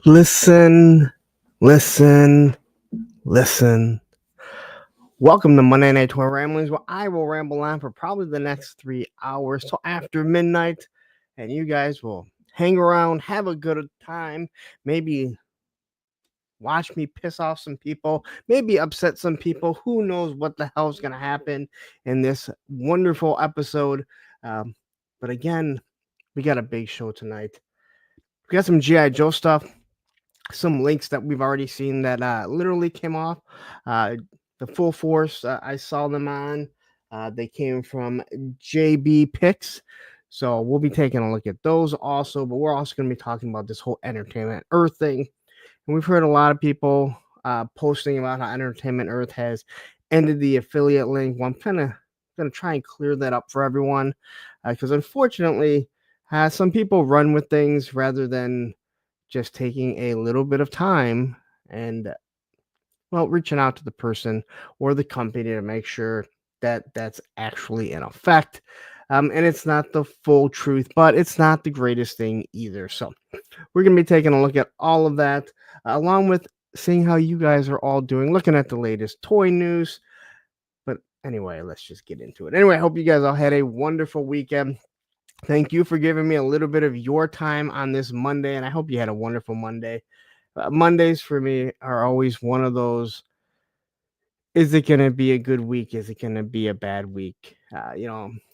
Listen, listen, listen. Welcome to Monday Night Toy Ramblings, where I will ramble on for probably the next 3 hours till after midnight, and you guys will hang around, have a good time, maybe watch me piss off some people, maybe upset some people. Who knows what the hell's going to happen in this wonderful episode? Um, but again, we got a big show tonight. We got some G.I. Joe stuff. Some links that we've already seen that literally came off the full force. I saw them on. They came from JB Picks. So we'll be taking a look at those also, but we're also going to be talking about this whole Entertainment Earth thing. And we've heard a lot of people posting about how Entertainment Earth has ended the affiliate link. Well, I'm kind of going to try and clear that up for everyone because unfortunately, some people run with things rather than just taking a little bit of time and reaching out to the person or the company to make sure that that's actually in effect. And it's not the full truth, but it's not the greatest thing either. So we're going to be taking a look at all of that, along with seeing how you guys are all doing, looking at the latest toy news. But anyway, let's just get into it. Anyway, I hope you guys all had a wonderful weekend. Thank you for giving me a little bit of your time on this Monday, and I hope you had a wonderful Monday. Mondays for me are always one of those. Is it going to be a good week? Is it going to be a bad week?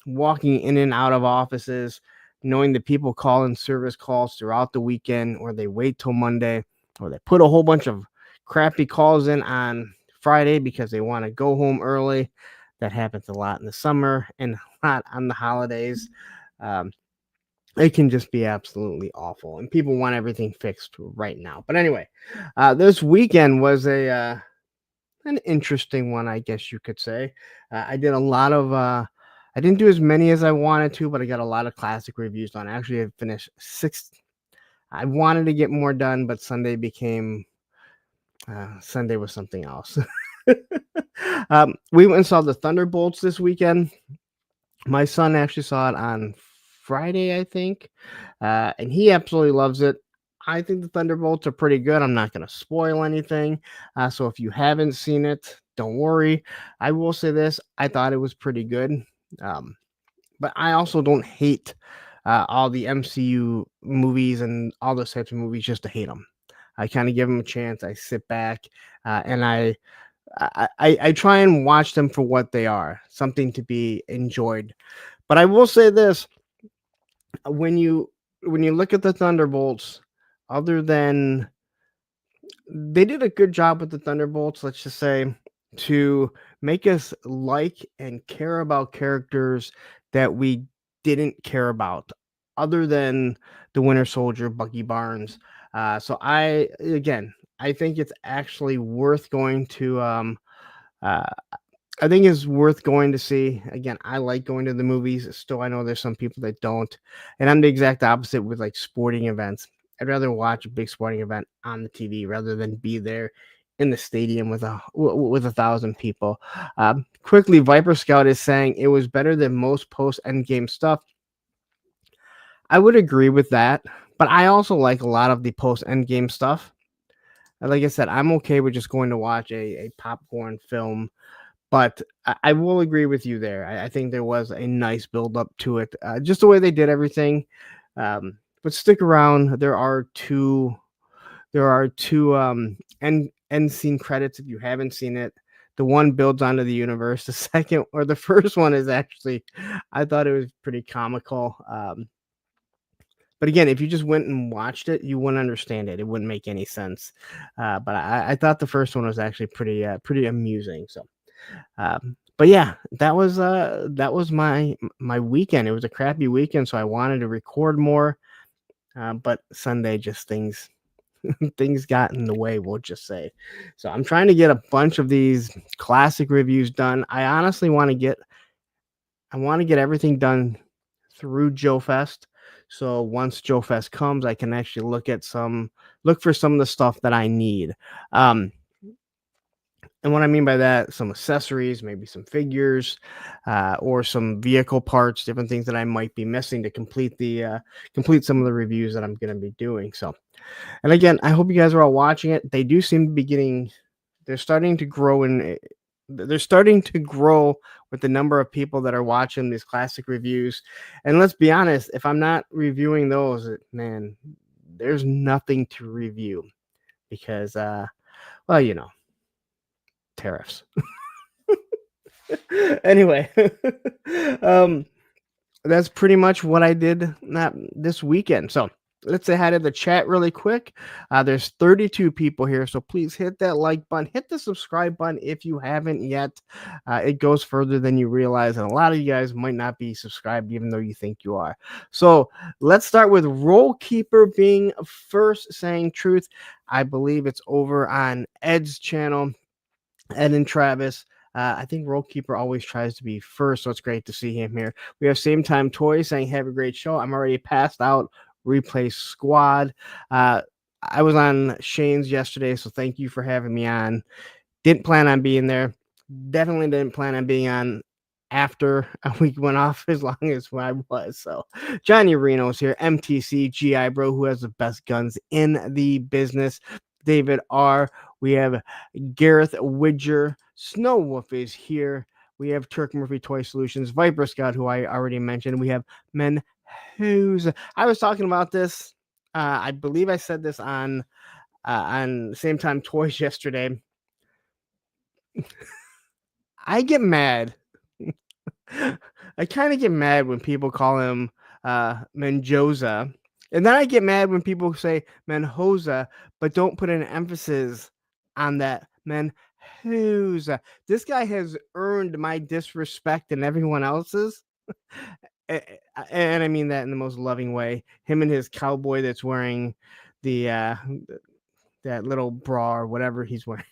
Walking in and out of offices, knowing that people call in service calls throughout the weekend, or they wait till Monday, or they put a whole bunch of crappy calls in on Friday because they want to go home early. That happens a lot in the summer and a lot on the holidays. It can just be absolutely awful, and people want everything fixed right now. But anyway, this weekend was an interesting one, I guess you could say. I did a lot of. I didn't do as many as I wanted to, but I got a lot of classic reviews done. Actually, I finished 6. I wanted to get more done, but Sunday was something else. We went and saw the Thunderbolts this weekend. My son actually saw it on Friday, I think, and he absolutely loves it. I think the Thunderbolts are pretty good. I'm not going to spoil anything. So if you haven't seen it, don't worry. I will say this. I thought it was pretty good. But I also don't hate all the MCU movies and all those types of movies just to hate them. I kind of give them a chance. I sit back and I try and watch them for what they are, something to be enjoyed. But I will say this: when you look at the Thunderbolts, other than they did a good job with the Thunderbolts, let's just say, to make us like and care about characters that we didn't care about, other than the Winter Soldier, Bucky Barnes. So I think it's actually worth going to. Uh, I think it's worth going to see. Again, I like going to the movies. Still, I know there's some people that don't, and I'm the exact opposite with like sporting events. I'd rather watch a big sporting event on the TV rather than be there in the stadium with 1,000 people. Quickly, Viper Scout is saying it was better than most post Endgame stuff. I would agree with that, but I also like a lot of the post Endgame stuff. Like I said, I'm okay with just going to watch a popcorn film. But I will agree with you there. I think there was a nice build up to it, just the way they did everything. But stick around. There are two end scene credits if you haven't seen it. The one builds onto the universe. The second or the first one is actually, I thought it was pretty comical. But again, if you just went and watched it, you wouldn't understand it. It wouldn't make any sense. But I thought the first one was actually pretty amusing. So. But yeah, that was my weekend. It was a crappy weekend, so I wanted to record more. But Sunday just things got in the way, we'll just say. So I'm trying to get a bunch of these classic reviews done. I honestly want to get everything done through Joe Fest. So once Joe Fest comes, I can actually look for some of the stuff that I need. And what I mean by that, some accessories, maybe some figures, or some vehicle parts, different things that I might be missing to complete some of the reviews that I'm going to be doing. So, and again, I hope you guys are all watching it. They do seem to be getting, they're starting to grow they're starting to grow with the number of people that are watching these classic reviews. And let's be honest, if I'm not reviewing those, man, there's nothing to review because, well, tariffs. Anyway, um, that's pretty much what I did this weekend. So let's say hi to the chat really quick. There's 32 people here, so please hit that like button, hit the subscribe button if you haven't yet. It goes further than you realize, and a lot of you guys might not be subscribed, even though you think you are. So let's start with Roll Keeper being first, saying truth. I believe it's over on Ed's channel. Ed and Travis. I think Roll Keeper always tries to be first, so it's great to see him here. We have Same Time Toys saying, have a great show. I'm already passed out. Replay squad. I was on Shane's yesterday, so thank you for having me on. Didn't plan on being there. Definitely didn't plan on being on after a week went off as long as I was. So Johnny Reno's here. MTC GI Bro, who has the best guns in the business. David R. We have Gareth Widger. Snow Wolf is here. We have Turk Murphy Toy Solutions. Viper Scott, who I already mentioned. We have Men Who's. I was talking about this. I believe I said this on Same Time Toys yesterday. I get mad. I kind of get mad when people call him Menjoza. And then I get mad when people say Menjoza, but don't put an emphasis on that Menjoza. This guy has earned my disrespect and everyone else's. And I mean that in the most loving way. Him and his cowboy that's wearing the that little bra or whatever he's wearing.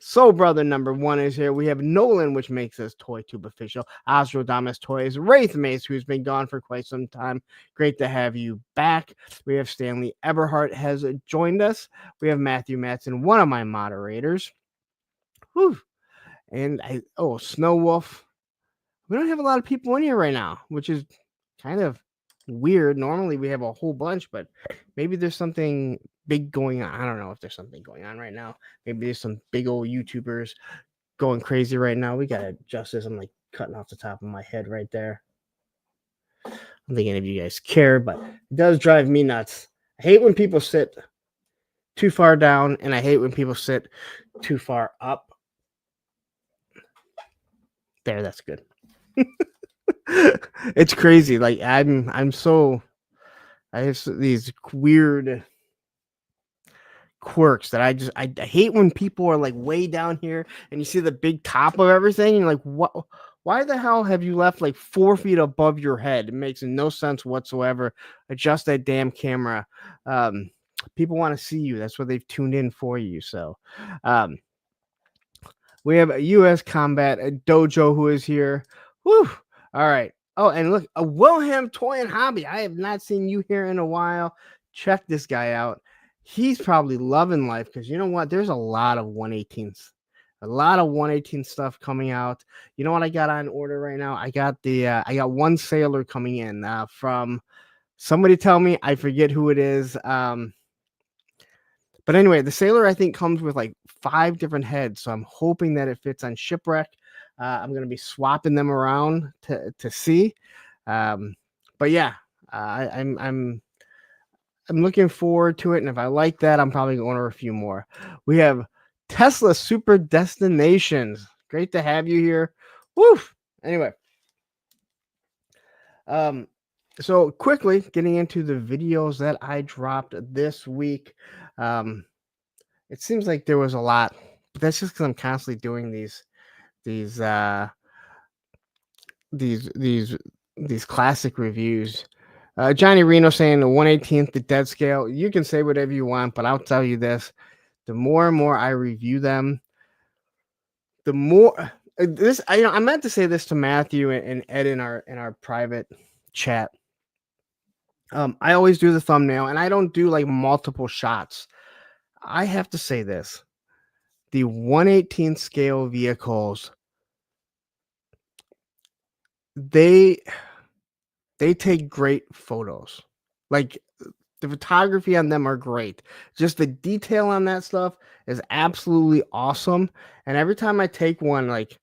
Soul Brother number 1 is here. We have Nolan, which makes us Toy Tube official. Osrodamus Toys. Wraith Mace, who's been gone for quite some time. Great to have you back. We have Stanley Eberhardt has joined us. We have Matthew Matson, one of my moderators. Whew. And Snow Wolf. We don't have a lot of people in here right now, which is kind of weird. Normally we have a whole bunch, but maybe there's something big going on. I don't know if there's something going on right now. Maybe there's some big old YouTubers going crazy right now. We gotta adjust this. I'm like cutting off the top of my head right there. I don't think any of you guys care, but it does drive me nuts. I hate when people sit too far down, and I hate when people sit too far up. There, that's good. It's crazy. Like I have these weird quirks that I hate when people are like way down here and you see the big top of everything and you're like, what? Why the hell have you left like 4 feet above your head? It makes no sense whatsoever. Adjust that damn camera. People want to see you. That's what they've tuned in for you. So we have a U.S. Combat a Dojo who is here. Whew. All right. Oh, and look, a Wilhelm Toy and Hobby. I have not seen you here in a while. Check this guy out. He's probably loving life because you know what? There's a lot of 118s. A lot of 118 stuff coming out. You know what I got on order right now? I got one sailor coming in from somebody tell me. I forget who it is. But anyway, the sailor I think comes with like 5 different heads, so I'm hoping that it fits on Shipwreck. I'm going to be swapping them around to see. But yeah, I'm looking forward to it, and if I like that, I'm probably going to order a few more. We have Tesla Super Destinations. Great to have you here. Woo! Anyway, so quickly getting into the videos that I dropped this week. It seems like there was a lot, but that's just because I'm constantly doing these classic reviews. Johnny Reno saying the 1/18th, the dead scale. You can say whatever you want, but I'll tell you this: the more and more I review them, the more I meant to say this to Matthew and Ed in our private chat. I always do the thumbnail, and I don't do like multiple shots. I have to say this: the 1/18 scale vehicles, they they take great photos. Like, the photography on them are great. Just the detail on that stuff is absolutely awesome, and every time I take one, like,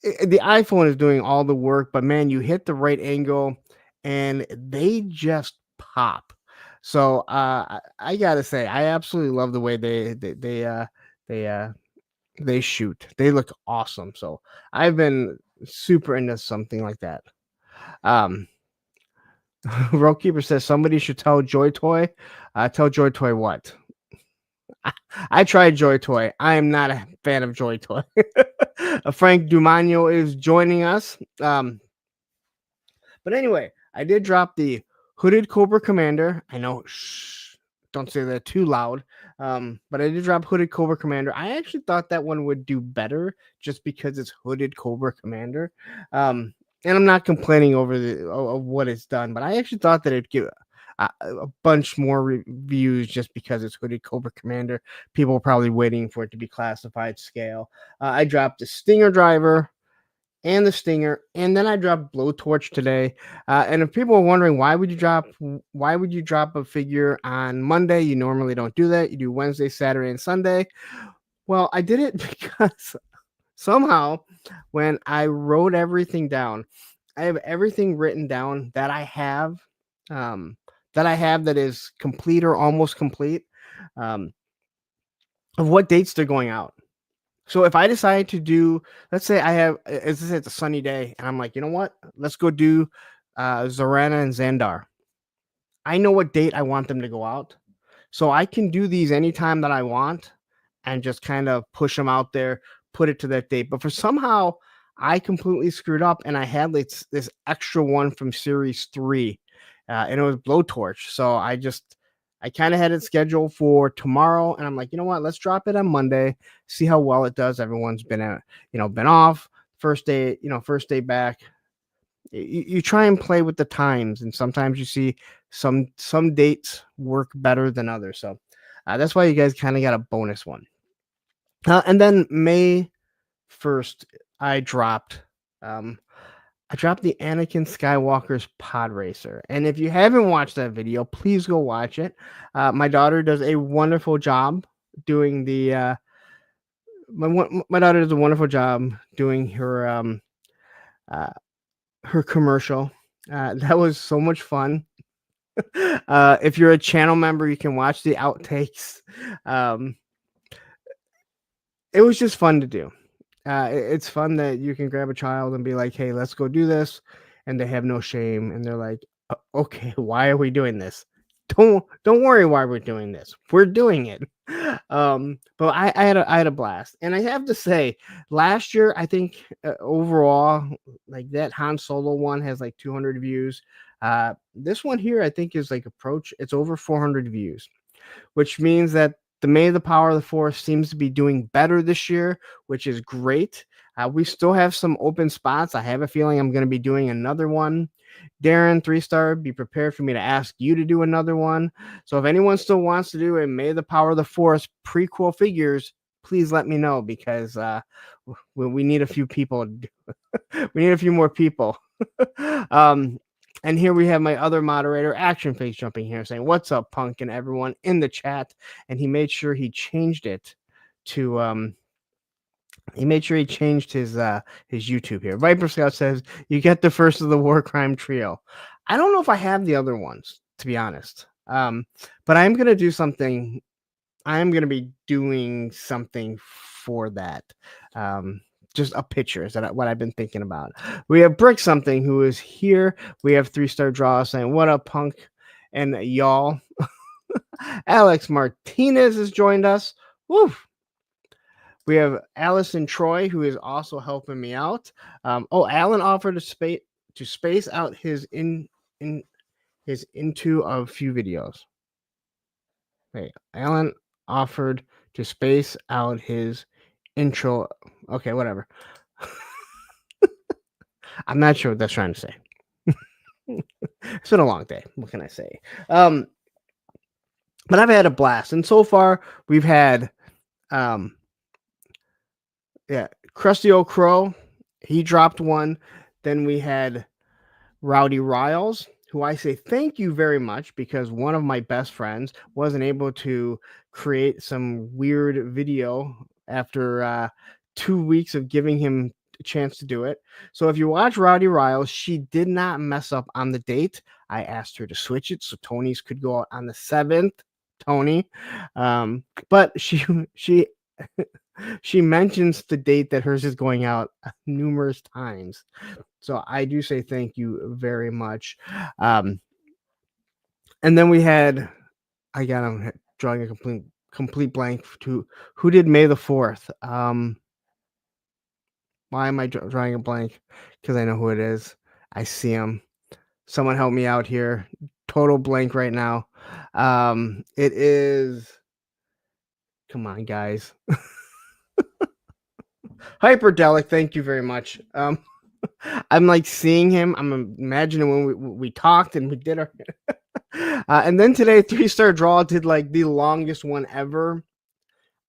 the iPhone is doing all the work, but man, you hit the right angle and they just pop. So I gotta say, I absolutely love the way they they shoot. They look awesome. So I've been super into something like that. Um, Roadkeeper says somebody should tell Joy Toy. Tell Joy Toy what? I tried Joy Toy. I am not a fan of Joy Toy. Frank Dumano is joining us. But anyway, I did drop the Hooded Cobra Commander. I know, shh, don't say that too loud. But I did drop Hooded Cobra Commander. I actually thought that one would do better just because it's Hooded Cobra Commander. And I'm not complaining over of what it's done, but I actually thought that it'd give a bunch more reviews just because it's Hooded Cobra Commander. People were probably waiting for it to be classified scale. I dropped the Stinger Driver and the Stinger, and then I dropped Blowtorch today. And if people are wondering why would you drop a figure on Monday? You normally don't do that. You do Wednesday, Saturday, and Sunday. Well, I did it because somehow when I wrote everything down, I have everything written down um, that is complete or almost complete, um, of what dates they're going out. So if I decide to do, let's say I have, as I said, it's a sunny day, and I'm like, you know what? Let's go do Zorana and Xandar. I know what date I want them to go out, so I can do these anytime that I want, and just kind of push them out there, put it to that date. But for somehow I completely screwed up, and I had this extra one from Series 3, and it was Blowtorch. So I kind of had it scheduled for tomorrow, and I'm like, you know what? Let's drop it on Monday, see how well it does. Everyone's been off first day back. You try and play with the times, and sometimes you see some dates work better than others. So that's why you guys kind of got a bonus one. And then May 1st, I dropped um, the Anakin Skywalker's Pod Racer. And if you haven't watched that video, please go watch it. My daughter does a wonderful job doing my daughter does a wonderful job doing uh, her commercial. That was so much fun. If you're a channel member, you can watch the outtakes. Um, it was just fun to do. It's fun that you can grab a child and be like, "Hey, let's go do this," and they have no shame, and they're like, "Okay, why are we doing this? Don't worry, why we're doing this. We're doing it." But I had a blast, and I have to say, last year I think overall, like that Han Solo one has like 200 views. This one here I think is like it's over 400 views, which means that the May the Power of the Force seems to be doing better this year, which is great. We still have some open spots. I have a feeling I'm going to be doing another one. Darren, 3-star, be prepared for me to ask you to do another one. So if anyone still wants to do a May the Power of the Force prequel figures, please let me know, because we need a few people. We need a few more people. And here we have my other moderator, Action Face, jumping here saying, "What's up, Punk?" and everyone in the chat. And he made sure he changed it to his YouTube here. Viper Scout says, "You get the first of the War Crime Trio." I don't know if I have the other ones, to be honest. But I'm gonna do something. I'm gonna be doing something for that. Just a picture is that what I've been thinking about. We have Brick Something, who is here. We have 3-star Draw saying, "What up, Punk and y'all?" Alex Martinez has joined us. Woo! We have Allison Troy, who is also helping me out. Alan offered to space out his into a few videos. Wait, Alan offered to space out his intro. Okay, whatever. I'm not sure what that's trying to say. It's been a long day. What can I say? But I've had a blast, and so far we've had Yeah, Krusty Old Crow, he dropped one. Then we had Rowdy Riles, who I say thank you very much because one of my best friends wasn't able to create some weird video after 2 weeks of giving him a chance to do it. So if you watch Rowdy Riles, she did not mess up on the date. I asked her to switch it so Tony's could go out on the 7th. Tony, but she she mentions the date that hers is going out numerous times. So I do say thank you very much. And then we had, I'm drawing a complete blank to who did May the 4th. Why am I drawing a blank? Because I know who it is. I see him. Someone help me out here. Total blank right now. It is. Come on, guys. Hyperdelic. Thank you very much. I'm like seeing him. I'm imagining when we talked and we did our. And then today, 3-star draw did like the longest one ever.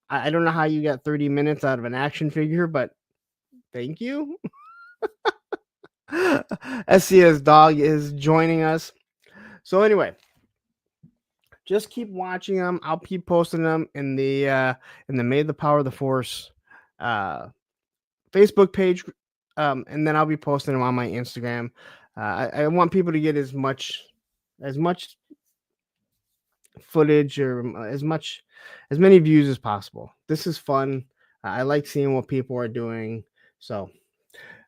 I don't know how you got 30 minutes out of an action figure, but thank you. SCS Dog is joining us. So anyway, just keep watching them. I'll keep posting them in the May the Power of the Force Facebook page, and then I'll be posting them on my Instagram. I want people to get as much footage or as many views as possible. This is fun. I like seeing what people are doing. So,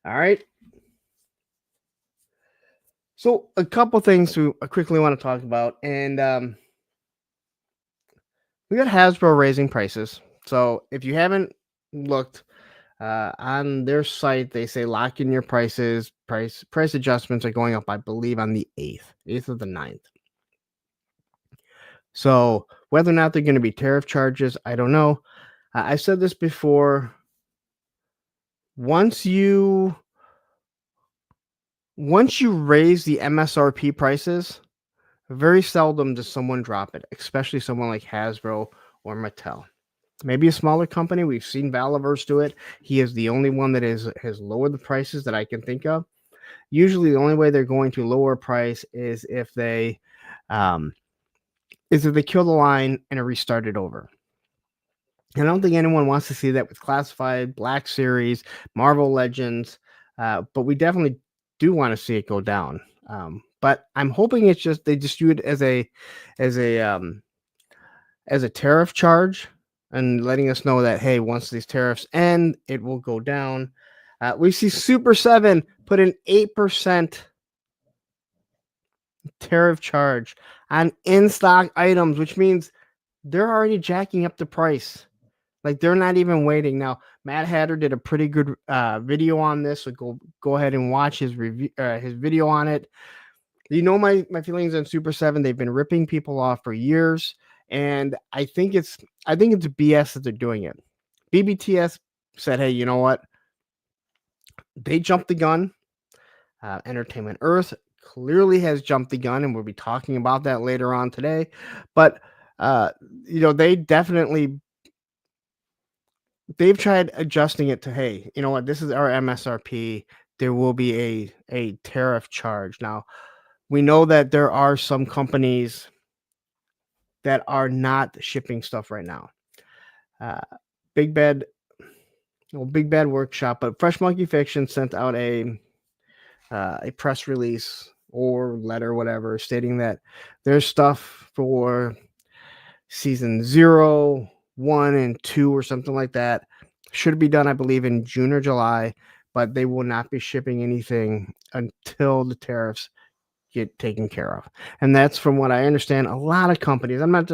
all right. So a couple things I quickly want to talk about, and we got Hasbro raising prices. So if you haven't looked on their site, they say lock in your prices. Price adjustments are going up, I believe, on the 8th of the 9th. So whether or not they're going to be tariff charges, I don't know. I said this before. Once you raise the MSRP prices, very seldom does someone drop it, especially someone like Hasbro or Mattel. Maybe a smaller company. We've seen Valaverse do it. He is the only one that has lowered the prices that I can think of. Usually, the only way they're going to lower price is if they kill the line and restart it over. I don't think anyone wants to see that with Classified, Black Series, Marvel Legends, but we definitely do want to see it go down. But I'm hoping they just do it as a tariff charge and letting us know that, hey, once these tariffs end, it will go down. We see Super 7 put an 8% tariff charge on in-stock items, which means they're already jacking up the price. Like, they're not even waiting. Now, Mad Hatter did a pretty good video on this, so go ahead and watch his review, his video on it. You know my feelings on Super 7. They've been ripping people off for years, and I think it's BS that they're doing it. BBTS said, hey, you know what? They jumped the gun. Entertainment Earth clearly has jumped the gun, and we'll be talking about that later on today. But they definitely they've tried adjusting it to, hey, you know what? This is our MSRP. There will be a tariff charge. Now, we know that there are some companies that are not shipping stuff right now. Big Bad Workshop, but Fresh Monkey Fiction sent out a press release or letter, whatever, stating that there's stuff for season 0, 1, and 2 or something like that. Should be done, I believe, in June or July, but they will not be shipping anything until the tariffs get taken care of. And that's, from what I understand, a lot of companies, I'm not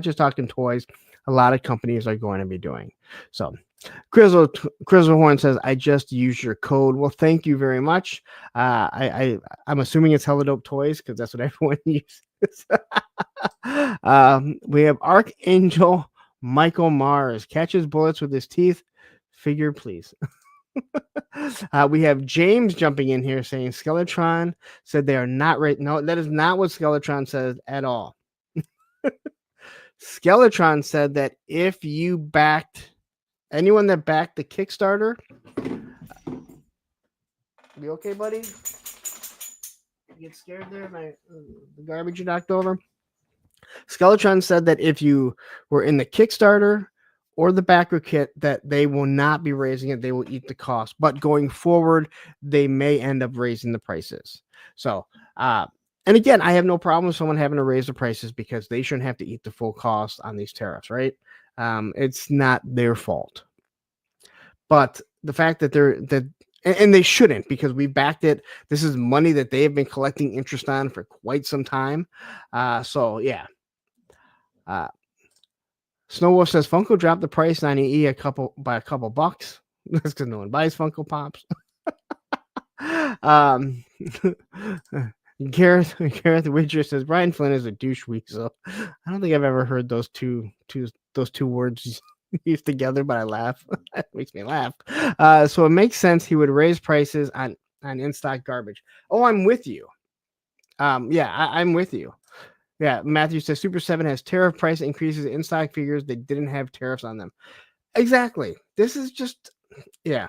just talking toys, a lot of companies are going to be doing. So Crizzle Horn says, I just used your code. Well, thank you very much. I'm assuming it's Hella Dope Toys because that's what everyone uses. We have Archangel Michael Mars catches bullets with his teeth. Figure, please. We have James jumping in here saying Skeletron said they are not right. No, that is not what Skeletron says at all. Skeletron said that if you backed anyone that backed the Kickstarter, you okay, buddy? You get scared there? The garbage you knocked over? Skeletron said that if you were in the Kickstarter or the backer kit, that they will not be raising it. They will eat the cost. But going forward, they may end up raising the prices. So, and again, I have no problem with someone having to raise the prices because they shouldn't have to eat the full cost on these tariffs, right? It's not their fault. But the fact that and they shouldn't, because we backed it. This is money that they have been collecting interest on for quite some time. So yeah. Snowwolf says Funko dropped the price on EE by a couple bucks. That's because no one buys Funko Pops. Gareth Widger says Brian Flynn is a douche weasel. I don't think I've ever heard those two words used together, but I laugh. It makes me laugh. So it makes sense he would raise prices on in-stock garbage. Oh, I'm with you. Yeah, I'm with you. Yeah, Matthew says Super 7 has tariff price increases in stock figures that didn't have tariffs on them. Exactly. This is just, yeah.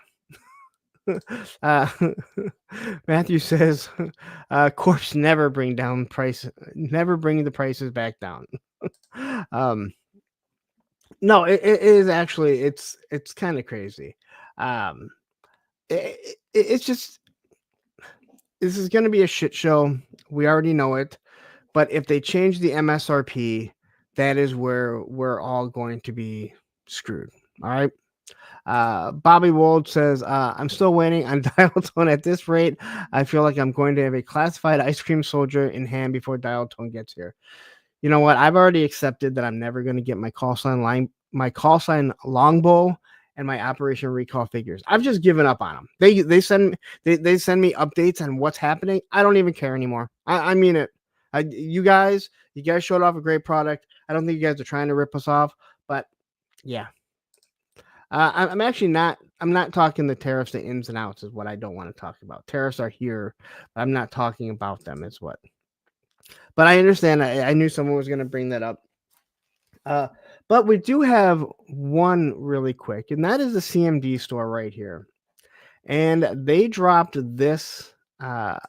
Matthew says, Corpse never bring the prices back down. No, it is actually, it's kind of crazy. It's just, this is going to be a shit show. We already know it. But if they change the MSRP, that is where we're all going to be screwed. All right. Bobby Wold says, I'm still waiting on Dial Tone at this rate. I feel like I'm going to have a classified ice cream soldier in hand before Dial Tone gets here. You know what? I've already accepted that I'm never going to get my call sign longbow and my Operation Recall figures. I've just given up on them. They send me updates on what's happening. I don't even care anymore. I mean it. You guys showed off a great product. I don't think you guys are trying to rip us off, but yeah. I'm actually not. I'm not talking the tariffs, the ins and outs is what I don't want to talk about. Tariffs are here, but I'm not talking about them. Is what. But I understand. I knew someone was going to bring that up. But we do have one really quick, and that is the CMD store right here, and they dropped this. Or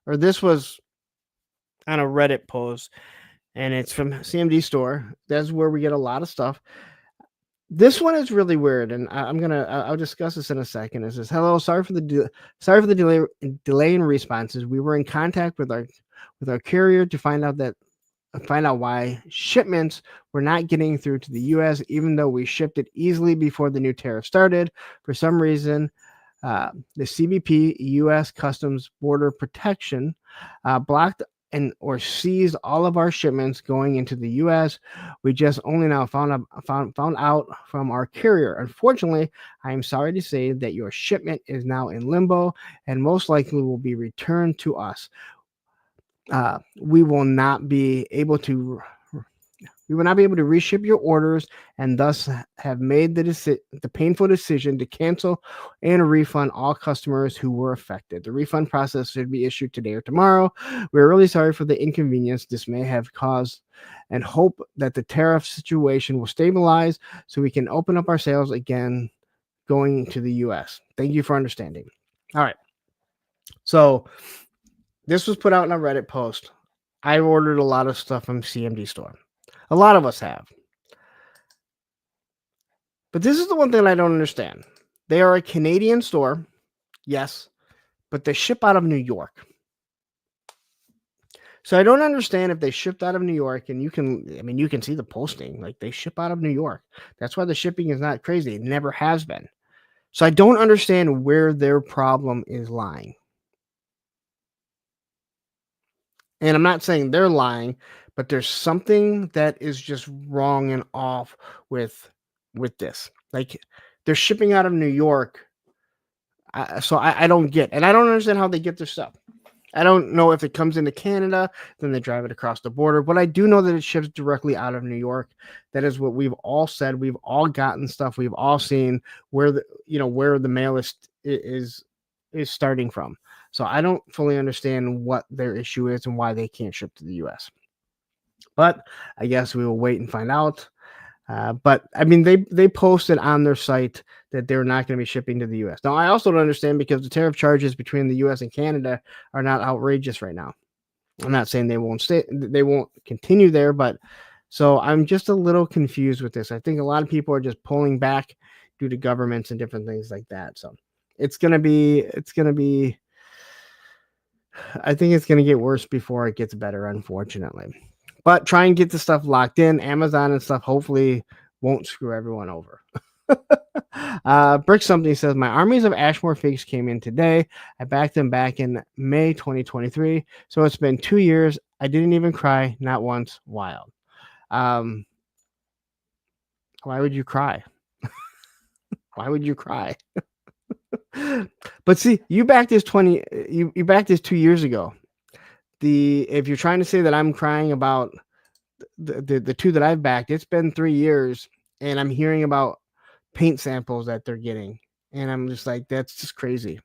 this was on a Reddit post, and it's from CMD store. That's where we get a lot of stuff. This one is really weird, and I'll discuss this in a second. It says, "Hello, sorry for the delay in responses. We were in contact with our carrier to find out why shipments were not getting through to the U.S. even though we shipped it easily before the new tariff started. For some reason, the CBP U.S. Customs Border Protection blocked or seized all of our shipments going into the U.S. We just only now found out from our carrier. Unfortunately, I am sorry to say that your shipment is now in limbo and most likely will be returned to us. We will not be able to reship your orders and thus have made the painful decision to cancel and refund all customers who were affected. The refund process should be issued today or tomorrow. We're really sorry for the inconvenience this may have caused and hope that the tariff situation will stabilize so we can open up our sales again going to the U.S. Thank you for understanding." All right. So this was put out in a Reddit post. I ordered a lot of stuff from CMD store. A lot of us have. But this is the one thing I don't understand. They are a Canadian store, yes, but they ship out of New York. So I don't understand if they shipped out of New York, and you can see the posting. Like, they ship out of New York. That's why the shipping is not crazy. It never has been. So I don't understand where their problem is lying. And I'm not saying they're lying, but there's something that is just wrong and off with this. Like, they're shipping out of New York. So I don't get, and I don't understand how they get their stuff. I don't know if it comes into Canada, then they drive it across the border. But I do know that it ships directly out of New York. That is what we've all said. We've all gotten stuff. We've all seen where the mail is starting from. So I don't fully understand what their issue is and why they can't ship to the U.S. But I guess we will wait and find out. But I mean, they posted on their site that they're not going to be shipping to the U.S. Now, I also don't understand because the tariff charges between the U.S. and Canada are not outrageous right now. I'm not saying they won't continue there, but so I'm just a little confused with this. I think a lot of people are just pulling back due to governments and different things like that. So it's gonna be. I think it's gonna get worse before it gets better, unfortunately. But try and get the stuff locked in. Amazon and stuff hopefully won't screw everyone over. Brick something says my armies of Ashmore figs came in today. I backed them back in May 2023, so it's been 2 years. I didn't even cry, not once. Wild. Um, why would you cry? Why would you cry? But see, you backed this 2 years ago. If you're trying to say that I'm crying about the two that I've backed, it's been 3 years, and I'm hearing about paint samples that they're getting, and I'm just like, that's just crazy.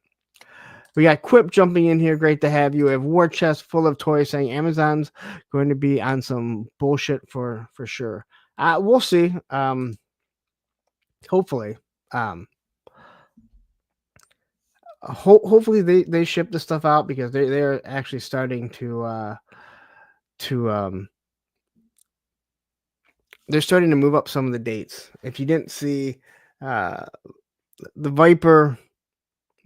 We got Quip jumping in here. Great to have you. We have War Chest full of toys saying Amazon's going to be on some bullshit for sure. We'll see. Hopefully. Hopefully they ship the stuff out because they're actually starting to they're starting to move up some of the dates. If you didn't see, the Viper,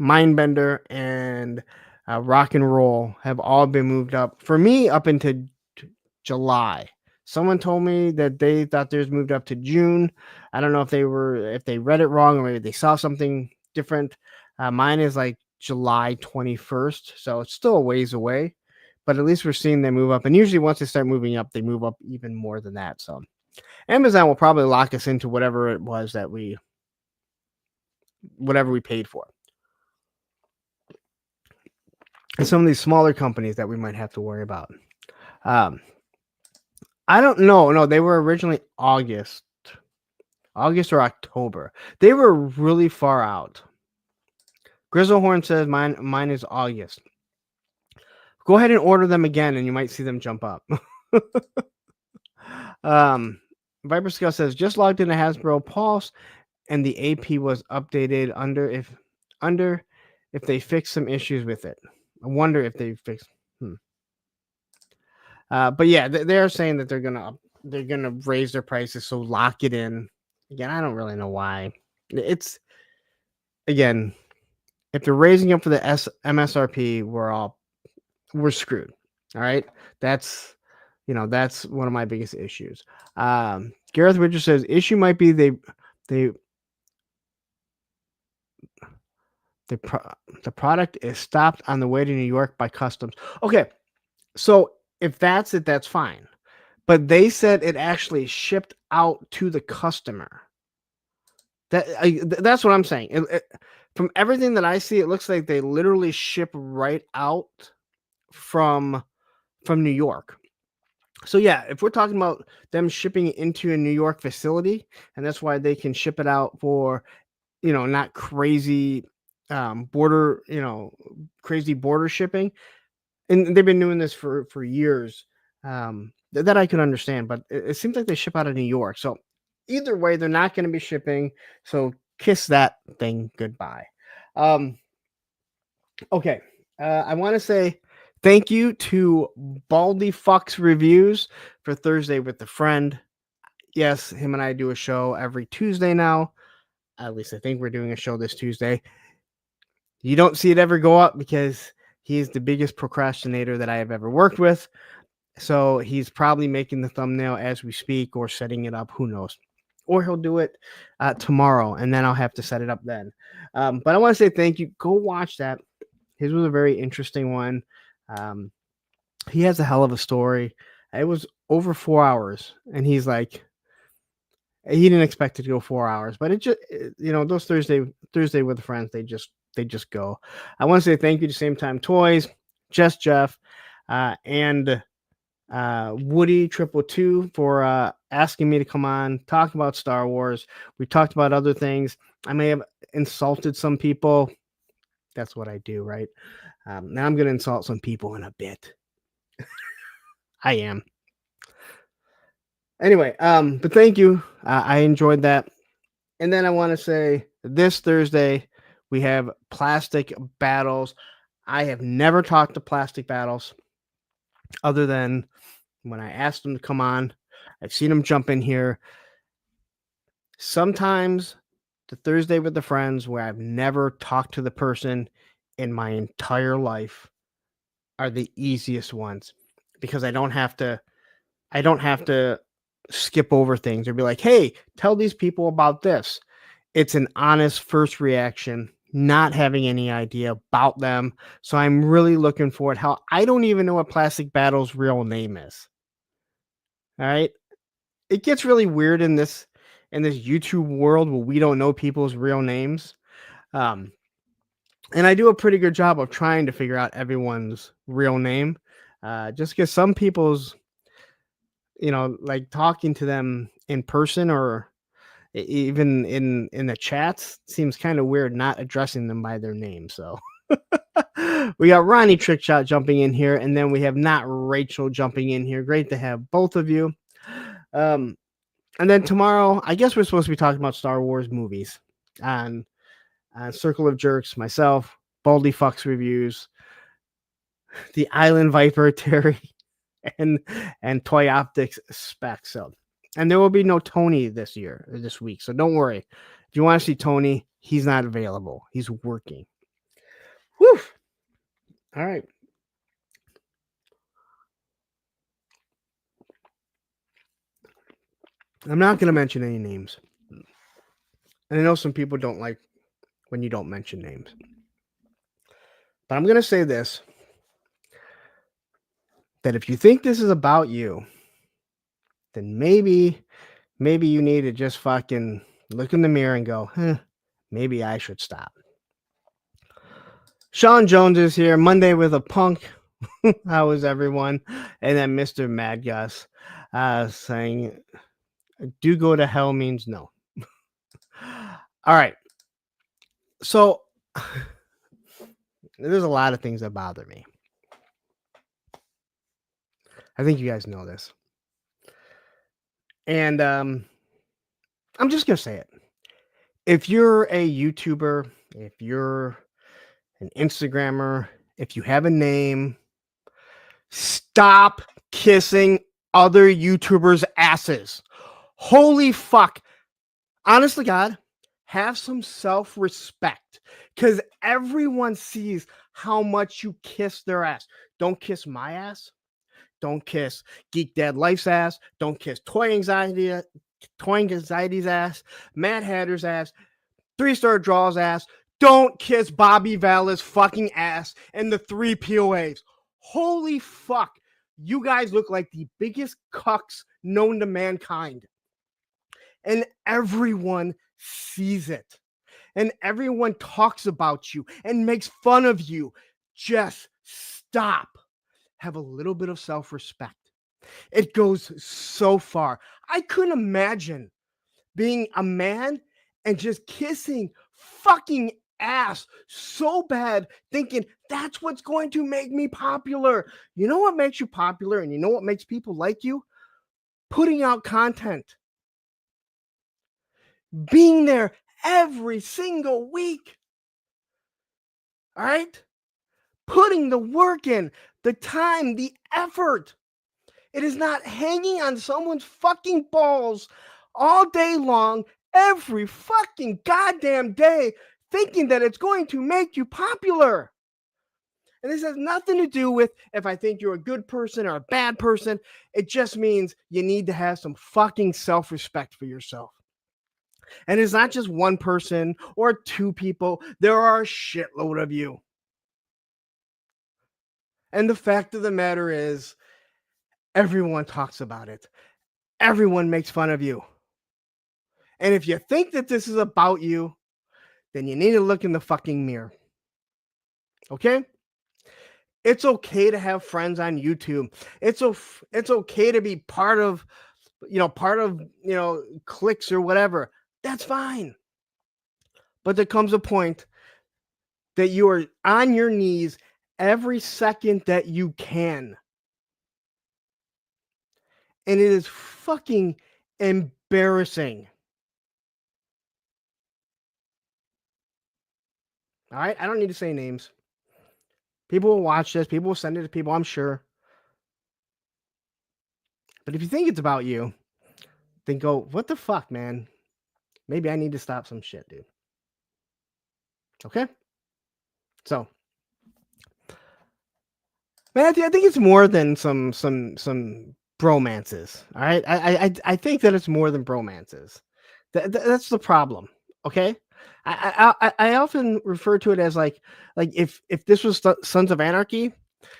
Mindbender, and Rock and Roll have all been moved up for me up into July. Someone told me that they thought theirs moved up to June. I don't know if they read it wrong or maybe they saw something different. Mine is like July 21st, so it's still a ways away, but at least we're seeing them move up. And usually once they start moving up, they move up even more than that. So Amazon will probably lock us into whatever it was that whatever we paid for. And some of these smaller companies that we might have to worry about. I don't know. No, they were originally August or October. They were really far out. Grizzlehorn says mine is August. Go ahead and order them again, and you might see them jump up. Viper Scale says just logged into Hasbro Pulse, and the AP was updated under if they fixed some issues with it. I wonder if they fixed. But yeah, they're saying that they're gonna raise their prices, so lock it in. Again, I don't really know why. It's again, if they're raising up for the MSRP, we're screwed. All right, that's one of my biggest issues. Gareth Richards says issue might be the product is stopped on the way to New York by customs. Okay, so if that's it, that's fine. But they said it actually shipped out to the customer. That's what I'm saying. From everything that I see, it looks like they literally ship right out from New York. So yeah, if we're talking about them shipping into a New York facility, and that's why they can ship it out for, not crazy border, crazy border shipping. And they've been doing this for years. That I can understand, but it seems like they ship out of New York. So either way, they're not going to be shipping. So kiss that thing goodbye. Okay. I want to say thank you to Baldy Fox Reviews for Thursday with a Friend. Yes, him and I do a show every Tuesday now. At least I think we're doing a show this Tuesday. You don't see it ever go up because he's the biggest procrastinator that I have ever worked with. So he's probably making the thumbnail as we speak or setting it up. Who knows? Or he'll do it tomorrow, and then I'll have to set it up then. But I want to say thank you. Go watch that. His was a very interesting one. He has a hell of a story. It was over 4 hours, and he's like, he didn't expect it to go 4 hours, but it just, those Thursday with friends, they just go. I want to say thank you to Same Time Toys, Jeff, and Woody 222 for asking me to come on, talk about Star Wars. We talked about other things. I may have insulted some people. That's what I do, right? Now I'm going to insult some people in a bit. I am. Anyway, but thank you. I enjoyed that. And then I want to say this Thursday, we have Plastic Battles. I have never talked to Plastic Battles other than when I asked them to come on. I've seen them jump in here. Sometimes the Thursday with the friends where I've never talked to the person in my entire life are the easiest ones because I don't have to skip over things or be like, "Hey, tell these people about this." It's an honest first reaction, not having any idea about them. So I'm really looking forward. How I don't even know what Plastic Battle's real name is. All right. It gets really weird in this YouTube world where we don't know people's real names. Um, and I do a pretty good job of trying to figure out everyone's real name. Just because some people's, like talking to them in person or even in the chats seems kind of weird not addressing them by their name. So we got Ronnie Trickshot jumping in here, and then we have not Rachel jumping in here. Great to have both of you. Um, and then tomorrow, I guess we're supposed to be talking about Star Wars movies on Circle of Jerks, myself, Baldy Fucks reviews, the Island Viper Terry, and Toy Optics Spec. So, and there will be no Tony this week. So don't worry. If you want to see Tony, he's not available. He's working. Whew. All right. I'm not going to mention any names. And I know some people don't like when you don't mention names. But I'm going to say this, that if you think this is about you, then maybe you need to just fucking look in the mirror and go, maybe I should stop. Sean Jones is here Monday with a punk. How is everyone? And then Mr. Mad Gus saying, do go to hell means no. All right. So there's a lot of things that bother me. I think you guys know this. And I'm just going to say it. If you're a YouTuber, if you're an Instagrammer, if you have a name, stop kissing other YouTubers' asses. Holy fuck. Honestly, God, have some self-respect because everyone sees how much you kiss their ass. Don't kiss my ass. Don't kiss Geek Dad Life's ass. Don't kiss Toy Anxiety's ass. Mad Hatter's ass. 3-Star Draw's ass. Don't kiss Bobby Vala's fucking ass and the 3 POAs. Holy fuck. You guys look like the biggest cucks known to mankind. And everyone sees it. And everyone talks about you and makes fun of you. Just stop. Have a little bit of self-respect. It goes so far. I couldn't imagine being a man and just kissing fucking ass so bad, thinking that's what's going to make me popular. You know what makes you popular and you know what makes people like you? Putting out content. Being there every single week. All right? Putting the work in, the time, the effort. It is not hanging on someone's fucking balls all day long, every fucking goddamn day, thinking that it's going to make you popular. And this has nothing to do with if I think you're a good person or a bad person. It just means you need to have some fucking self-respect for yourself. And it's not just one person or 2 people. There are a shitload of you. And the fact of the matter is, everyone talks about it. Everyone makes fun of you. And if you think that this is about you, then you need to look in the fucking mirror. Okay? It's okay to have friends on YouTube. It's okay to be part of cliques or whatever. That's fine. But there comes a point that you are on your knees every second that you can. And it is fucking embarrassing embarrassing. All right, I don't need to say names. People will watch this. People will send it to people, I'm sure. But if you think it's about you, then go, what the fuck, man? Maybe I need to stop some shit, dude. Okay? So, Matthew, I think it's more than some bromances. All right, I think that it's more than bromances. That's the problem. Okay, I often refer to it as like if this was Sons of Anarchy,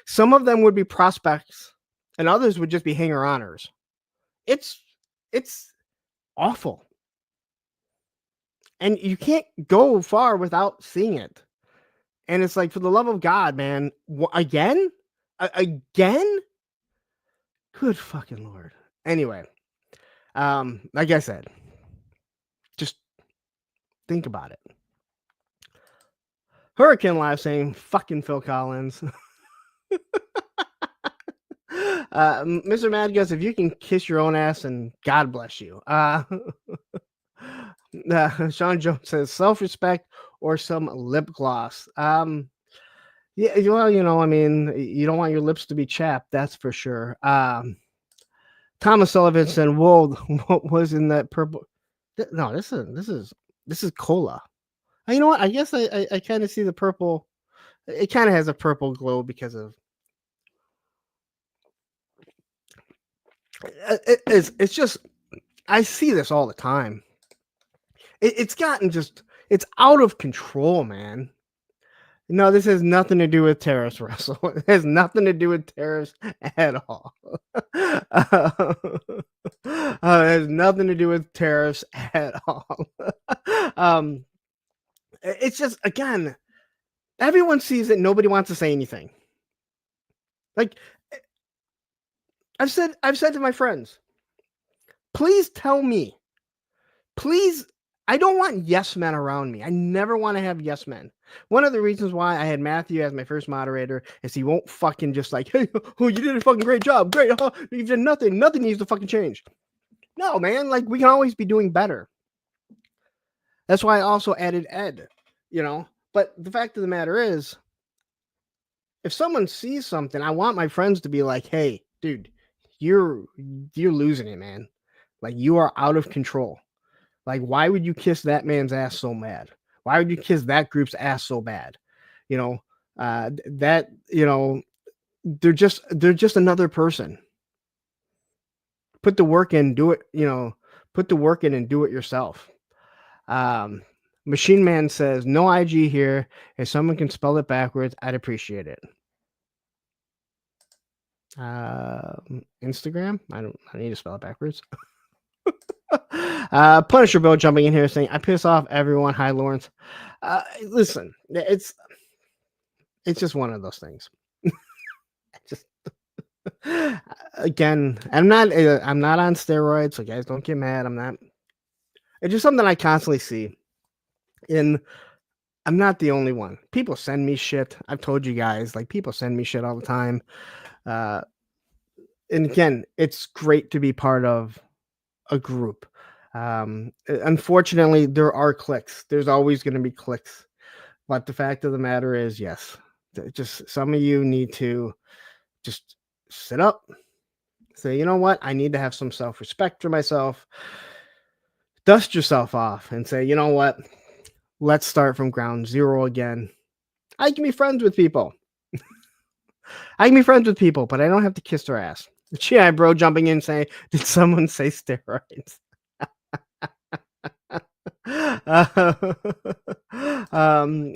some of them would be prospects, and others would just be hanger-oners. It's awful, and you can't go far without seeing it. And it's like, for the love of God, man, again, again. Good fucking Lord. Anyway, like I said, just think about it. Hurricane Live saying fucking Phil Collins. Mr. Madgus, if you can kiss your own ass, and God bless you. Sean Jones says self-respect or some lip gloss. Yeah, well, I mean, you don't want your lips to be chapped, that's for sure. Thomas Sullivan said, "Whoa, what was in that purple?" No, this is cola. You know what? I guess I kind of see the purple. It kind of has a purple glow because of it's just, I see this all the time. It's gotten it's out of control, man. No, this has nothing to do with terrorists, Russell. It has nothing to do with terrorists at all. It has nothing to do with terrorists at all. It's just, again, everyone sees it. Nobody wants to say anything. Like I've said to my friends, please tell me, please. I don't want yes men around me. I never want to have yes men. One of the reasons why I had Matthew as my first moderator is he won't fucking just like, hey, oh, you did a fucking great job. Great. You've done nothing. Nothing needs to fucking change. No, man. Like, we can always be doing better. That's why I also added Ed, But the fact of the matter is, if someone sees something, I want my friends to be like, hey, dude, you're losing it, man. Like, you are out of control. Like, why would you kiss that man's ass so bad? Why would you kiss that group's ass so bad? That, they're just another person. Put the work in, do it, put the work in and do it yourself. Machine Man says, no IG here. If someone can spell it backwards, I'd appreciate it. Instagram? I need to spell it backwards. Punisher Bill jumping in here saying, I piss off everyone. Hi, Lawrence. Listen, it's just one of those things. Just again, I'm not on steroids, so guys, don't get mad. I'm not. It's just something I constantly see, and I'm not the only one. People send me shit. I've told you guys, like, people send me shit all the time. And again, it's great to be part of a group. Unfortunately, there are cliques. There's always going to be cliques. But the fact of the matter is, yes, just some of you need to just sit up, say, you know what? I need to have some self-respect for myself. Dust yourself off and say, you know what? Let's start from ground zero again. I can be friends with people. I can be friends with people, but I don't have to kiss their ass. GI Bro jumping in saying, did someone say steroids?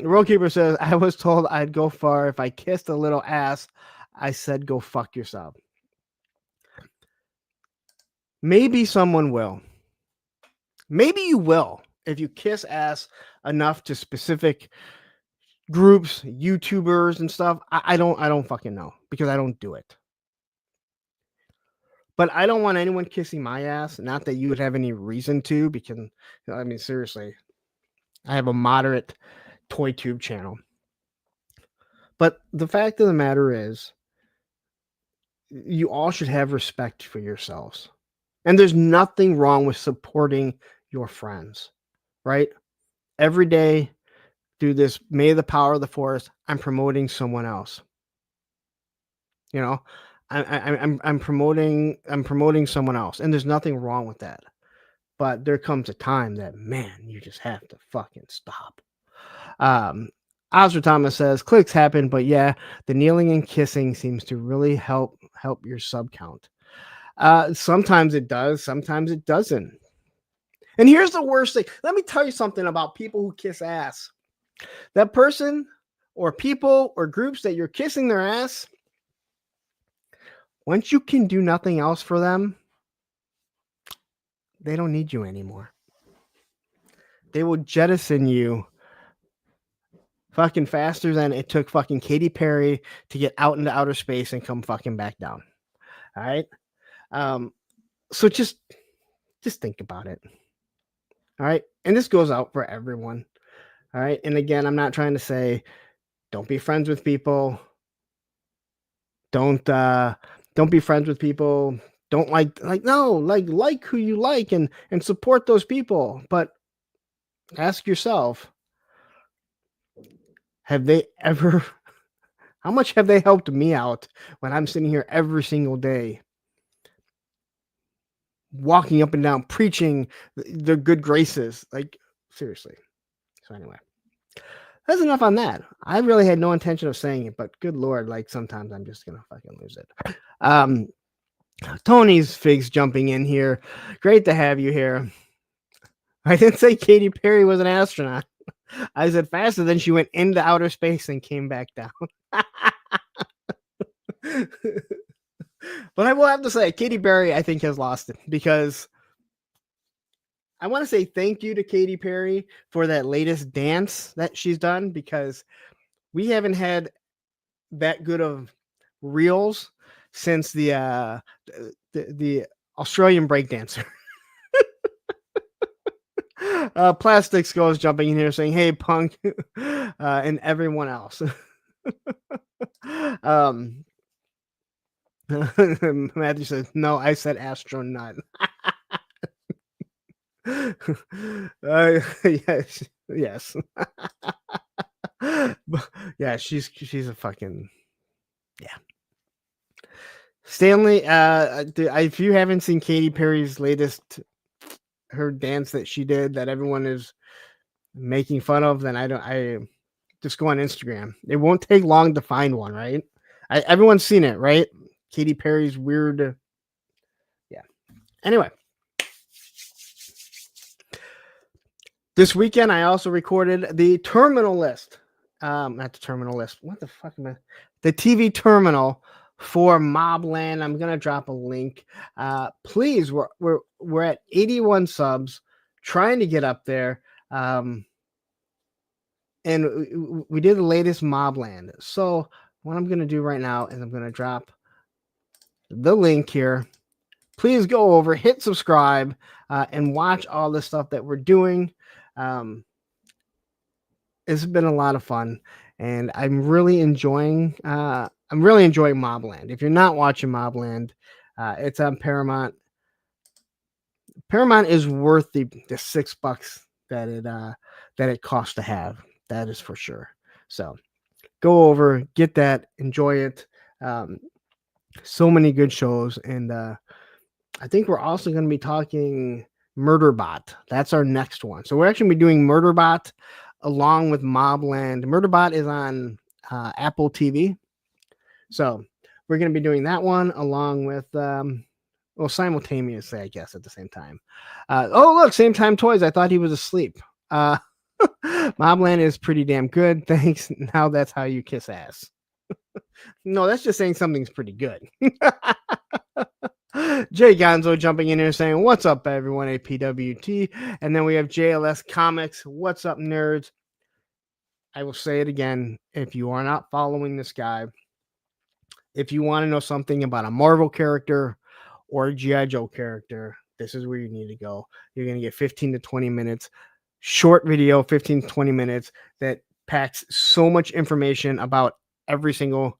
Rollkeeper says, I was told I'd go far if I kissed a little ass. I said, go fuck yourself. Maybe someone will. Maybe you will if you kiss ass enough to specific groups, YouTubers and stuff. I don't fucking know, because I don't do it. But I don't want anyone kissing my ass. Not that you would have any reason to, because, I mean, seriously, I have a moderate toy tube channel. But the fact of the matter is, you all should have respect for yourselves. And there's nothing wrong with supporting your friends, right? Every day through this May the Power of the Force, I'm promoting someone else. You know, I'm promoting someone else, and there's nothing wrong with that. But there comes a time that, man, you just have to fucking stop. Oscar Thomas says clicks happen, but yeah, the kneeling and kissing seems to really help your sub count. Sometimes it does, sometimes it doesn't. And here's the worst thing. Let me tell you something about people who kiss ass. That person or people or groups that you're kissing their ass, once you can do nothing else for them, they don't need you anymore. They will jettison you fucking faster than it took fucking Katy Perry to get out into outer space and come fucking back down. All right. So just think about it. All right. And this goes out for everyone. All right. And again, I'm not trying to say don't be friends with people. Don't be friends with people. Don't like who you like and support those people. But ask yourself, have they ever, how much have they helped me out when I'm sitting here every single day, walking up and down, preaching their good graces? Like, seriously. So anyway, that's enough on that. I really had no intention of saying it, but good Lord, like sometimes I'm just going to fucking lose it. Tony's Figs jumping in here. Great to have you here. I didn't say Katy Perry was an astronaut. I said faster than she went into outer space and came back down. But I will have to say, Katy Perry, I think, has lost it, because I want to say thank you to Katy Perry for that latest dance that she's done, because we haven't had that good of reels since the Australian breakdancer. Plastics goes jumping in here saying, "Hey, Punk," and everyone else. Matthew says, "No, I said astronaut." Yes. Yeah, she's a fucking, yeah. Stanley, if you haven't seen Katy Perry's latest, her dance that she did that everyone is making fun of, then I just go on Instagram. It won't take long to find one, right? Everyone's seen it, right? Katy Perry's weird. Yeah. Anyway. This weekend, I also recorded the terminal list. Not the terminal list. What the fuck am I? The TV terminal for Mobland. I'm gonna drop a link. Please, we're at 81 subs, trying to get up there. And we did the latest Mobland. So what I'm gonna do right now is I'm gonna drop the link here. Please go over, hit subscribe, and watch all the stuff that we're doing. It's been a lot of fun, and I'm really enjoying Mobland. If you're not watching Mobland, it's on Paramount. Paramount is worth the $6 that it costs to have. That is for sure. So go over, get that, enjoy it. So many good shows, and I think we're also going to be talking Murderbot. That's our next one. So we're actually going to be doing Murderbot along with Mobland. Murderbot is on Apple TV. So we're going to be doing that one along with, simultaneously, I guess, at the same time. Look, Same Time Toys. I thought he was asleep. Mobland is pretty damn good. Thanks. Now that's how you kiss ass. No, that's just saying something's pretty good. Jay Gonzo jumping in here saying, "What's up, everyone?" APWT. And then we have JLS Comics. "What's up, nerds?" I will say it again. If you are not following this guy, if you want to know something about a Marvel character or a G.I. Joe character, this is where you need to go. You're going to get 15 to 20 minutes, short video, 15 to 20 minutes that packs so much information about every single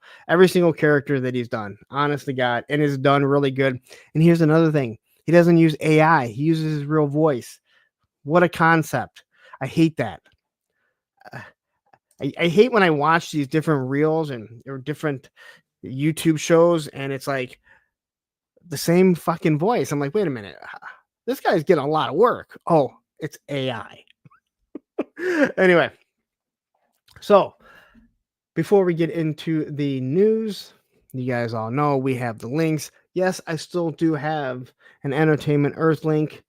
character that he's done, honest to God, and is done really good. And here's another thing. He doesn't use AI. He uses his real voice. What a concept. I hate that. I hate when I watch these different reels or different YouTube shows, and it's like the same fucking voice. I'm like, wait a minute. This guy's getting a lot of work. Oh, it's AI. Anyway, so before we get into the news, you guys all know we have the links. Yes, I still do have an Entertainment Earth link.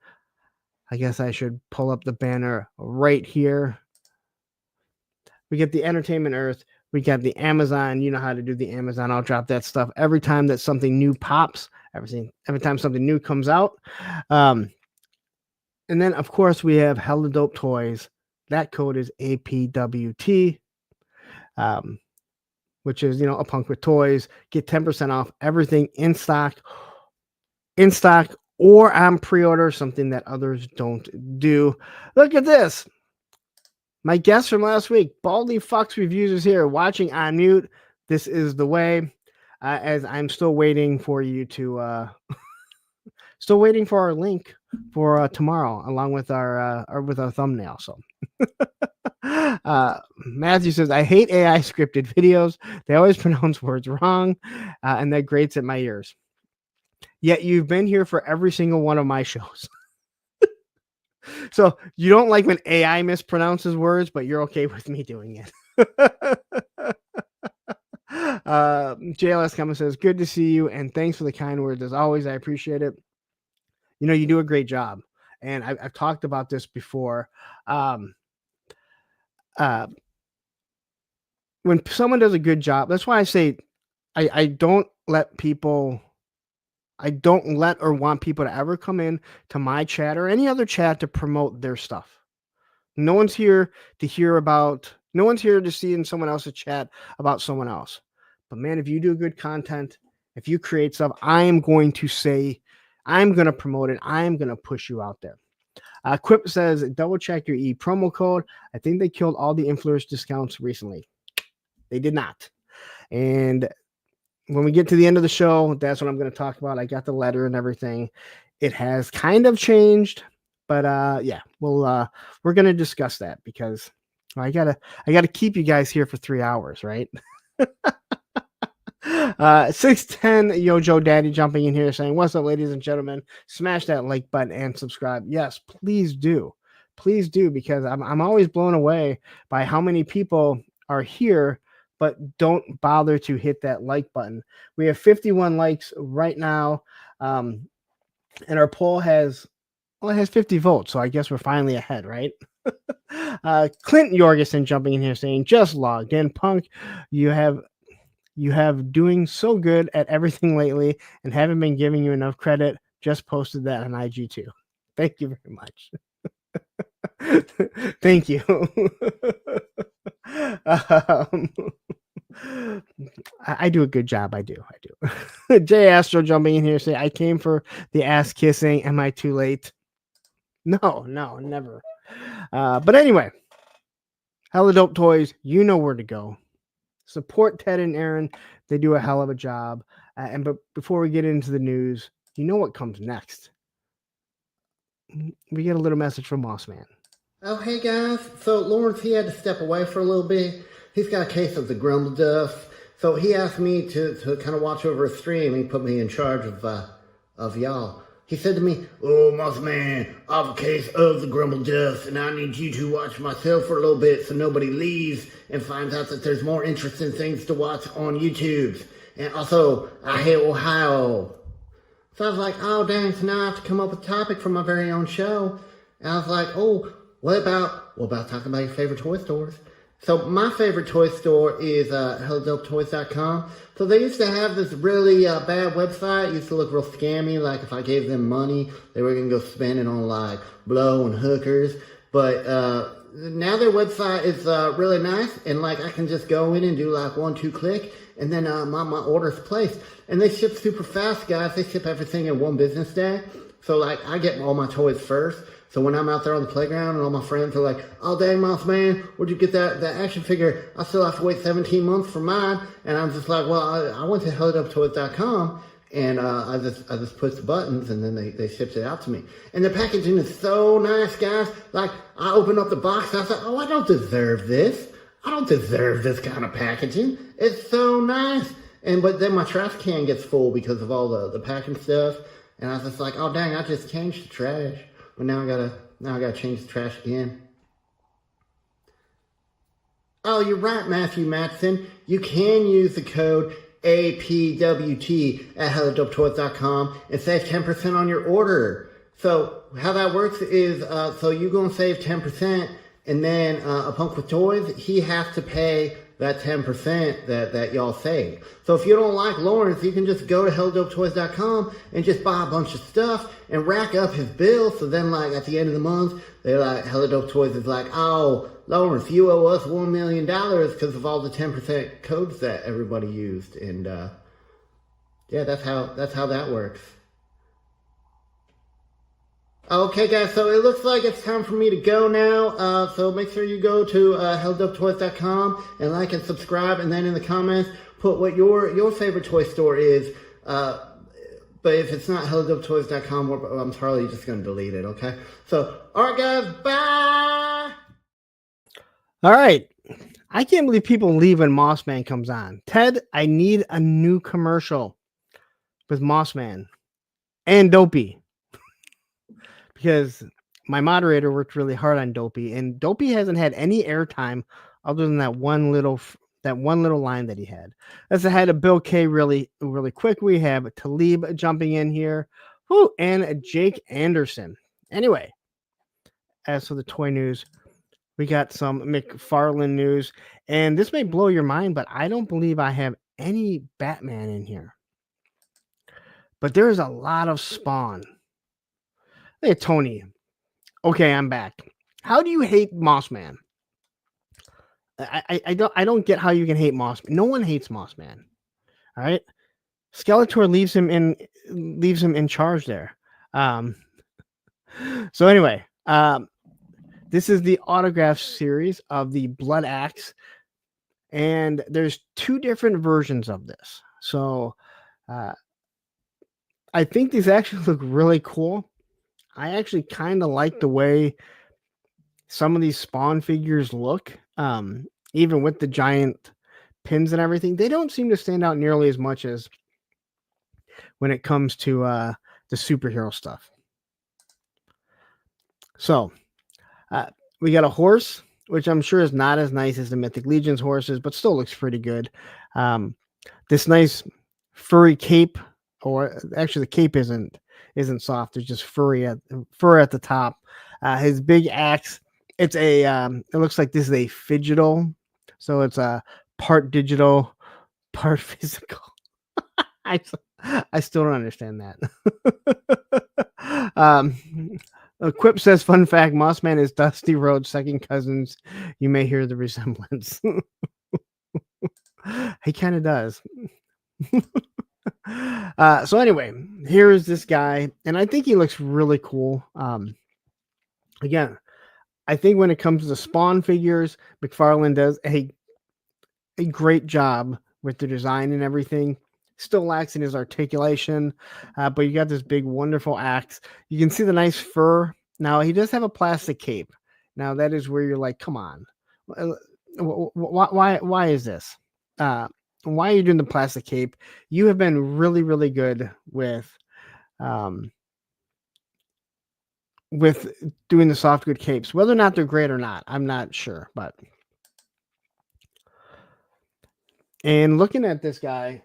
I guess I should pull up the banner right here. We get the Entertainment Earth. We got the Amazon. You know how to do the Amazon. I'll drop that stuff every time that something new pops. Every time something new comes out. And then, of course, we have Hella Dope Toys. That code is APWT, which is, a punk with toys. Get 10% off everything in stock, or on pre-order, something that others don't do. Look at this. My guest from last week, Baldy Fox Reviews, is here watching on mute. This is the way, as I'm still waiting for you to, still waiting for our link for tomorrow, along with our thumbnail. So, Matthew says, I hate AI scripted videos. They always pronounce words wrong, and that grates at my ears. Yet you've been here for every single one of my shows. So you don't like when AI mispronounces words, but you're okay with me doing it. JLS comment says, good to see you, and thanks for the kind words. As always, I appreciate it. You do a great job. And I've talked about this before. When someone does a good job, that's why I say I don't let or want people to ever come in to my chat or any other chat to promote their stuff. No one's here to see in someone else's chat about someone else. But man, if you do good content, if you create stuff, I'm going to promote it. I'm going to push you out there. Quip says, double check your promo code. I think they killed all the influence discounts recently. They did not. And when we get to the end of the show, that's what I'm going to talk about. I got the letter and everything. It has kind of changed, but we're going to discuss that because I gotta keep you guys here for 3 hours, right? 610 Joe Daddy jumping in here saying, what's up, ladies and gentlemen? Smash that like button and subscribe. Yes, please do, because I'm always blown away by how many people are here but don't bother to hit that like button. We have 51 likes right now, and our poll has 50 votes, so I guess we're finally ahead, right? Clint Jorgensen jumping in here saying, just logged in. Punk, you have doing so good at everything lately and haven't been giving you enough credit. Just posted that on IG too. Thank you very much. Thank you. I do a good job. I do. Jay Astro jumping in here saying, I came for the ass kissing. Am I too late? No, never. But anyway, Hella Dope Toys, you know where to go. Support Ted and Aaron. They do a hell of a job. But before we get into the news, you know what comes next. We get a little message from Moss Man. Oh, hey guys. So Lawrence, he had to step away for a little bit. He's got a case of the grumble dust. So he asked me to kind of watch over a stream. He put me in charge of y'all. He said to me, oh, Moss Man, I have a case of the grumble dust, and I need you to watch myself for a little bit so nobody leaves and finds out that there's more interesting things to watch on YouTube. And also, I hate Ohio. So I was like, oh, dang, so now I have to come up with a topic for my very own show. And I was like, oh, what about talking about your favorite toy stores? So my favorite toy store is HellaDopeToys.com. So they used to have this really bad website. It used to look real scammy. Like if I gave them money, they were going to go spend it on like blow and hookers. But now their website is really nice. And like I can just go in and do like 1-2 click. And then my order's placed. And they ship super fast, guys. They ship everything in 1 business day. So like I get all my toys first. So when I'm out there on the playground and all my friends are like, oh, dang, Moss Man, where'd you get that action figure? I still have to wait 17 months for mine. And I'm just like, well, I went to HellaDopeToys.com And I just push the buttons, and then they shipped it out to me. And the packaging is so nice, guys. Like, I opened up the box, and I thought, oh, I don't deserve this. I don't deserve this kind of packaging. It's so nice. But then my trash can gets full because of all the packing stuff. And I was just like, oh dang, I just changed the trash. But now I gotta change the trash again. Oh, you're right, Matthew Matson. You can use the code APWT at HelloDopeToys.com and save 10% on your order. So how that works is, so you're going to save 10%, and then a Punk with Toys, he has to pay that 10% that y'all save. So if you don't like Lawrence, you can just go to HelloDopeToys.com and just buy a bunch of stuff and rack up his bill. So then, like, at the end of the month, they're like, Hello Dope Toys is like, oh, Lawrence, you owe us $1 million because of all the 10% codes that everybody used. And yeah, that's how that works. Okay, guys, so it looks like it's time for me to go now. So make sure you go to HelloDopeToys.com and like and subscribe, and then in the comments put what your favorite toy store is. But if it's not HelloDopeToys.com, I'm probably just going to delete it, okay? So, all right, guys, bye! All right. I can't believe people leave when Mossman comes on. Ted, I need a new commercial with Mossman and Dopey. Because my moderator worked really hard on Dopey, and Dopey hasn't had any airtime other than that one little line that he had. Let's ahead of Bill K really quick. We have Talib jumping in here. Woo, and Jake Anderson. Anyway, as for the toy news, we got some McFarlane news, and this may blow your mind, but I don't believe I have any Batman in here. But there's a lot of Spawn. Hey, Tony. Okay, I'm back. How do you hate Mossman? I don't get how you can hate Mossman. No one hates Mossman. All right. Skeletor leaves him in charge there. So anyway, this is the autograph series of the Blood Axe, and there's two different versions of this. So I think these actually look really cool. I actually kind of like the way some of these Spawn figures look, even with the giant pins and everything. They don't seem to stand out nearly as much as when it comes to the superhero stuff. So we got a horse, which I'm sure is not as nice as the Mythic Legion's horses, but still looks pretty good. This nice furry cape, or actually the cape isn't soft. There's just fur at the top. His big axe. It's a. It looks like this is a Phygital, so it's a part digital, part physical. I still don't understand that. Quip says, "Fun fact: Mossman is Dusty Rhodes' second cousins. You may hear the resemblance." He kind of does. So anyway, here is this guy, and I think he looks really cool. Again, I think when it comes to Spawn figures, McFarlane does a great job with the design and everything. Still lacks in his articulation, but you got this big, wonderful axe. You can see the nice fur. Now, he does have a plastic cape. Now, that is where you're like, come on. Why is this? Why are you doing the plastic cape? You have been really, really good with doing the soft good capes. Whether or not they're great or not, I'm not sure. And looking at this guy,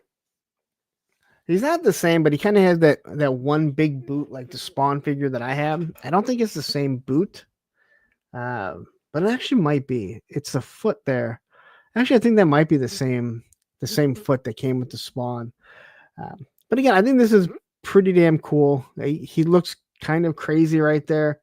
he's not the same, but he kind of has that one big boot like the Spawn figure that I have. I don't think it's the same boot, but it actually might be. It's the foot there. Actually, I think that might be the same foot that came with the Spawn. But again, I think this is pretty damn cool. He looks kind of crazy right there.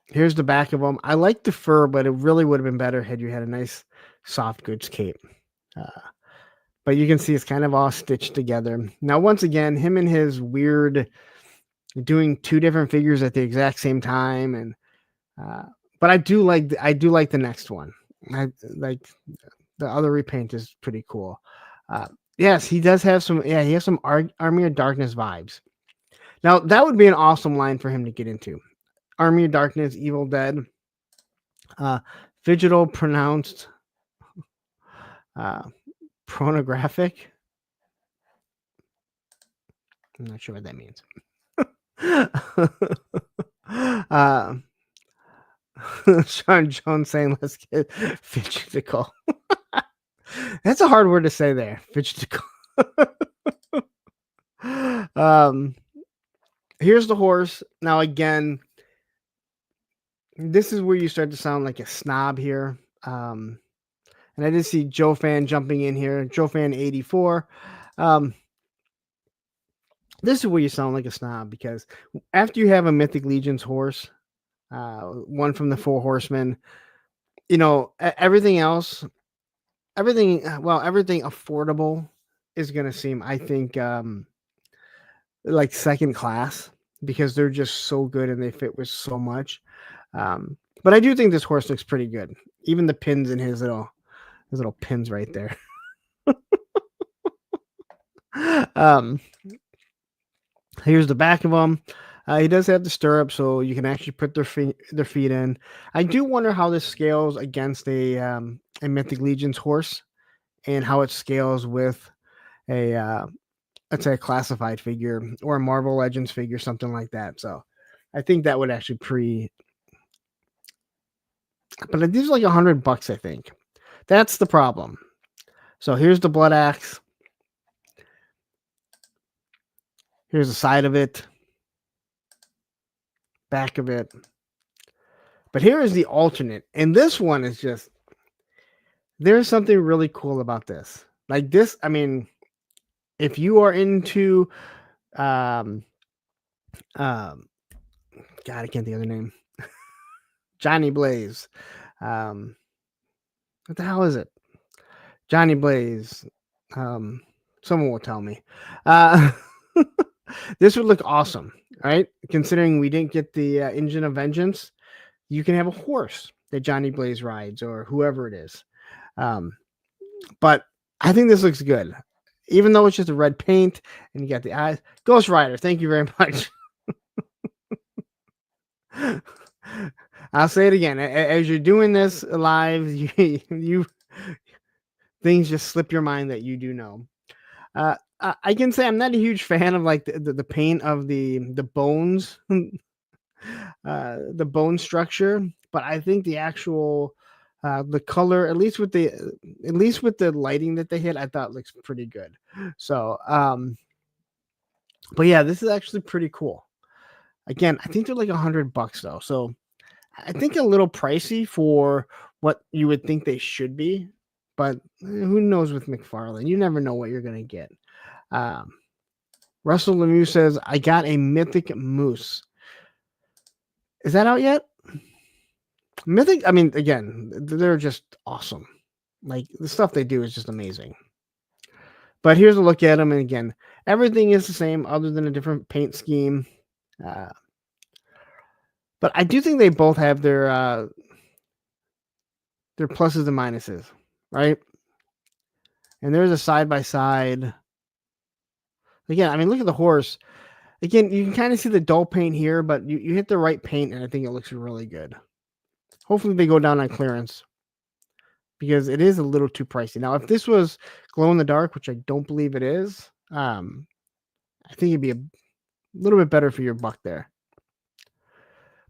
Here's the back of him. I like the fur, but it really would have been better had you had a nice soft goods cape. But you can see it's kind of all stitched together. Now, once again, him and his weird doing two different figures at the exact same time, and but I do like the next one. I like The other repaint is pretty cool. Yes, he does have some. Yeah, he has some Army of Darkness vibes. Now that would be an awesome line for him to get into. Army of Darkness, Evil Dead, Digital pronounced pornographic. I'm not sure what that means. Sean Jones saying, "Let's get fidgetical." That's a hard word to say there. Fidgetical. Here's the horse. Now again, this is where you start to sound like a snob here. And I did see Joe Fan jumping in here. Joe Fan 84. This is where you sound like a snob, because after you have a Mythic Legion's horse, one from the Four Horsemen, everything else, everything affordable is going to seem, I think, like second class, because they're just so good and they fit with so much. But I do think this horse looks pretty good. Even the pins in his little pins right there. Here's the back of him. He does have the stirrup, so you can actually put their feet in. I do wonder how this scales against a Mythic Legion's horse, and how it scales with a let's say a classified figure or a Marvel Legends figure, something like that. So I think that would actually but these are like $100, I think. That's the problem. So here's the Blood Axe. Here's the side of it, back of it. But here is the alternate. And this one is just, there's something really cool about this. Like this, I mean, if you are into God, I can't think of the name. Johnny Blaze. What the hell is it? Johnny Blaze. Someone will tell me. This would look awesome, right? Considering we didn't get the Engine of Vengeance, you can have a horse that Johnny Blaze rides, or whoever it is. But I think this looks good, even though it's just a red paint and you got the eyes. Ghost Rider, thank you very much. I'll say it again. As you're doing this live, you things just slip your mind that you do know. I can say I'm not a huge fan of like the paint of the bones, the bone structure, but I think the actual the color, at least with the lighting that they hit, I thought looks pretty good. So, but yeah, this is actually pretty cool. Again, I think they're like $100 though, so I think a little pricey for what you would think they should be. But who knows with McFarlane? You never know what you're gonna get. Russell Lemieux says, I got a Mythic Moose. Is that out yet? Mythic, I mean, again, they're just awesome. Like, the stuff they do is just amazing. But here's a look at them, and again, everything is the same other than a different paint scheme. But I do think they both have their pluses and minuses, right? And there's a side-by-side. Again, I mean, look at the horse. Again, you can kind of see the dull paint here, but you hit the right paint, and I think it looks really good. Hopefully they go down on clearance, because it is a little too pricey. Now, if this was glow in the dark, which I don't believe it is, I think it'd be a little bit better for your buck there.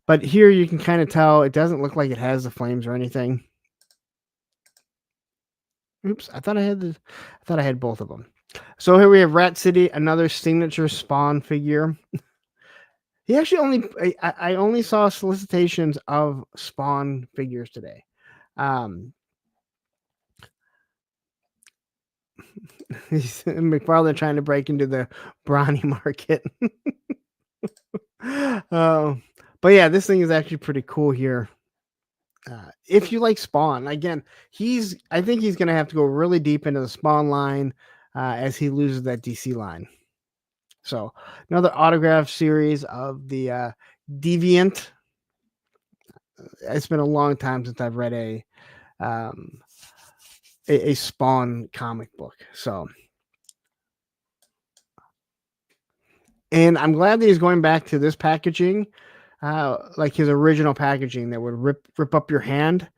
But here you can kind of tell it doesn't look like it has the flames or anything. Oops, I thought I had both of them. So here we have Rat City, another signature Spawn figure. He actually I only saw solicitations of Spawn figures today. McFarlane trying to break into the brawny market. But yeah, this thing is actually pretty cool here. If you like Spawn, again, I think he's going to have to go really deep into the Spawn line as he loses that DC line. So another autograph series of the Deviant. It's been a long time since I've read a a Spawn comic book. So, and I'm glad that he's going back to this packaging, like his original packaging that would rip up your hand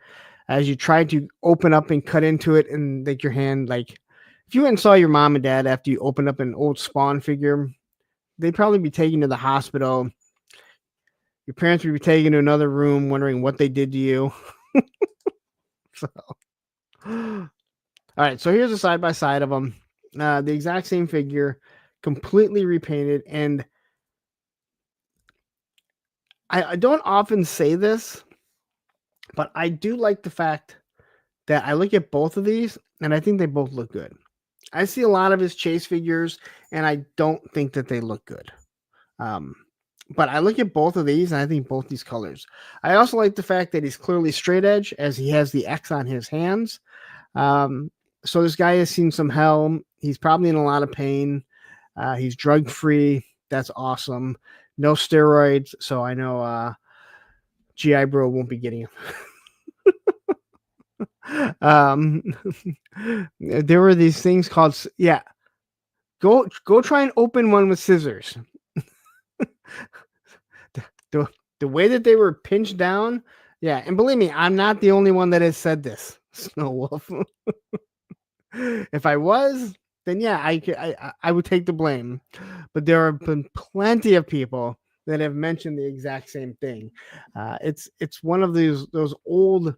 as you try to open up and cut into it, and like your hand, like if you went and saw your mom and dad after you opened up an old Spawn figure, they'd probably be taken to the hospital. Your parents would be taken to another room wondering what they did to you. So, all right, so here's a side by side of them. The exact same figure, completely repainted. And I don't often say this, but I do like the fact that I look at both of these and I think they both look good. I see a lot of his chase figures and I don't think that they look good. But I look at both of these and I think both these colors. I also like the fact that he's clearly straight edge as he has the X on his hands. So this guy has seen some hell. He's probably in a lot of pain. He's drug free. That's awesome. No steroids. So I know GI Bro won't be getting him. There were these things called, yeah. Go try and open one with scissors. The way that they were pinched down, yeah. And believe me, I'm not the only one that has said this, Snow Wolf. If I was, then yeah, I would take the blame. But there have been plenty of people that have mentioned the exact same thing. It's one of those old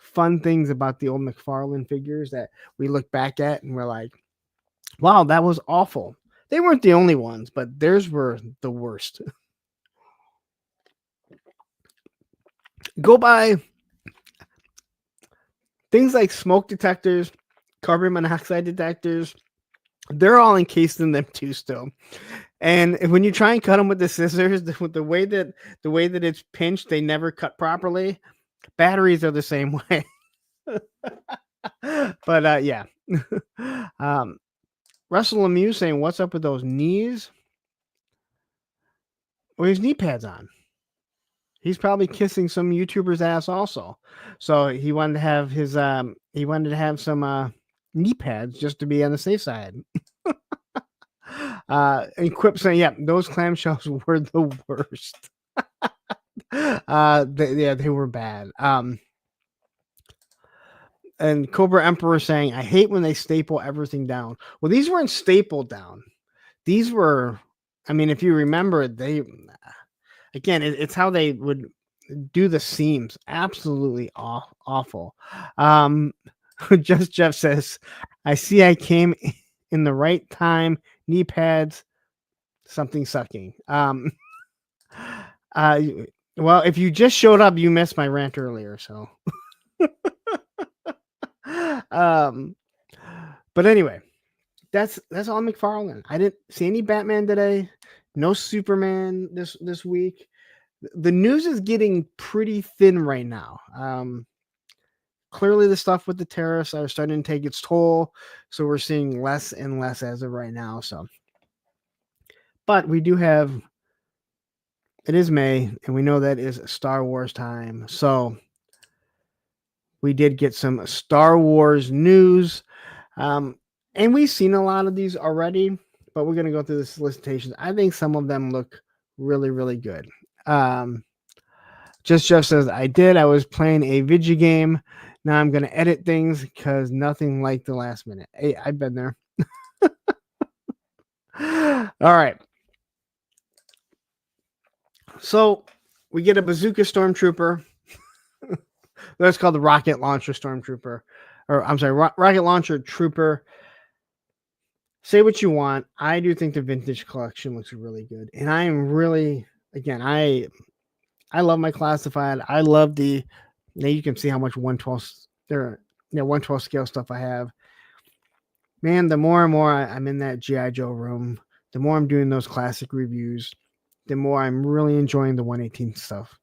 fun things about the old McFarlane figures that we look back at and we're like, wow, that was awful. They weren't the only ones, but theirs were the worst. Go by things like smoke detectors, carbon monoxide detectors. They're all encased in them too still. And when you try and cut them with the scissors, the way that it's pinched, they never cut properly. Batteries are the same way. But yeah. Russell Lemieux saying, "What's up with those knees?" Well, his knee pads on. He's probably kissing some YouTuber's ass also. So he wanted to have his some knee pads just to be on the safe side. And Quip saying, "Yeah, those clamshells were the worst." They were bad. And Cobra Emperor saying, "I hate when they staple everything down." Well, these weren't stapled down. These were, I mean, if you remember, it's how they would do the seams. Absolutely awful. Just Jeff says, "I see I came in the right time. Knee pads, something sucking." Well, if you just showed up, you missed my rant earlier. So, but anyway, that's all McFarlane. I didn't see any Batman today. No Superman this week. The news is getting pretty thin right now. Clearly the stuff with the tariffs are starting to take its toll, so we're seeing less and less as of right now. So, but we do have. It is May, and we know that is Star Wars time. So we did get some Star Wars news, and we've seen a lot of these already. But we're gonna go through the solicitations. I think some of them look really, really good. Just Jeff says, I was playing a video game. Now I'm going to edit things because nothing like the last minute. Hey, I've been there. All right. So we get a bazooka stormtrooper. That's called the rocket launcher stormtrooper. Or I'm sorry, rocket launcher trooper. Say what you want. I do think the vintage collection looks really good. And I am really, again, I love my classified. I love the, now you can see how much 112 there, 112 scale stuff I have. Man, the more and more I'm in that GI Joe room, the more I'm doing those classic reviews, the more I'm really enjoying the 118 stuff.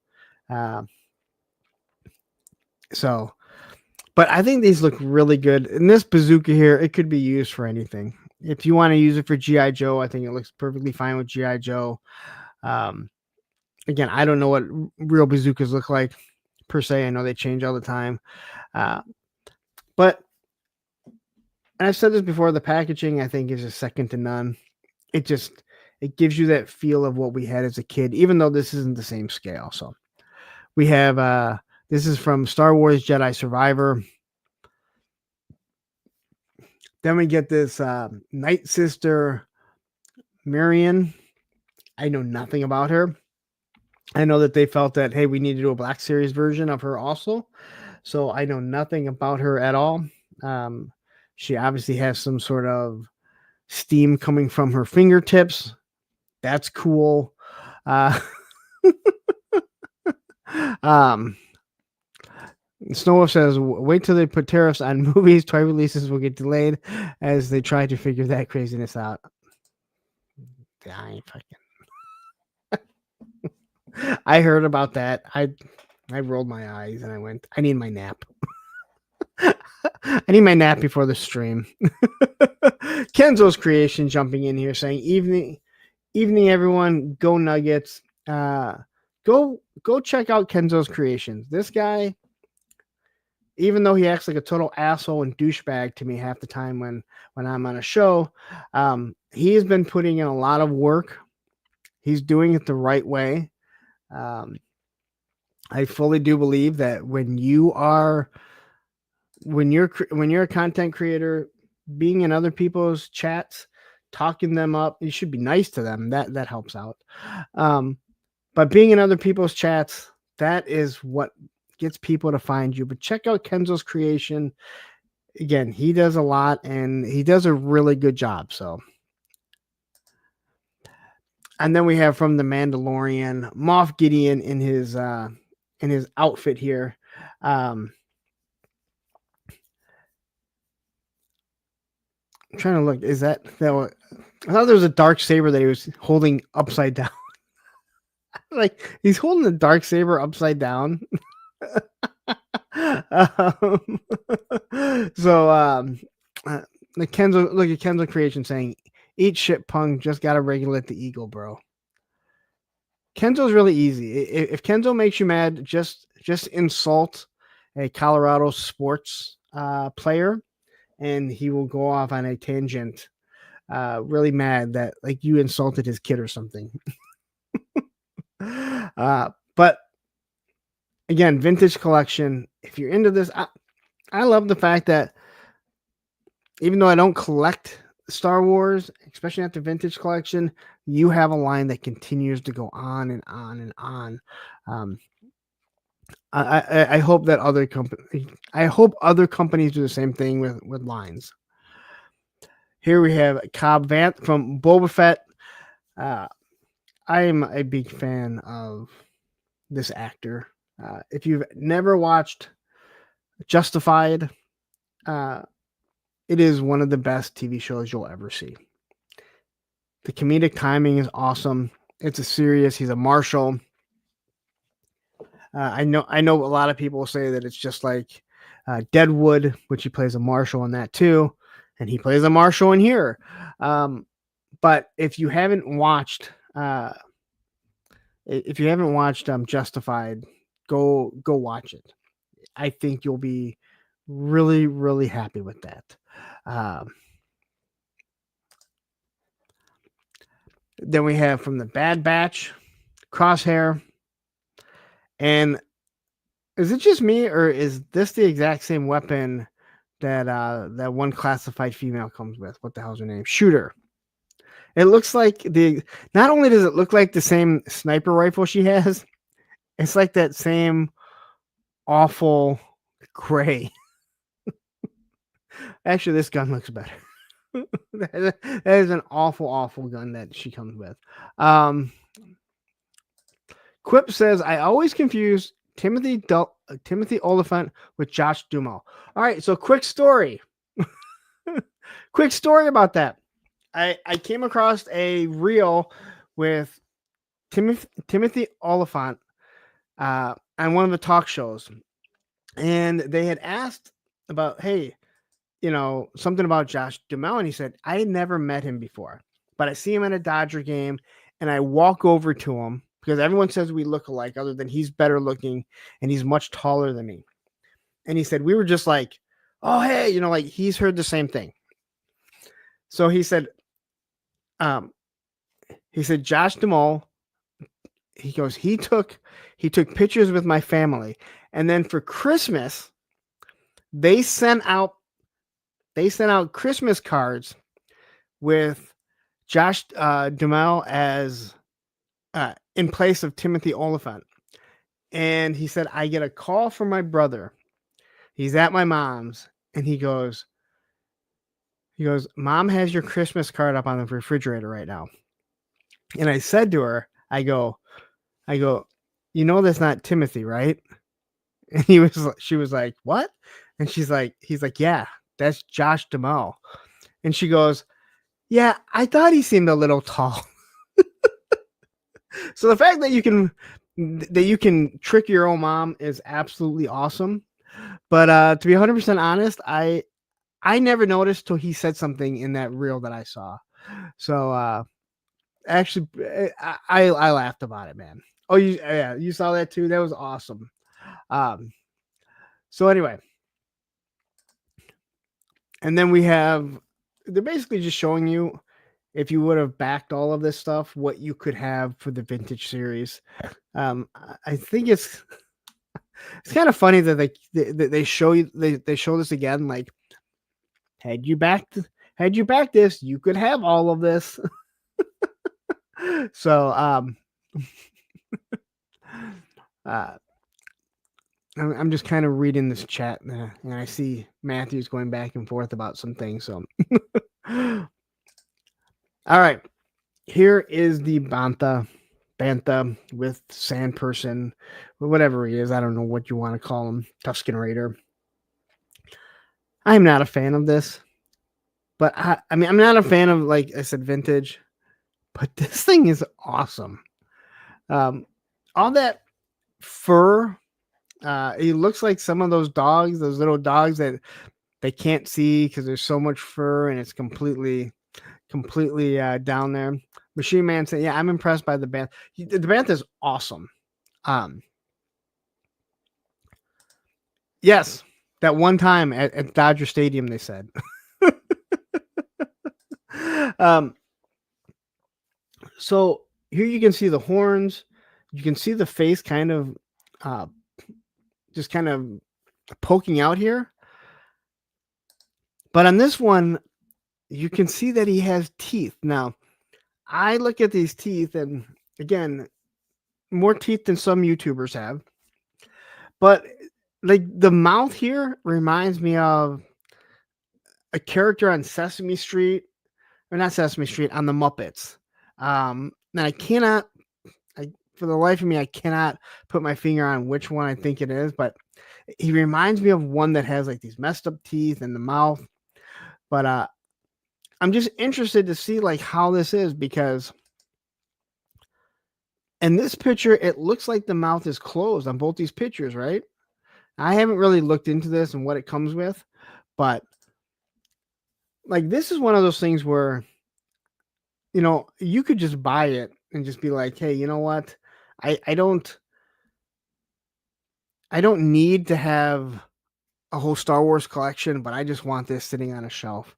So, but I think these look really good. And this bazooka here, it could be used for anything. If you want to use it for GI Joe, I think it looks perfectly fine with GI Joe. Again, I don't know what real bazookas look like per se. I know they change all the time. But And I've said this before, the packaging I think is just second to none. It gives you that feel of what we had as a kid, even though this isn't the same scale. So we have this is from Star Wars Jedi Survivor. Then we get this Night Sister Marion. I know nothing about her. I know that they felt that, hey, we need to do a Black Series version of her also. So I know nothing about her at all. She obviously has some sort of steam coming from her fingertips. That's cool. Snowwolf says, wait till they put tariffs on movies. Toy releases will get delayed as they try to figure that craziness out. I ain't fucking. I heard about that. I rolled my eyes and I went, I need my nap. I need my nap before the stream. Kenzo's Creation jumping in here saying, evening everyone, go Nuggets. Go check out Kenzo's Creations. This guy, even though he acts like a total asshole and douchebag to me half the time when I'm on a show, he has been putting in a lot of work. He's doing it the right way. I fully do believe that when you're a content creator, being in other people's chats, talking them up, you should be nice to them. That helps out. But being in other people's chats, that is what gets people to find you. But check out Kenzo's Creation. Again, he does a lot and he does a really good job. So, and then we have from the Mandalorian, Moff Gideon in his outfit here. I'm trying to look. Is that I thought there was a dark saber that he was holding upside down. Like he's holding the dark saber upside down. The Kenzo Creation saying, "Eat shit, punk. Just gotta regulate the ego, bro." Kenzo's really easy. If Kenzo makes you mad, just insult a Colorado sports player, and he will go off on a tangent. Really mad that like you insulted his kid or something. But again, vintage collection. If you're into this, I love the fact that even though I don't collect Star Wars, especially at the vintage collection, you have a line that continues to go on and on and on. I hope that other companies do the same thing with lines. Here we have Cobb Vanth from Boba Fett. I am a big fan of this actor. If you've never watched Justified, it is one of the best TV shows you'll ever see. The comedic timing is awesome. It's a serious. He's a marshal. I know a lot of people say that it's just like Deadwood, which he plays a marshal in that too, and he plays a marshal in here. But if you haven't watched Justified, go watch it. I think you'll be really, really happy with that. Then we have from the Bad Batch, Crosshair. And is it just me, or is this the exact same weapon that that one classified female comes with? What the hell's her name? Shooter. It looks like not only does it look like the same sniper rifle she has, it's like that same awful gray. Actually, this gun looks better. That is an awful gun that she comes with. Quip says, I always confuse Timothy Oliphant with Josh Duhamel. All right, so quick story. Quick story about that. I came across a reel with Timothy Oliphant on one of the talk shows, and they had asked about, hey, something about Josh Duhamel, and he said, I had never met him before, but I see him at a Dodger game, and I walk over to him because everyone says we look alike, other than he's better looking and he's much taller than me. And he said, we were just like, oh, hey, like he's heard the same thing. So he said, Josh Duhamel, he goes, he took pictures with my family, and then for Christmas, they sent out Christmas cards with Josh Duhamel as in place of Timothy Oliphant. And he said, I get a call from my brother. He's at my mom's, and he goes, Mom has your Christmas card up on the refrigerator right now. And I said to her, I go, you know that's not Timothy, right? And she was like, what? And he's like, yeah, that's Josh Duhamel. And she goes, yeah, I thought he seemed a little tall. So the fact that you can trick your own mom is absolutely awesome. But to be 100% honest, I never noticed till he said something in that reel that I saw. So actually, I laughed about it, man. Oh, you saw that too? That was awesome. So anyway, and then they're basically just showing you, if you would have backed all of this stuff, what you could have for the vintage series. I think it's kind of funny that they show you they show this again. Like, had you backed this, you could have all of this. So I'm just kind of reading this chat, and I see Matthew's going back and forth about some things. So all right, here is the Bantha with Sand Person, whatever he is. I don't know what you want to call him. Tusken Raider. I'm not a fan of this, but I mean, I'm not a fan of, like I said, vintage, but this thing is awesome. All that fur, it looks like some of those little dogs that they can't see because there's so much fur and it's completely down there. Machine Man said, yeah, I'm impressed by the band. The band is awesome. Yes, that one time at Dodger Stadium, they said. So here you can see the horns. You can see the face kind of just kind of poking out here. But on this one, you can see that he has teeth. Now, I look at these teeth, and again, more teeth than some YouTubers have. But like the mouth here reminds me of a character on Sesame Street, or not Sesame Street, on the Muppets. And for the life of me, I cannot put my finger on which one I think it is, but he reminds me of one that has like these messed up teeth in the mouth. But I'm just interested to see like how this is, because in this picture, it looks like the mouth is closed on both these pictures, right? I haven't really looked into this and what it comes with, but like this is one of those things where, you know, you could just buy it and just be like, hey, you know what? I don't need to have a whole Star Wars collection, but I just want this sitting on a shelf.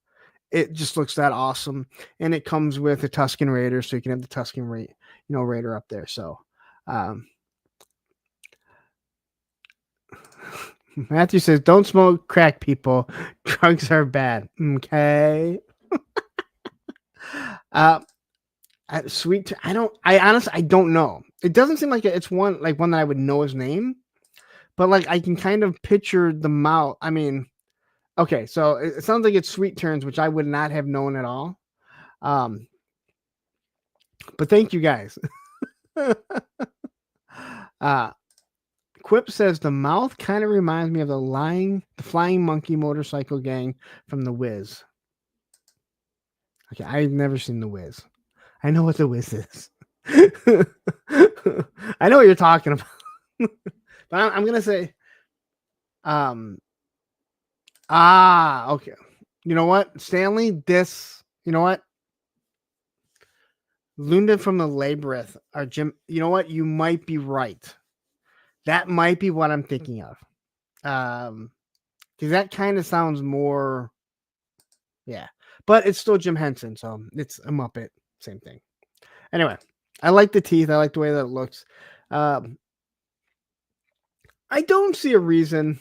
It just looks that awesome, and it comes with a Tusken Raider, so you can have the Tusken Raider up there. So, Matthew says, "Don't smoke crack, people. Drugs are bad." Okay. Sweet. I honestly, I don't know. It doesn't seem like it's one that I would know his name, but like I can kind of picture the mouth. I mean, okay, so it sounds like it's Sweet Turns, which I would not have known at all. But thank you guys. Quip says the mouth kind of reminds me of the Flying Monkey Motorcycle Gang from The Wiz. Okay, I've never seen The Wiz. I know what The Wiz is. I know what you're talking about. But I'm gonna say, okay. You know what, Stanley? You know what? Lunda from the Labyrinth or Jim. You know what? You might be right. That might be what I'm thinking of. Because that kind of sounds more. Yeah. but it's still Jim Henson, so it's a Muppet, same thing. Anyway, I like the teeth. I like the way that it looks. I don't see a reason.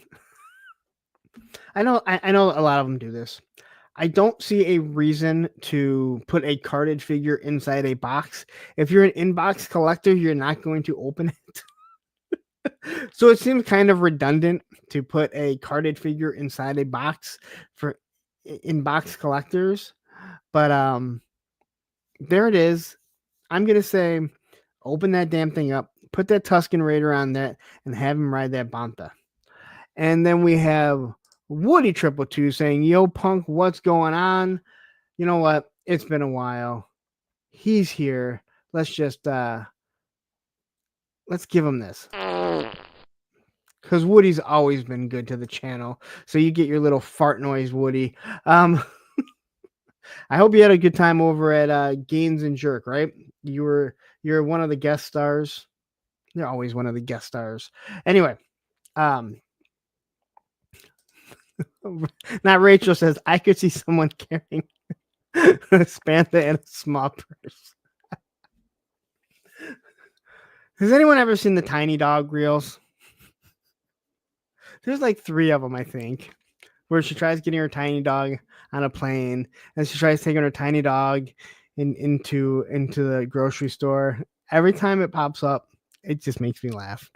I know a lot of them do this. I don't see a reason to put a carded figure inside a box. If you're an in-box collector, you're not going to open it. So it seems kind of redundant to put a carded figure inside a box for in-box collectors. But there it is. I'm going to say open that damn thing up, put that Tusken Raider on that, and have him ride that Bantha. And then we have Woody 222 saying, "Yo, Punk, what's going on? You know what? It's been a while. He's here. Let's just let's give him this." Because Woody's always been good to the channel. So you get your little fart noise, Woody. I hope you had a good time over at Gaines and Jerk, right? You're one of the guest stars. You're always one of the guest stars. Anyway, now Rachel says, I could see someone carrying a Spantha and a small purse. Has anyone ever seen the Tiny Dog reels? There's like 3 of them, I think, where she tries getting her tiny dog on a plane, and she tries taking her tiny dog into the grocery store. Every time it pops up, it just makes me laugh.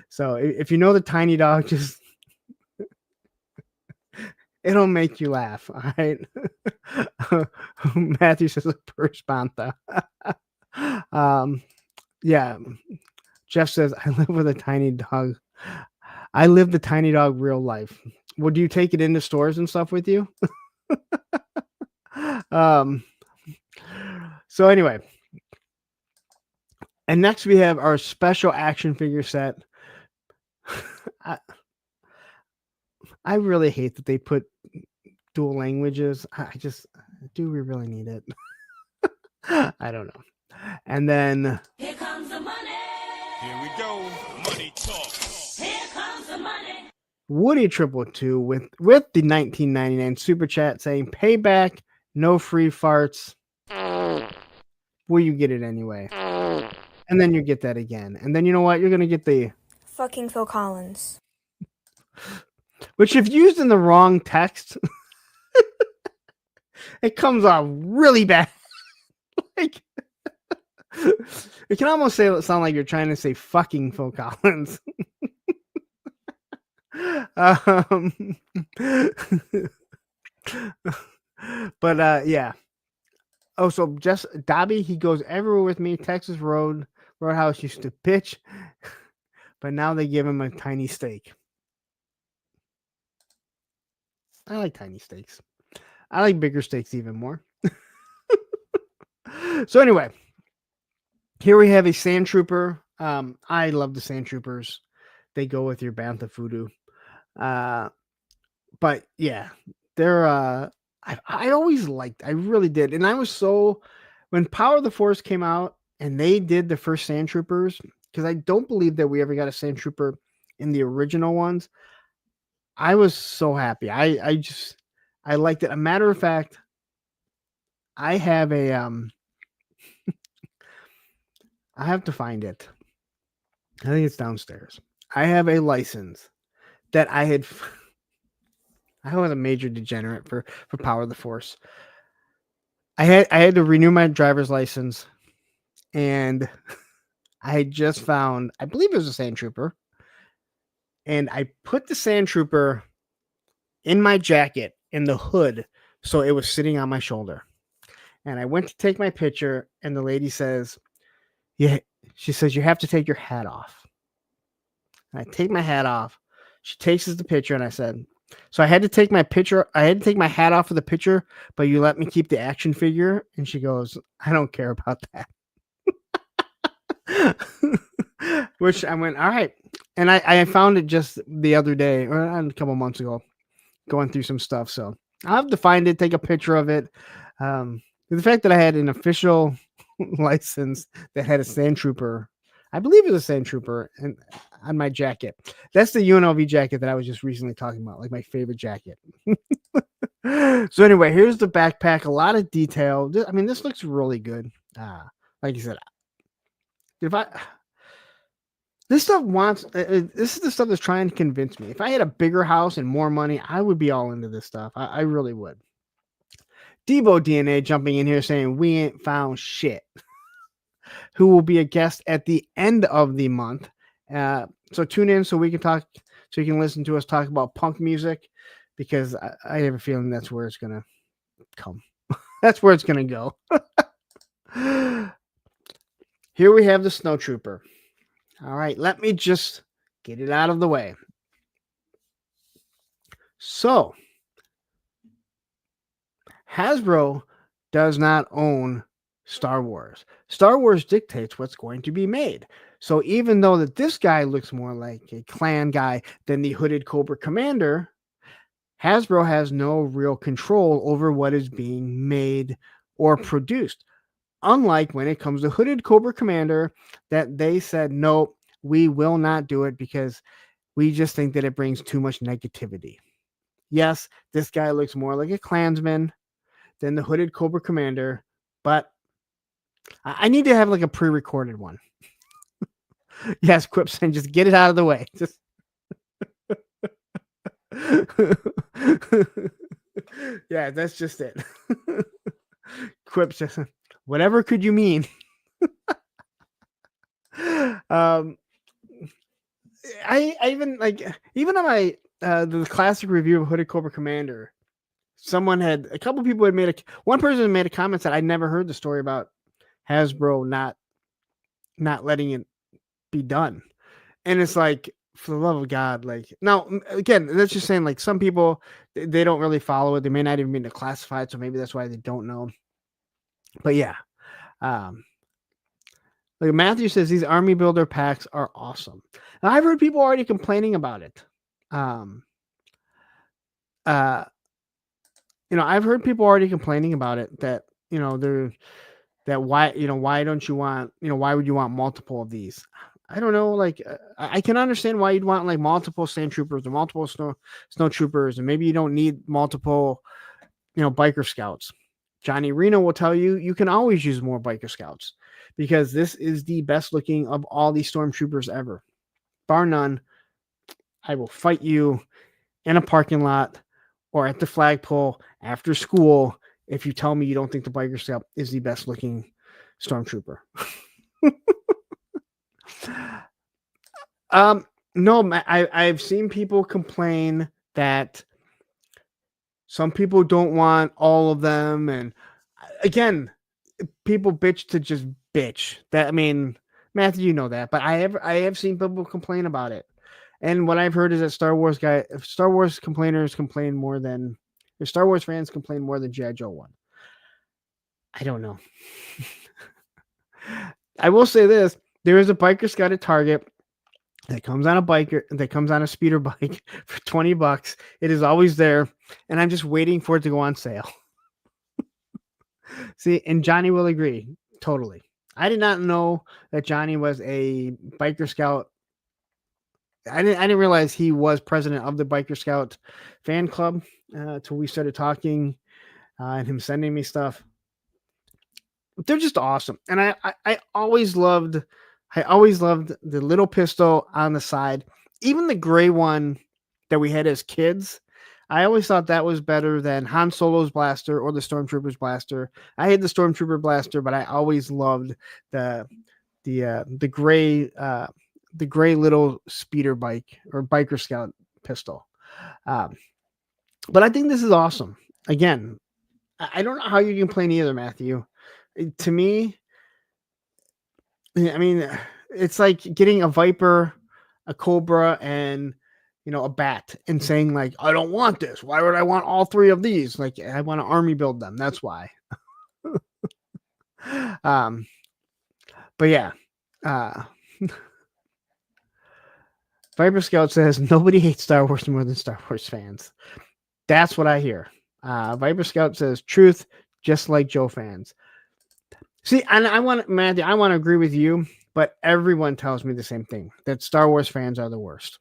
So if you know the tiny dog, just it'll make you laugh. All right. Matthew says a purse Bantha. Yeah. Jeff says, I live with a tiny dog. I live the tiny dog real life. Would you take it into stores and stuff with you? So anyway, and next we have our special action figure set. I really hate that they put dual languages. Do we really need it? I don't know. And then here comes the money. Here we go. Money talk. Here comes the money. Woody 222 with the 1999 super chat saying, "Payback, no free farts. Will you get it anyway?" And then you get that again. And then you know what? You're gonna get the fucking Phil Collins. Which, if used in the wrong text, it comes off really bad. Like, it can almost sound like you're trying to say fucking Phil Collins. But yeah. Oh, so just Dobby, he goes everywhere with me. Texas Roadhouse used to pitch, but now they give him a tiny steak. I like tiny steaks. I like bigger steaks even more. So anyway, here we have a Sand Trooper. I love the Sand Troopers. They go with your Bantha Voodoo. But yeah, they're I always liked, I really did. And I was so, when Power of the Force came out and they did the first Sand Troopers, because I don't believe that we ever got a Sand Trooper in the original ones. I was so happy. I liked it. A matter of fact, I have a I have to find it. I think it's downstairs. I have a license that I was a major degenerate for Power of the Force. I had to renew my driver's license, and I had just found, I believe it was a Sand Trooper, and I put the Sand Trooper in my jacket in the hood, so it was sitting on my shoulder. And I went to take my picture, and the lady says, "Yeah," she says, "you have to take your hat off." And I take my hat off. She takes the picture, and I said, so I had to take my picture. I had to take my hat off of the picture, but you let me keep the action figure. And she goes, "I don't care about that." Which I went, all right. And I found it just the other day, or a couple months ago, going through some stuff. So I'll have to find it, take a picture of it. The fact that I had an official license that had a Sand Trooper, I believe it was a Sand Trooper, and on my jacket. That's the UNLV jacket that I was just recently talking about, like my favorite jacket. So anyway, here's the backpack. A lot of detail. I mean, this looks really good. Like you said, if I this stuff wants this is the stuff that's trying to convince me. If I had a bigger house and more money, I would be all into this stuff. I really would. Debo DNA jumping in here saying we ain't found shit. Who will be a guest at the end of the month? So tune in so we can talk. So you can listen to us talk about punk music, because I have a feeling that's where it's gonna come. That's where it's gonna go. Here we have the Snow Trooper. All right, let me just get it out of the way. So, Hasbro does not own Star Wars. Star Wars dictates what's going to be made. So even though that this guy looks more like a clan guy than the hooded Cobra Commander, Hasbro has no real control over what is being made or produced. Unlike when it comes to hooded Cobra Commander, that they said, no, we will not do it because we just think that it brings too much negativity. Yes, this guy looks more like a Klansman than the hooded Cobra Commander, but I need to have like a pre-recorded one. Yes, Quip saying, just get it out of the way. Just yeah, that's just it. Quip says, whatever could you mean? I even like, even on my the classic review of Hooded Cobra Commander, a couple people had one person had made a comment that I never heard the story about Hasbro not letting it be done. And it's like, for the love of God, like, now again, that's just saying, like, some people, they don't really follow it. They may not even mean to classify it, so maybe that's why they don't know. But yeah, like Matthew says, these army builder packs are awesome. Now, I've heard people already complaining about it. I've heard people already complaining about it, that why don't you want, why would you want multiple of these? I don't know. Like, I can understand why you'd want like multiple sand troopers or multiple snow troopers, and maybe you don't need multiple, biker scouts. Johnny Reno will tell you you can always use more biker scouts, because this is the best looking of all these stormtroopers ever, bar none. I will fight you in a parking lot or at the flagpole after school if you tell me you don't think the biker scout is the best looking stormtrooper. No, I've seen people complain that some people don't want all of them, and again, people bitch to just bitch. That, I mean, Matthew, you know that, but I have seen people complain about it, and what I've heard is that Star Wars complainers complain more than Star Wars fans complain more than G.I. Joe one. I don't know. I will say this: there is a biker scout at Target that comes on a speeder bike for $20. It is always there, and I'm just waiting for it to go on sale. See, and Johnny will agree totally. I did not know that Johnny was a biker scout. I didn't realize he was president of the biker scout fan club till we started talking, and him sending me stuff. They're just awesome, and I always loved the little pistol on the side, even the gray one that we had as kids. I always thought that was better than Han Solo's blaster or the Stormtrooper's blaster. I had the Stormtrooper blaster, but I always loved the gray little speeder bike or biker scout pistol. But I think this is awesome. Again, I don't know how you can complain either, Matthew. To me, I mean, it's like getting a Viper, a Cobra, and a bat, and saying like, I don't want this. Why would I want all three of these? Like, I want to army build them. That's why. But yeah, Viper Scout says nobody hates Star Wars more than Star Wars fans. That's what I hear. Viper Scout says truth, just like Joe fans. See, and Matthew, I want to agree with you, but everyone tells me the same thing, that Star Wars fans are the worst.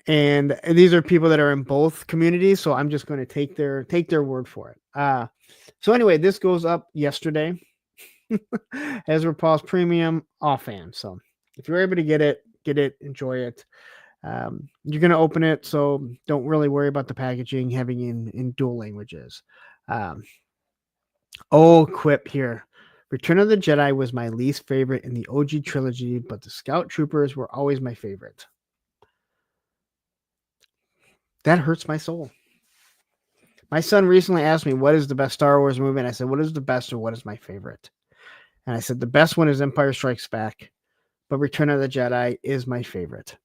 And these are people that are in both communities, so I'm just going to take their word for it. So anyway, this goes up yesterday. Ezra Paul's premium off fan. So if you're able to get it, enjoy it. You're going to open it, so don't really worry about the packaging having in dual languages. Quip here. Return of the Jedi was my least favorite in the OG trilogy, but the Scout Troopers were always my favorite. That hurts my soul. My son recently asked me, what is the best Star Wars movie? And I said, what is the best or what is my favorite? And I said, the best one is Empire Strikes Back, but Return of the Jedi is my favorite.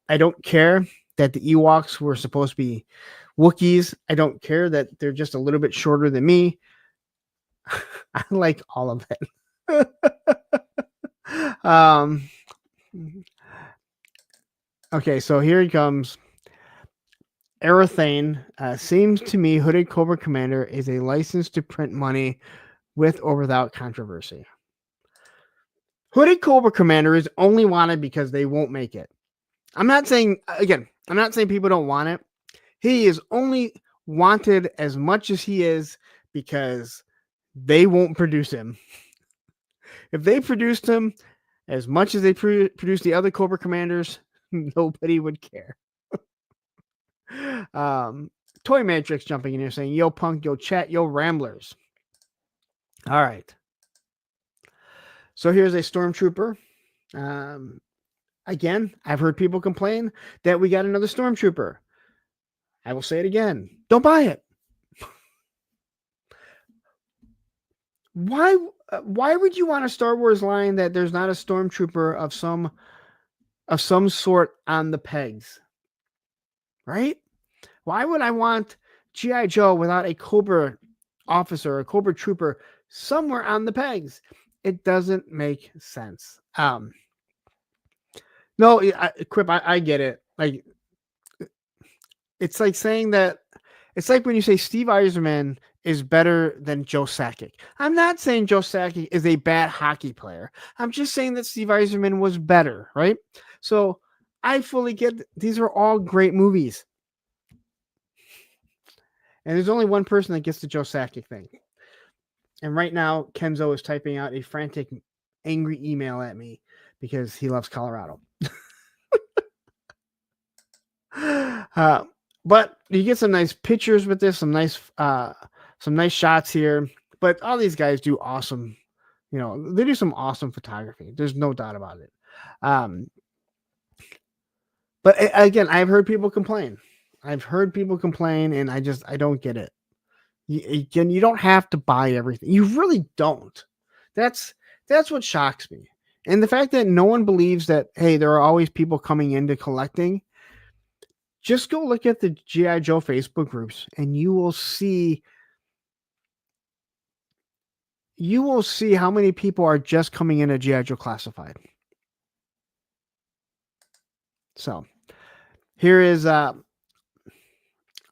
I don't care that the Ewoks were supposed to be Wookiees. I don't care that they're just a little bit shorter than me. I like all of it. Okay, so here he comes. Arathane, seems to me Hooded Cobra Commander is a license to print money with or without controversy. Hooded Cobra Commander is only wanted because they won't make it. I'm not saying people don't want it. He is only wanted as much as he is because they won't produce him. If they produced him as much as they produce the other Cobra Commanders, nobody would care. Toy Matrix jumping in here saying, yo, Punk, yo, chat, yo, Ramblers. All right. So here's a Stormtrooper. Again, I've heard people complain that we got another Stormtrooper. I will say it again. Don't buy it. Why would you want a Star Wars line that there's not a Stormtrooper of some sort on the pegs? Right? Why would I want G.I. Joe without a Cobra officer, a Cobra trooper somewhere on the pegs? It doesn't make sense. No, Quip, I get it. Like, it's like saying that, it's like when you say Steve Yzerman is better than Joe Sakic. I'm not saying Joe Sakic is a bad hockey player. I'm just saying that Steve Yzerman was better, right? So I fully get these are all great movies. And there's only one person that gets the Joe Sakic thing. And right now, Kenzo is typing out a frantic, angry email at me because he loves Colorado. But you get some nice pictures with this, some nice shots here. But all these guys do awesome, they do some awesome photography. There's no doubt about it. But again, I've heard people complain. And I don't get it. You don't have to buy everything. You really don't. That's what shocks me. And the fact that no one believes that, hey, there are always people coming into collecting. Just go look at the G.I. Joe Facebook groups and you will see how many people are just coming into G.I. Joe Classified. So here is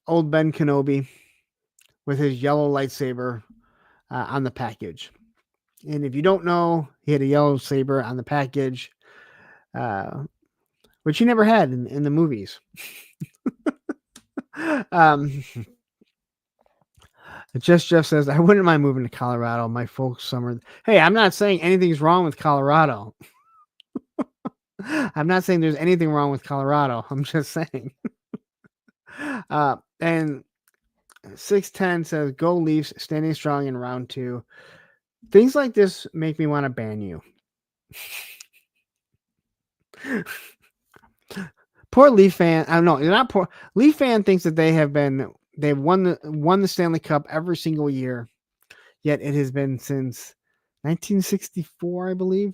old Ben Kenobi with his yellow lightsaber on the package. And if you don't know, he had a yellow saber on the package, which he never had in the movies. Jeff says, I wouldn't mind moving to Colorado. My folks summer. Hey, I'm not saying anything's wrong with Colorado. I'm not saying there's anything wrong with Colorado. I'm just saying. And 610 says, go Leafs, standing strong in round 2. Things like this make me want to ban you. Poor Leaf fan. I don't know. They're not poor. Leaf fan thinks that they've won the Stanley Cup every single year. Yet it has been since 1964, I believe.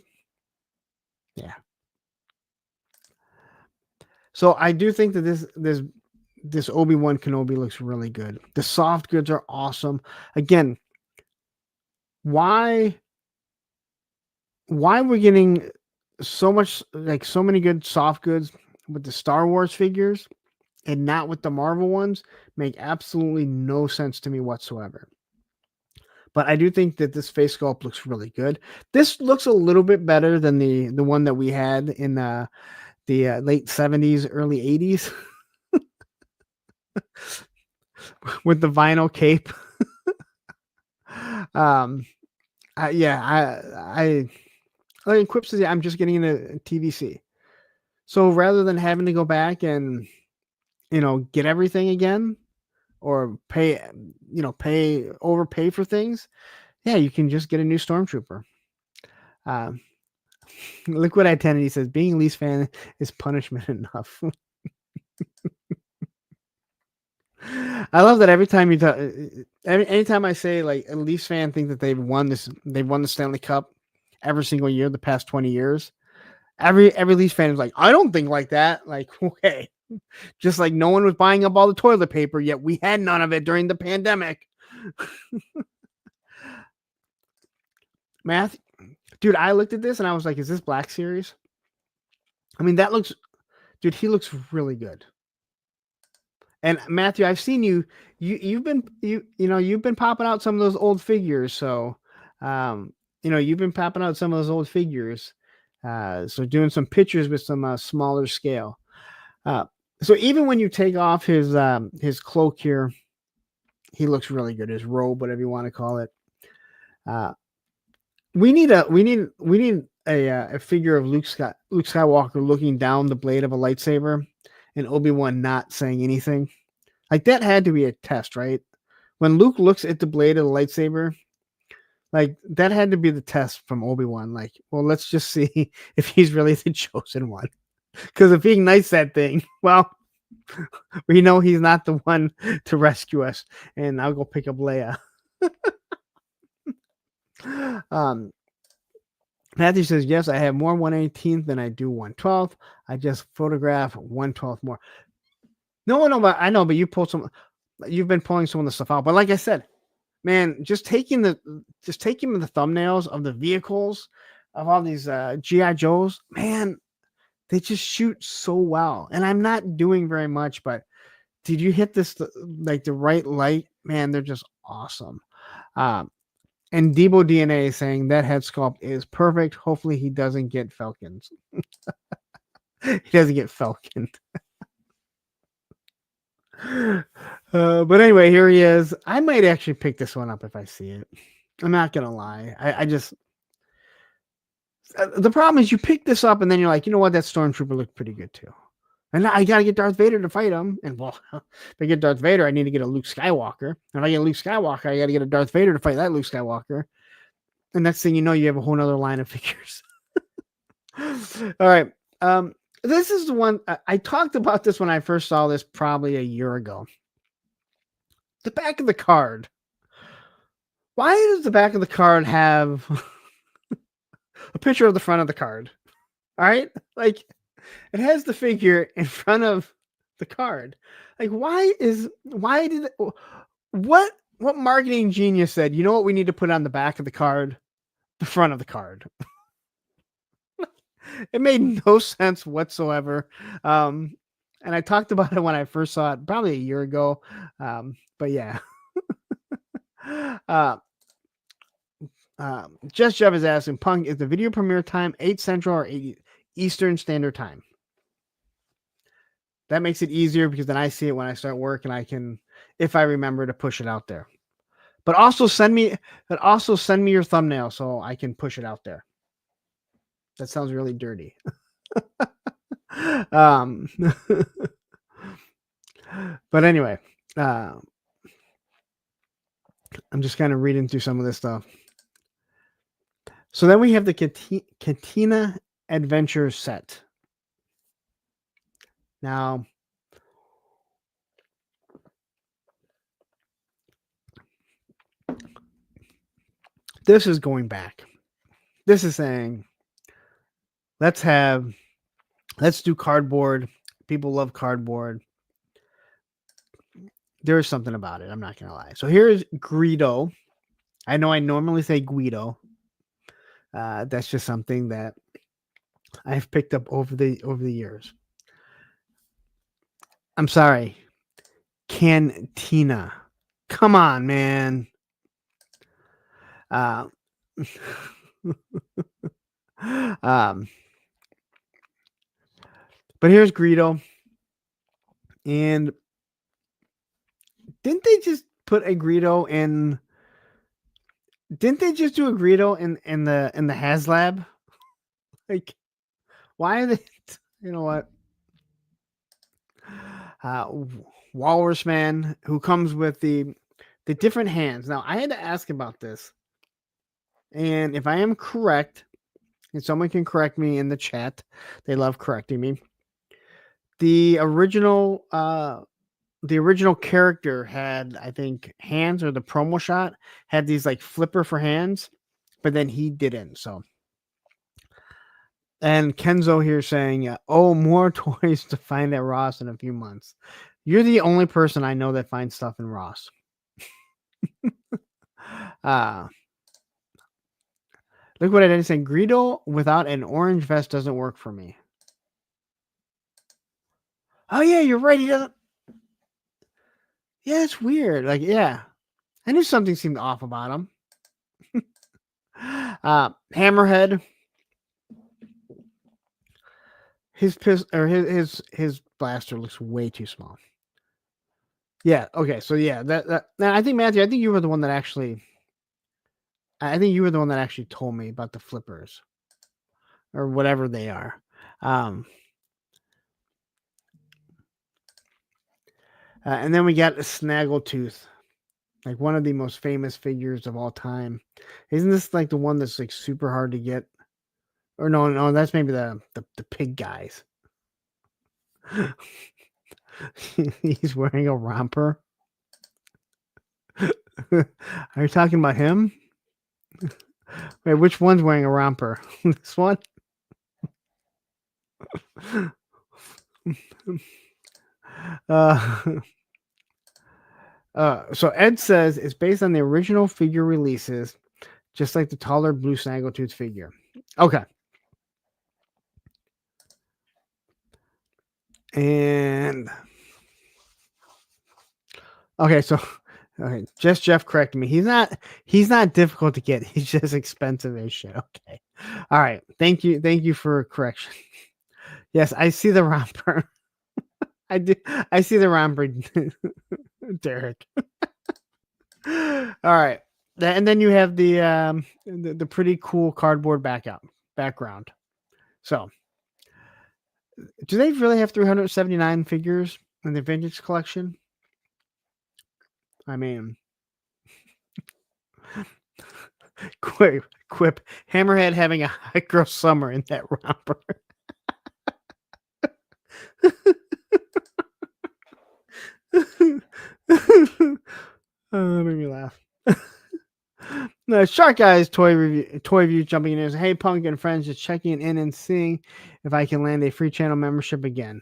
Yeah. So I do think that this Obi-Wan Kenobi looks really good. The soft goods are awesome. Again, why we're getting so many good soft goods with the Star Wars figures and not with the Marvel ones make absolutely no sense to me whatsoever. But I do think that this face sculpt looks really good. This looks a little bit better than the one that we had in the the late 70s, early 80s with the vinyl cape. Yeah, I like Quip says, yeah, I'm just getting into TVC. So rather than having to go back and, get everything again or overpay for things, yeah, you can just get a new Stormtrooper. Liquid Identity says being a Leafs fan is punishment enough. I love that every time anytime I say like a Leafs fan think that they've won the Stanley Cup every single year the past 20 years. Every Leafs fan is like, I don't think like that. Like, okay. Just like no one was buying up all the toilet paper, yet we had none of it during the pandemic. Math, dude, I looked at this and I was like, is this Black Series? I mean, dude, he looks really good. And Matthew, I've seen you've been popping out some of those old figures. So, you've been popping out some of those old figures. So doing some pictures with some smaller scale. So even when you take off his cloak here, he looks really good. His robe, whatever you want to call it. We need a figure of Luke Skywalker looking down the blade of a lightsaber, and Obi-Wan not saying anything. Like that had to be a test, right? When Luke looks at the blade of the lightsaber, like that had to be the test from Obi-Wan. Like, well, let's just see if he's really the chosen one. Because if he ignites that thing, well, we know he's not the one to rescue us. And I'll go pick up Leia. Matthew says, yes, I have more 118th than I do 112th. I just photograph 112th more. No, I know, but you've been pulling some of the stuff out. But like I said, man, just taking the thumbnails of the vehicles of all these GI Joes, man, they just shoot so well. And I'm not doing very much, but did you hit this like the right light? Man, they're just awesome. And Debo DNA saying that head sculpt is perfect. Hopefully he doesn't get Falcons. He doesn't get Falconed. But anyway, here he is. I might actually pick this one up if I see it. I'm not gonna lie. I just the problem is you pick this up and then you're like, you know what, that Stormtrooper looked pretty good too. And now I gotta get Darth Vader to fight him. And well, if I get Darth Vader, I need to get a Luke Skywalker. And if I get Luke Skywalker, I gotta get a Darth Vader to fight that Luke Skywalker. And next thing you know, you have a whole nother line of figures. All right. This is the one I talked about this when I first saw this probably a year ago. The back of the card. Why does the back of the card have a picture of the front of the card? All right. Like it has the figure in front of the card. Like what marketing genius said, you know what we need to put on the back of the card? The front of the card. It made no sense whatsoever. And I talked about it when I first saw it probably a year ago. But yeah. Just Jeff is asking, Punk, is the video premiere time 8 Central or 8 Eastern Standard Time? That makes it easier because then I see it when I start work and I can, if I remember to push it out there. But also send me your thumbnail so I can push it out there. That sounds really dirty. But anyway, I'm just kind of reading through some of this stuff. So then we have the Katina Adventure set. Now, this is going back. This is saying, let's do cardboard. People love cardboard. There is something about it. I'm not going to lie. So here's Greedo. I know I normally say Guido. That's just something that I've picked up over the years. I'm sorry. Cantina. Come on, man. But here's Greedo. And didn't they just put a Greedo in? Didn't they just do a Greedo in the HasLab? Like, why are they? You know what? Walrus Man, who comes with the different hands. Now, I had to ask about this, and if I am correct, and someone can correct me in the chat, they love correcting me. The original character had, I think, hands, or the promo shot had these like flipper for hands, but then he didn't. So, and Kenzo here saying, "Oh, more toys to find at Ross in a few months." You're the only person I know that finds stuff in Ross. Look what I didn't say. Greedo without an orange vest doesn't work for me. Oh yeah, you're right. He doesn't. Yeah, it's weird. Like, yeah, I knew something seemed off about him. Hammerhead. His blaster looks way too small. Yeah. Okay. So yeah, that. Now I think Matthew. I think you were the one that actually. I think you were the one that actually told me about the flippers, or whatever they are. And then we got a Snaggletooth, like one of the most famous figures of all time. Isn't this like the one that's like super hard to get? Or no, that's maybe the pig guys. He's wearing a romper. Are you talking about him? Wait, which one's wearing a romper? This one? So Ed says it's based on the original figure releases, just like the taller blue Snaggletooth figure. Okay. And okay, so okay, just Jeff corrected me. He's not difficult to get. He's just expensive as shit. Okay. All right. Thank you for correction. Yes, I see the romper. I do. I see the romper, Derek. All right. And then you have the pretty cool cardboard background. So, do they really have 379 figures in the vintage collection? I mean, quip Hammerhead having a high girl summer in that romper. That made me laugh. No, Shark Guys toy review jumping in. Hey, Punk and friends, just checking in and seeing if I can land a free channel membership again.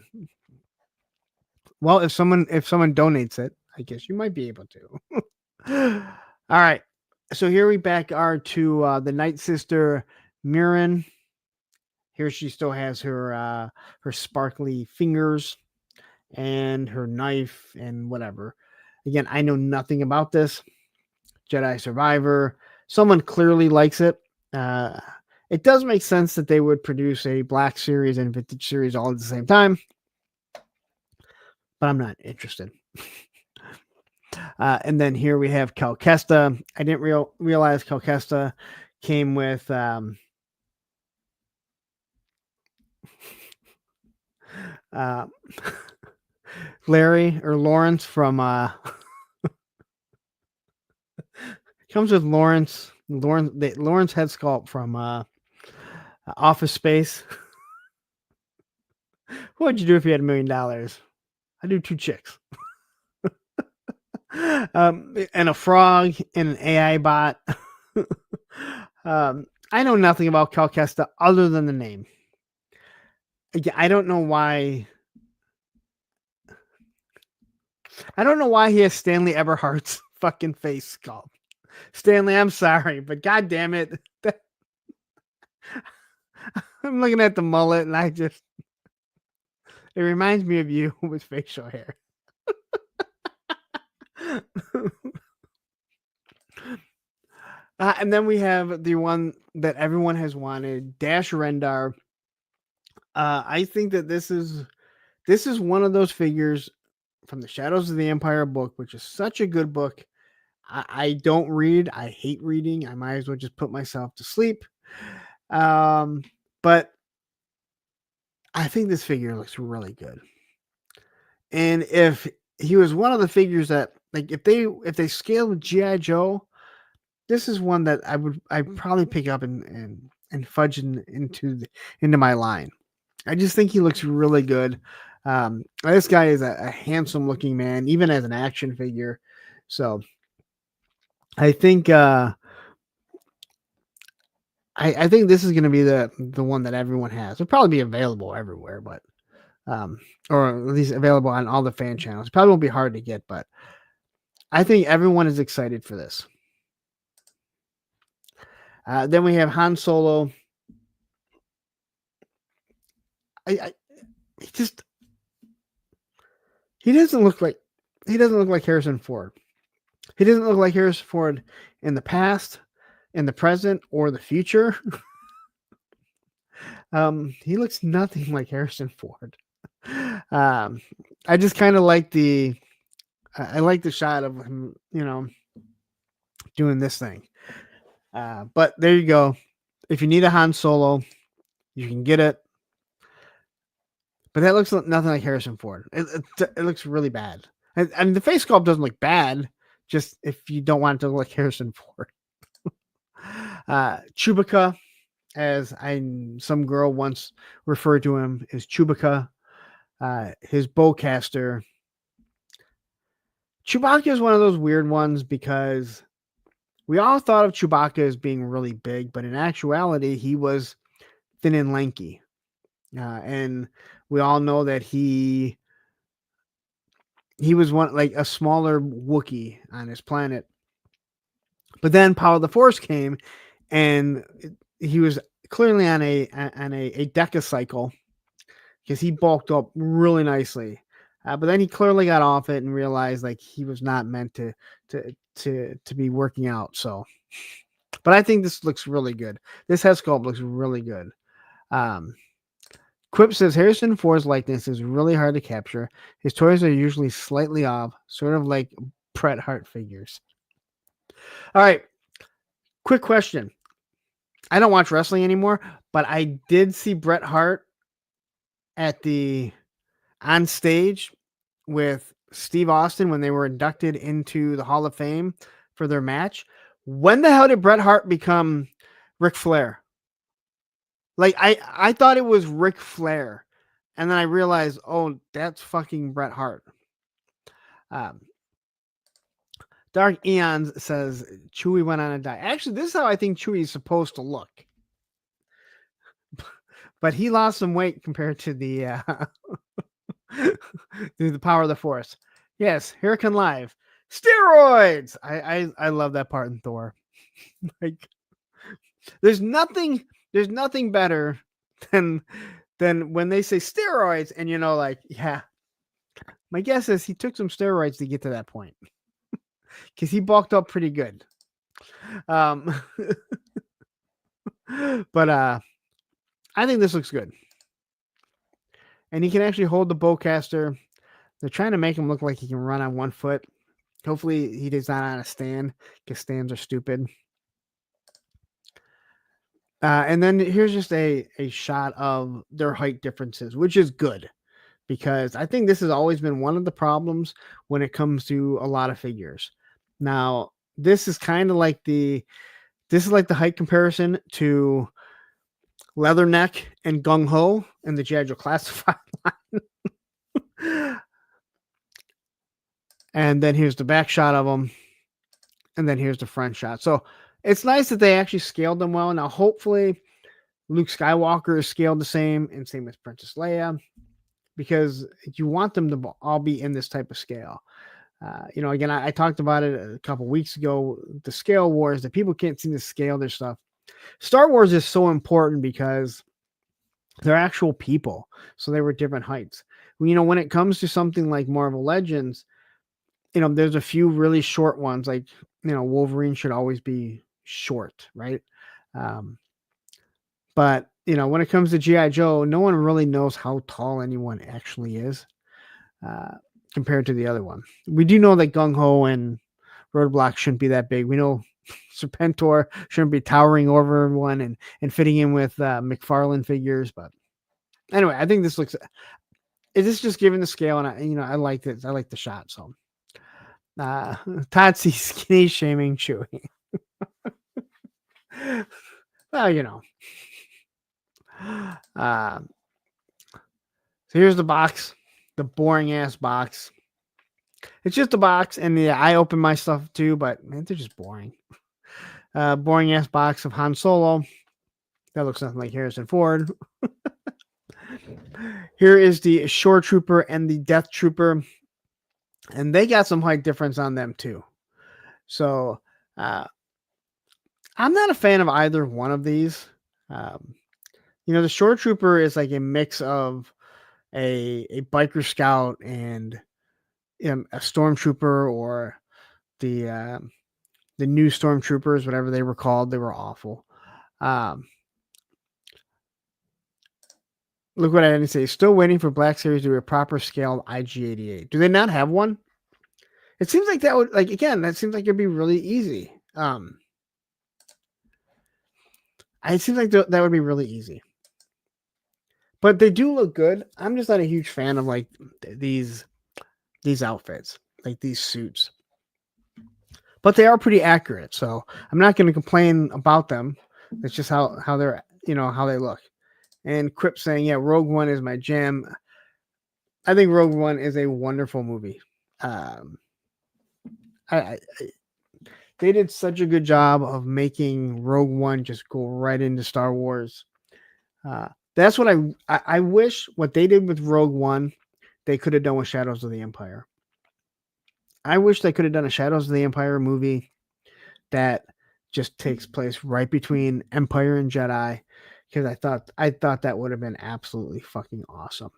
Well, if someone donates it, I guess you might be able to. All right, so here we back are to the Night Sister Mirren. Here she still has her sparkly fingers and her knife and whatever. Again, I know nothing about this. Jedi Survivor. Someone clearly likes it. It does make sense that they would produce a Black Series and Vintage Series all at the same time, but I'm not interested. And then here we have Cal Kestis. I didn't realize Cal Kestis came with Larry or Lawrence from comes with Lawrence head sculpt from Office Space. What would you do if you had $1 million? I'd do 2 chicks. And a frog and an AI bot. I know nothing about Cal Kestis other than the name. I don't know why. I don't know why he has Stanley Eberhardt's fucking face sculpt. Stanley, I'm sorry, but god damn it. I'm looking at the mullet and it reminds me of you with facial hair. And then we have the one that everyone has wanted, Dash Rendar, I think that this is one of those figures from the Shadows of the Empire book, which is such a good book. I don't read. I hate reading. I might as well just put myself to sleep. But I think this figure looks really good. And if he was one of the figures that, like, if they scaled G.I. Joe, this is one that I'd probably pick up and fudge into my line. I just think he looks really good. This guy is a handsome looking man, even as an action figure. So I think I think this is going to be the one that everyone has. It'll probably be available everywhere, but or at least available on all the fan channels. It probably won't be hard to get, but I think everyone is excited for this. Then we have Han Solo. He just he doesn't look like Harrison Ford. He doesn't look like Harrison Ford in the past, in the present, or the future. He looks nothing like Harrison Ford. I just kind of like I like the shot of him, doing this thing. But there you go. If you need a Han Solo, you can get it. But that looks nothing like Harrison Ford. It looks really bad. And the face sculpt doesn't look bad, just if you don't want it to look like Harrison Ford. Chewbacca, as some girl once referred to him, is Chewbacca. His bowcaster. Chewbacca is one of those weird ones because we all thought of Chewbacca as being really big, but in actuality, he was thin and lanky. And we all know that he was a smaller Wookiee on his planet. But then Power of the Force came, and he was clearly on a decacycle because he bulked up really nicely. But then he clearly got off it and realized like he was not meant to be working out. So, but I think this looks really good. This head sculpt looks really good. Quip says Harrison Ford's likeness is really hard to capture. His toys are usually slightly off, sort of like Bret Hart figures. All right. Quick question. I don't watch wrestling anymore, but I did see Bret Hart on stage with Steve Austin when they were inducted into the Hall of Fame for their match. When the hell did Bret Hart become Ric Flair? Like I thought it was Ric Flair, and then I realized, oh, that's fucking Bret Hart. Dark Eons says Chewie went on a diet. Actually, this is how I think Chewie is supposed to look. But he lost some weight compared to the the Power of the Force. Yes, Hurricane Live. Steroids. I love that part in Thor. Like, there's nothing better than when they say steroids, and yeah. My guess is he took some steroids to get to that point. Because he bulked up pretty good. But I think this looks good. And he can actually hold the bowcaster. They're trying to make him look like he can run on one foot. Hopefully he does not on a stand, because stands are stupid. And then here's just a shot of their height differences, which is good. Because I think this has always been one of the problems when it comes to a lot of figures. Now, this is kind of like the height comparison to Leatherneck and Gung Ho in the G.I. Joe Classified line. And then here's the back shot of them. And then here's the front shot. So it's nice that they actually scaled them well. Now, hopefully, Luke Skywalker is scaled the same, and same with Princess Leia, because you want them to all be in this type of scale. Again, I talked about it a couple weeks ago, the scale wars, that people can't seem to scale their stuff. Star Wars is so important because they're actual people. So they were different heights. When it comes to something like Marvel Legends, there's a few really short ones, like, Wolverine should always be short, right? But when it comes to G.I. Joe, no one really knows how tall anyone actually is compared to the other one. We do know that Gung Ho and Roadblock shouldn't be that big. We know Serpentor shouldn't be towering over everyone and fitting in with McFarlane figures. But anyway, I think this looks. Is this just given the scale? And I liked it. I like the shot. So Todd sees skinny shaming Chewie. Well, so here's the box, the boring ass box. It's just a box, and I open my stuff too, but man, they're just boring. Boring ass box of Han Solo. That looks nothing like Harrison Ford. Here is the Shore Trooper and the Death Trooper, and they got some height difference on them too. So I'm not a fan of either one of these. The Shore Trooper is like a mix of a biker scout and a stormtrooper, or the new stormtroopers, whatever they were called. They were awful. Look what I didn't say. Still waiting for Black Series to do a proper scaled IG-88. Do they not have one? It seems like that would, that seems like it'd be really easy. It seems like that would be really easy. But they do look good. I'm just not a huge fan of these outfits, like these suits. But they are pretty accurate, so I'm not going to complain about them. It's just how they're, how they look. And Quip saying, yeah, Rogue One is my jam. I think Rogue One is a wonderful movie. They did such a good job of making Rogue One just go right into Star Wars. That's what I wish what they did with Rogue One, they could have done with Shadows of the Empire. I wish they could have done a Shadows of the Empire movie that just takes place right between Empire and Jedi, because I thought that would have been absolutely fucking awesome.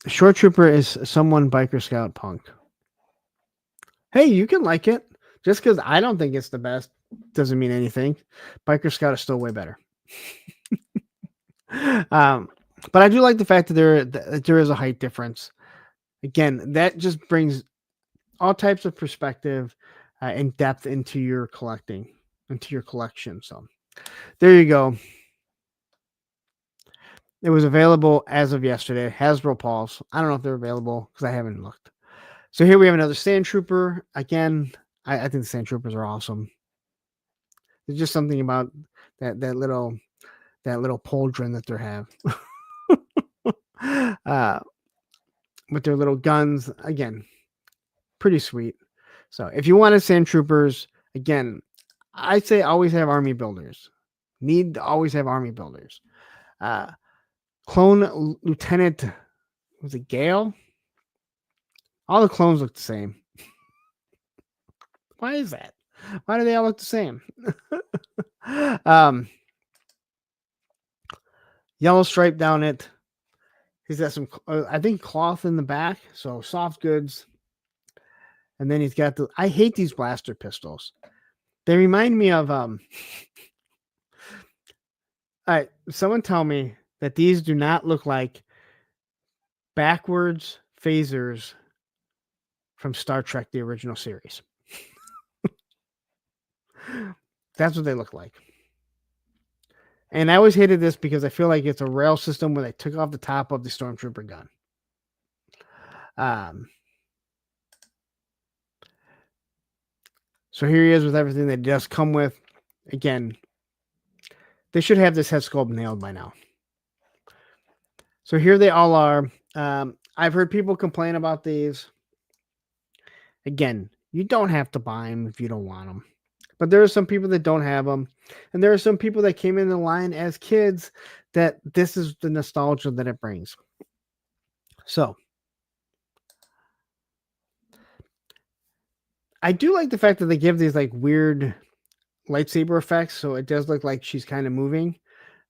Short Trooper is someone biker scout punk. Hey, you can like it. Just because I don't think it's the best doesn't mean anything. Biker Scout is still way better. But I do like the fact that there is a height difference. Again, that just brings all types of perspective and depth into your collection. So there you go. It was available as of yesterday. Hasbro Pulse. I don't know if they're available because I haven't looked. So here we have another Sand Trooper. Again, I think the Sand Troopers are awesome. There's just something about that little pauldron that they have. With their little guns, again, pretty sweet. So if you wanted Sand Troopers, again, I say always have army builders. Need to always have army builders. Clone Lieutenant, was it Gale? All the clones look the same. Why is that? Why do they all look the same? Yellow stripe down it. He's got some, I think, cloth in the back, so soft goods. And then he's got I hate these blaster pistols. They remind me of all right, someone tell me that these do not look like backwards phasers from Star Trek, the original series. That's what they look like. And I always hated this because I feel like it's a rail system where they took off the top of the Stormtrooper gun. So here he is with everything that does come with. Again, they should have this head sculpt nailed by now. So here they all are. I've heard people complain about these. Again, you don't have to buy them if you don't want them. But there are some people that don't have them. And there are some people that came in the line as kids that this is the nostalgia that it brings. So I do like the fact that they give these like weird lightsaber effects. So it does look like she's kind of moving.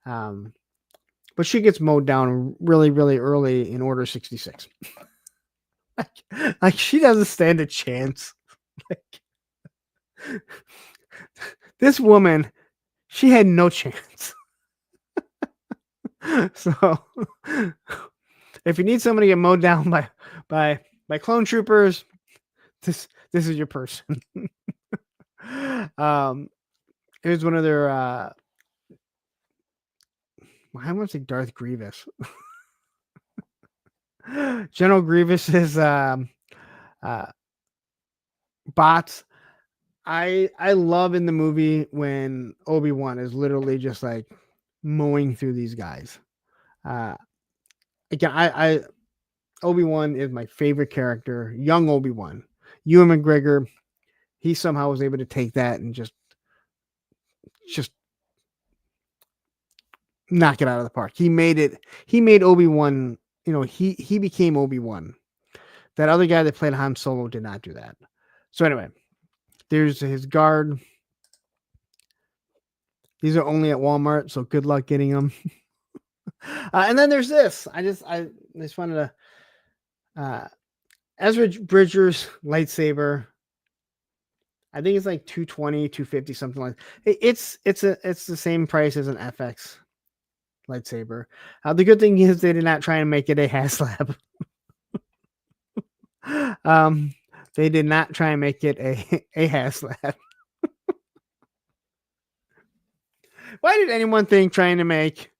But she gets mowed down really, really early in Order 66. like she doesn't stand a chance. This woman, she had no chance. So if you need somebody to get mowed down by clone troopers, this is your person. Here's one of their I want to say Darth Grievous. General Grievous's bots. I love in the movie when Obi-Wan is literally just like mowing through these guys. Again, I Obi-Wan is my favorite character. Young Obi-Wan. Ewan McGregor, he somehow was able to take that and just knock it out of the park. He made Obi-Wan, he became Obi-Wan. That other guy that played Han Solo did not do that. So anyway, there's his guard. These are only at Walmart, so good luck getting them. And then there's this. I just wanted to Ezra Bridger's lightsaber. I think it's like $220, $250, something like that. It's the same price as an FX lightsaber. The good thing is they did not try and make it a HasLab. They did not try and make it a HasLab. Why did anyone think trying to make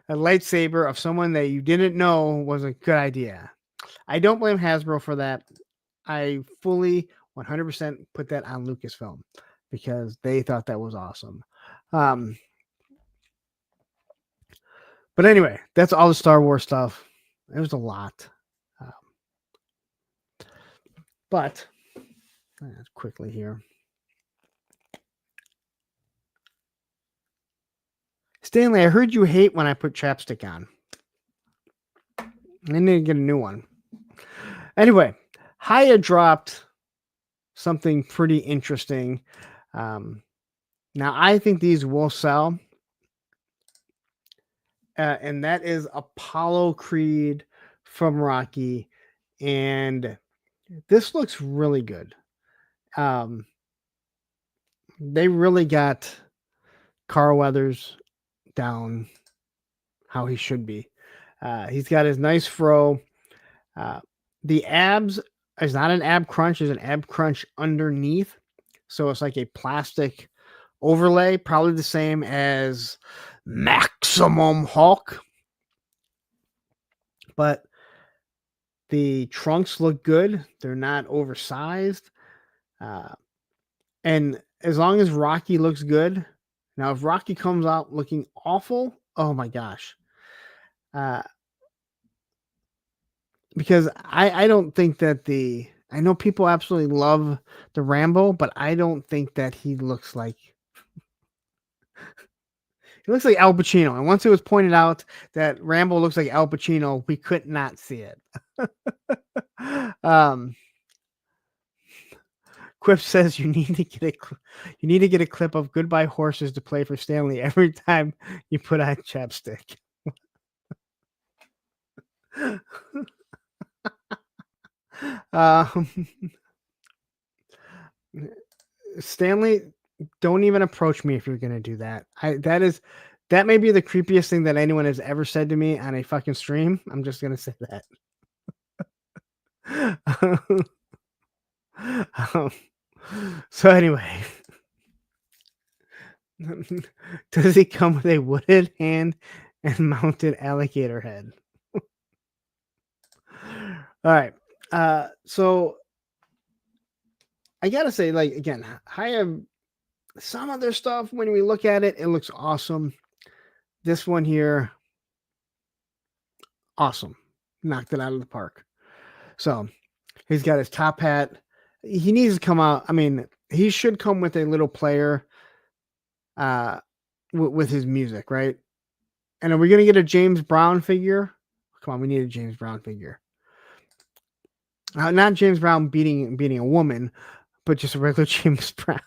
a lightsaber of someone that you didn't know was a good idea? I don't blame Hasbro for that. I fully 100% put that on Lucasfilm because they thought that was awesome. But anyway, that's all the Star Wars stuff. It was a lot. But quickly here. Stanley, I heard you hate when I put chapstick on. I need to get a new one. Anyway, Haya dropped something pretty interesting. Now, I think these will sell. And that is Apollo Creed from Rocky. And this looks really good. They really got Carl Weathers down how he should be. He's got his nice fro. The abs is not an ab crunch, is an ab crunch underneath. So it's like a plastic overlay, probably the same as Maximum Hulk. But the trunks look good. They're not oversized. And as long as Rocky looks good, now if Rocky comes out looking awful, oh my gosh. Because I don't think that I know people absolutely love the Rambo, but I don't think that he looks like Al Pacino. And once it was pointed out that Rambo looks like Al Pacino, we could not see it. Quip says you need to get a clip of Goodbye Horses to play for Stanley every time you put on chapstick. Stanley, don't even approach me if you're gonna do that. That may be the creepiest thing that anyone has ever said to me on a fucking stream. I'm just gonna say that. So anyway, does he come with a wooded hand and mounted alligator head? All right. So I gotta say, like, again, I have some of their stuff. When we look at it, it looks awesome. This one here, awesome. Knocked it out of the park. So he's got his top hat. He needs to come out. I mean, he should come with a little player with his music, right? And are we going to get a James Brown figure? Come on, we need a James Brown figure. Not James Brown beating a woman, but just a regular James Brown.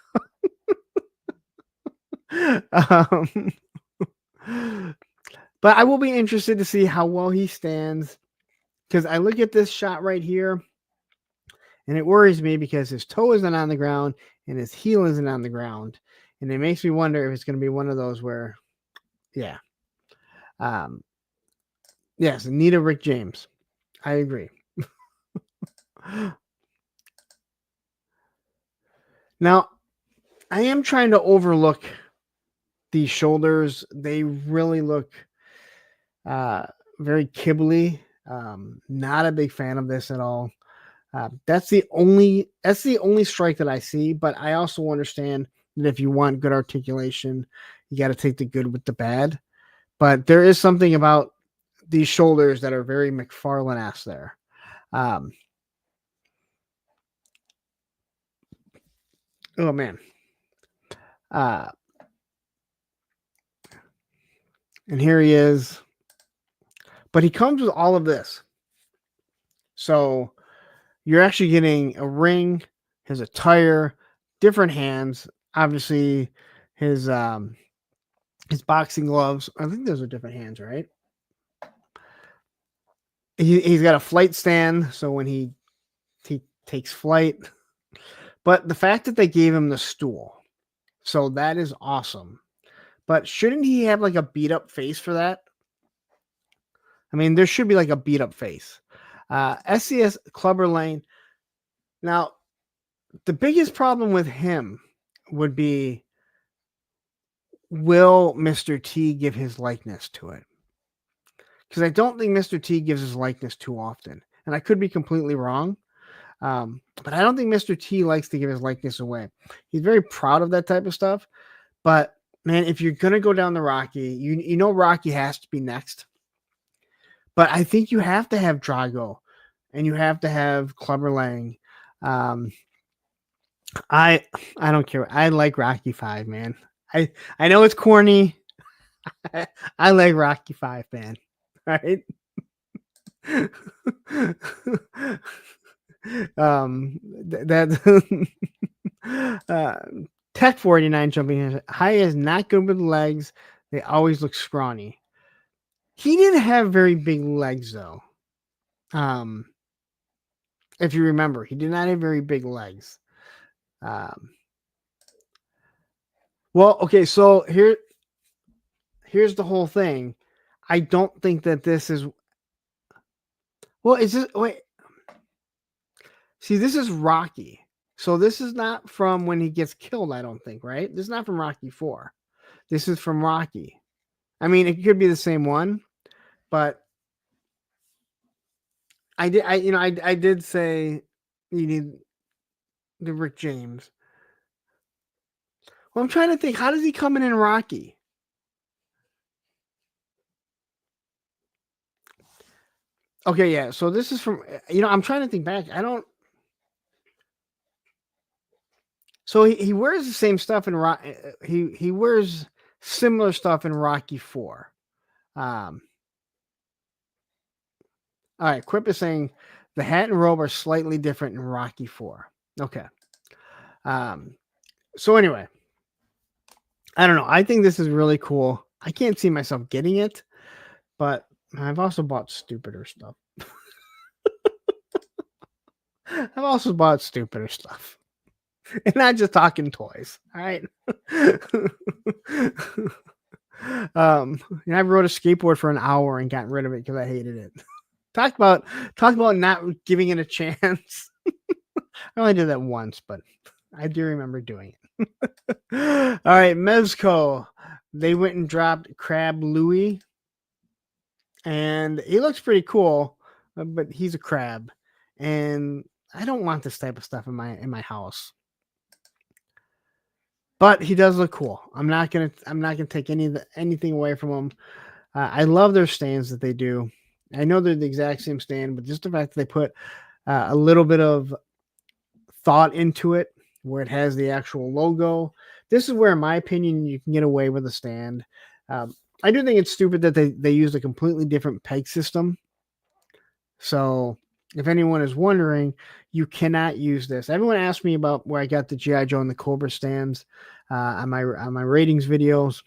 But I will be interested to see how well he stands, because I look at this shot right here and it worries me because his toe isn't on the ground and his heel isn't on the ground. And it makes me wonder if it's going to be one of those where, yeah. Yes, Anita Rick James. I agree. Now, I am trying to overlook these shoulders. They really look very kibbly. Not a big fan of this at all. That's the only strike that I see. But I also understand that if you want good articulation, you got to take the good with the bad. But there is something about these shoulders that are very McFarlane-esque there. Oh man. And here he is. But he comes with all of this. So you're actually getting a ring, his attire, different hands, obviously his boxing gloves. I think those are different hands, right? He's got a flight stand, so when he takes flight. But the fact that they gave him the stool, so that is awesome. But shouldn't he have like a beat up face for that? I mean, there should be like a beat up face. SCS Clubber Lane. Now, the biggest problem with him would be, will Mr. T give his likeness to it? Because I don't think Mr. T gives his likeness too often. And I could be completely wrong. But I don't think Mr. T likes to give his likeness away. He's very proud of that type of stuff. But, man, if you're going to go down the Rocky, you know Rocky has to be next. But I think you have to have Drago. And you have to have Clubber Lang. I don't care. I like Rocky 5, man. I know it's corny. I like Rocky 5, man. Right? Tech 49 jumping high is not good with legs. They always look scrawny. He didn't have very big legs though. If you remember, he did not have very big legs. Well, okay, so here's the whole thing. I don't think that this is. Well, is this wait? See, this is Rocky. So this is not from when he gets killed, I don't think, right? This is not from Rocky 4. This is from Rocky. I mean, it could be the same one, but I did say you need the Rick James. Well, I'm trying to think, how does he come in Rocky? Okay, yeah. So this is from, I'm trying to think back. I don't. So he wears the same stuff in Rocky. He wears similar stuff in Rocky 4. All right, Quip is saying the hat and robe are slightly different in Rocky 4. Okay. So anyway, I don't know. I think this is really cool. I can't see myself getting it, but I've also bought stupider stuff. I've also bought stupider stuff. And not just talking toys. All right. I rode a skateboard for an hour and got rid of it because I hated it. Talk about not giving it a chance. I only did that once, but I do remember doing it. All right, Mezco. They went and dropped Crab Louie. And he looks pretty cool, but he's a crab. And I don't want this type of stuff in my house. But he does look cool. I'm not gonna take anything away from him. I love their stands that they do. I know they're the exact same stand, but just the fact that they put a little bit of thought into it, where it has the actual logo. This is where, in my opinion, you can get away with a stand. I do think it's stupid that they used a completely different peg system. So if anyone is wondering, you cannot use this. Everyone asked me about where I got the G.I. Joe and the Cobra stands on my ratings videos.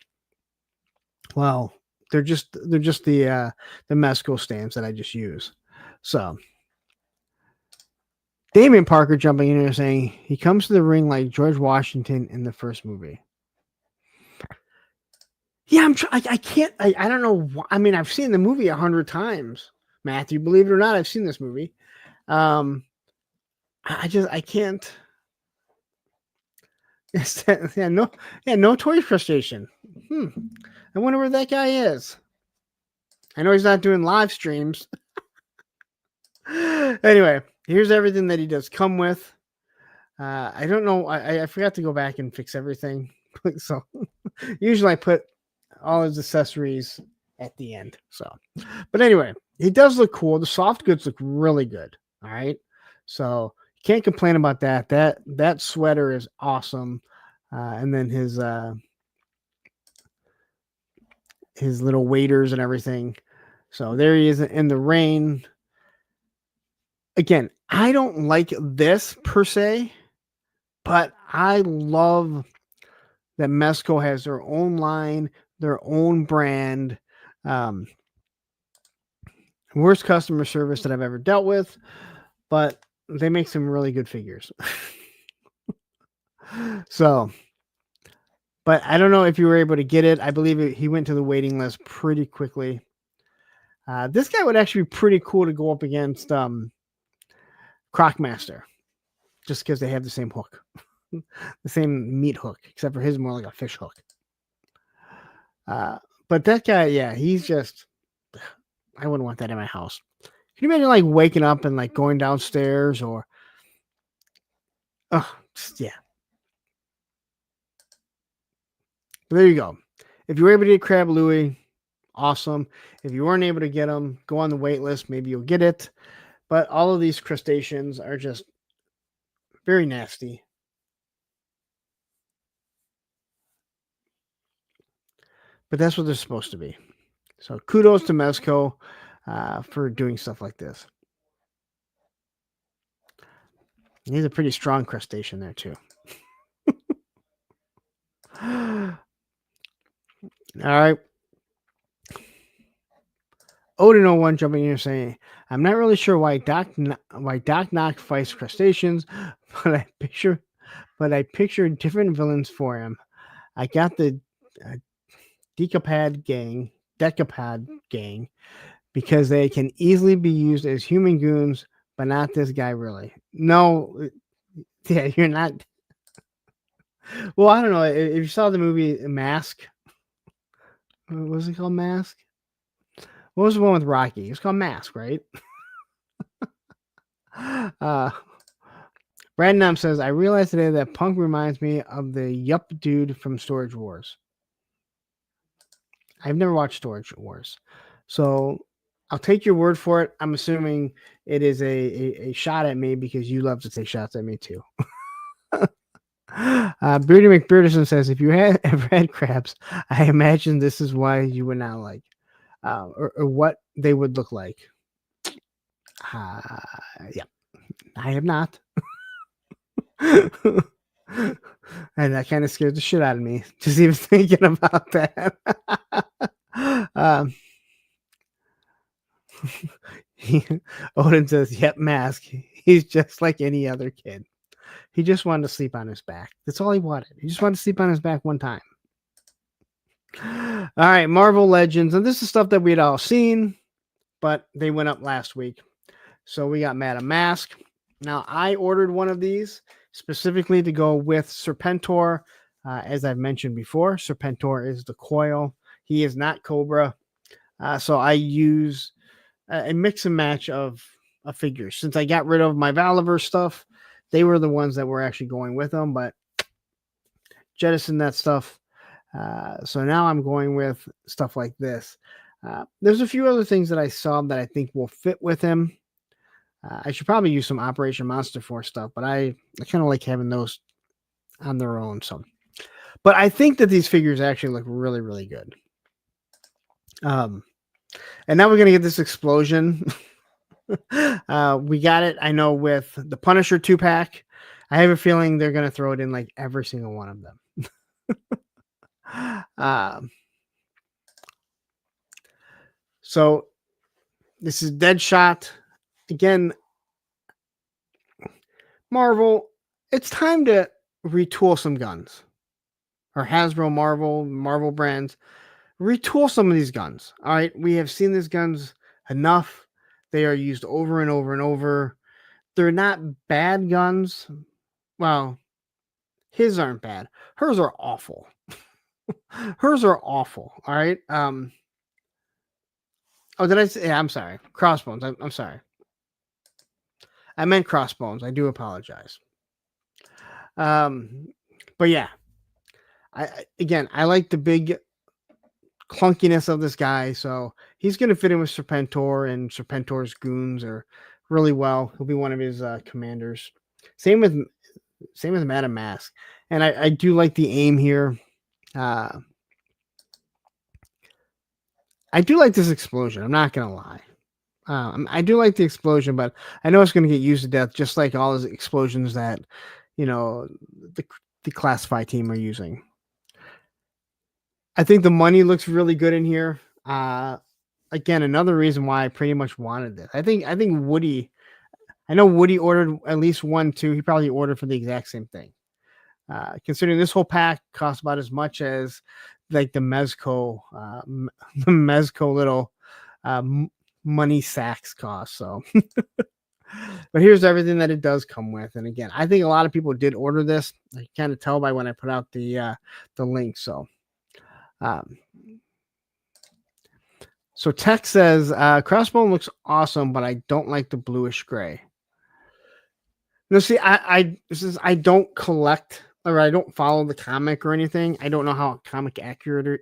Well, they're just the Mezco stands that I just use. So Damian Parker jumping in here saying he comes to the ring like George Washington in the first movie. Yeah, I can't. I don't know. I mean, I've seen the movie 100 times. Matthew, believe it or not, I've seen this movie. I can't. No toy frustration. I wonder where that guy is. I know he's not doing live streams. Anyway, here's everything that he does come with. I don't know. I forgot to go back and fix everything. So usually I put all his accessories at the end. So, but anyway, he does look cool. The soft goods look really good. All right. So you can't complain about that. That sweater is awesome. And then his little waders and everything. So there he is in the rain. Again, I don't like this per se, but I love that Mezco has their own line, their own brand. Worst customer service that I've ever dealt with, but they make some really good figures. So, but I don't know if you were able to get it. I believe he went to the waiting list pretty quickly. This guy would actually be pretty cool to go up against Crocmaster, just because they have the same hook, the same meat hook, except for his more like a fish hook. But that guy, yeah, he's just, I wouldn't want that in my house. Can you imagine like waking up and like going downstairs or, yeah. But there you go. If you were able to get Crab Louie, awesome. If you weren't able to get them, go on the wait list. Maybe you'll get it. But all of these crustaceans are just very nasty. But that's what they're supposed to be. So kudos to Mezco for doing stuff like this. He's a pretty strong crustacean there too. All right. Odin01 jumping in here saying, I'm not really sure why Doc Knock fights crustaceans, but I picture different villains for him. I got the Decapad gang because they can easily be used as human goons, but not this guy really. No, yeah, you're not. Well, I don't know. If you saw the movie Mask, what was it called? Mask? What was the one with Rocky? It was called Mask, right? Brandon says, I realized today that Punk reminds me of the Yup dude from Storage Wars. I've never watched Storage Wars. So I'll take your word for it. I'm assuming it is a shot at me because you love to take shots at me too. Beardy McBearderson says, if you ever had crabs, I imagine this is why you would not like, or what they would look like. Yeah, I have not. And that kind of scared the shit out of me just even thinking about that. Odin says, yep, Mask. He's just like any other kid. He just wanted to sleep on his back. That's all he wanted. He just wanted to sleep on his back one time. All right, Marvel Legends. And this is stuff that we had all seen, but they went up last week. So we got Madam Mask. Now, I ordered one of these specifically to go with Serpentor. As I've mentioned before, Serpentor is the coil. He is not Cobra. So I use a mix and match of figures. Since I got rid of my Valiver stuff, they were the ones that were actually going with them, but jettison that stuff. So now I'm going with stuff like this. There's a few other things that I saw that I think will fit with him. I should probably use some Operation Monster Force stuff, but I kind of like having those on their own. So, but I think that these figures actually look really, really good. And now we're going to get this explosion. We got it. I know with the Punisher 2-pack, I have a feeling they're going to throw it in like every single one of them. So this is Deadshot. Again, Marvel, it's time to retool some guns. Or Hasbro, Marvel brands, retool some of these guns. All right, we have seen these guns enough. They are used over and over and over. They're not bad guns. Well, his aren't bad. Hers are awful. Hers are awful. All right. Oh, did I say? Yeah, I'm sorry. Crossbones. I'm sorry. I meant Crossbones. I do apologize. But yeah, I like the big clunkiness of this guy, so he's going to fit in with Serpentor, and Serpentor's goons are really well. He'll be one of his commanders. Same with Madam Mask, and I do like the aim here. I do like this explosion. I'm not going to lie. I do like the explosion, but I know it's going to get used to death, just like all those explosions that, the classified team are using. I think the money looks really good in here. Again, another reason why I pretty much wanted this. I think Woody. I know Woody ordered at least one too. He probably ordered for the exact same thing. Considering this whole pack costs about as much as like the Mezco, the Mezco little money sacks cost. So, but here's everything that it does come with. And again, I think a lot of people did order this. I kind of tell by when I put out the link. So, Tech says Crossbone looks awesome, but I don't like the bluish gray. No, see, I don't collect, or I don't follow the comic or anything. I don't know how comic accurate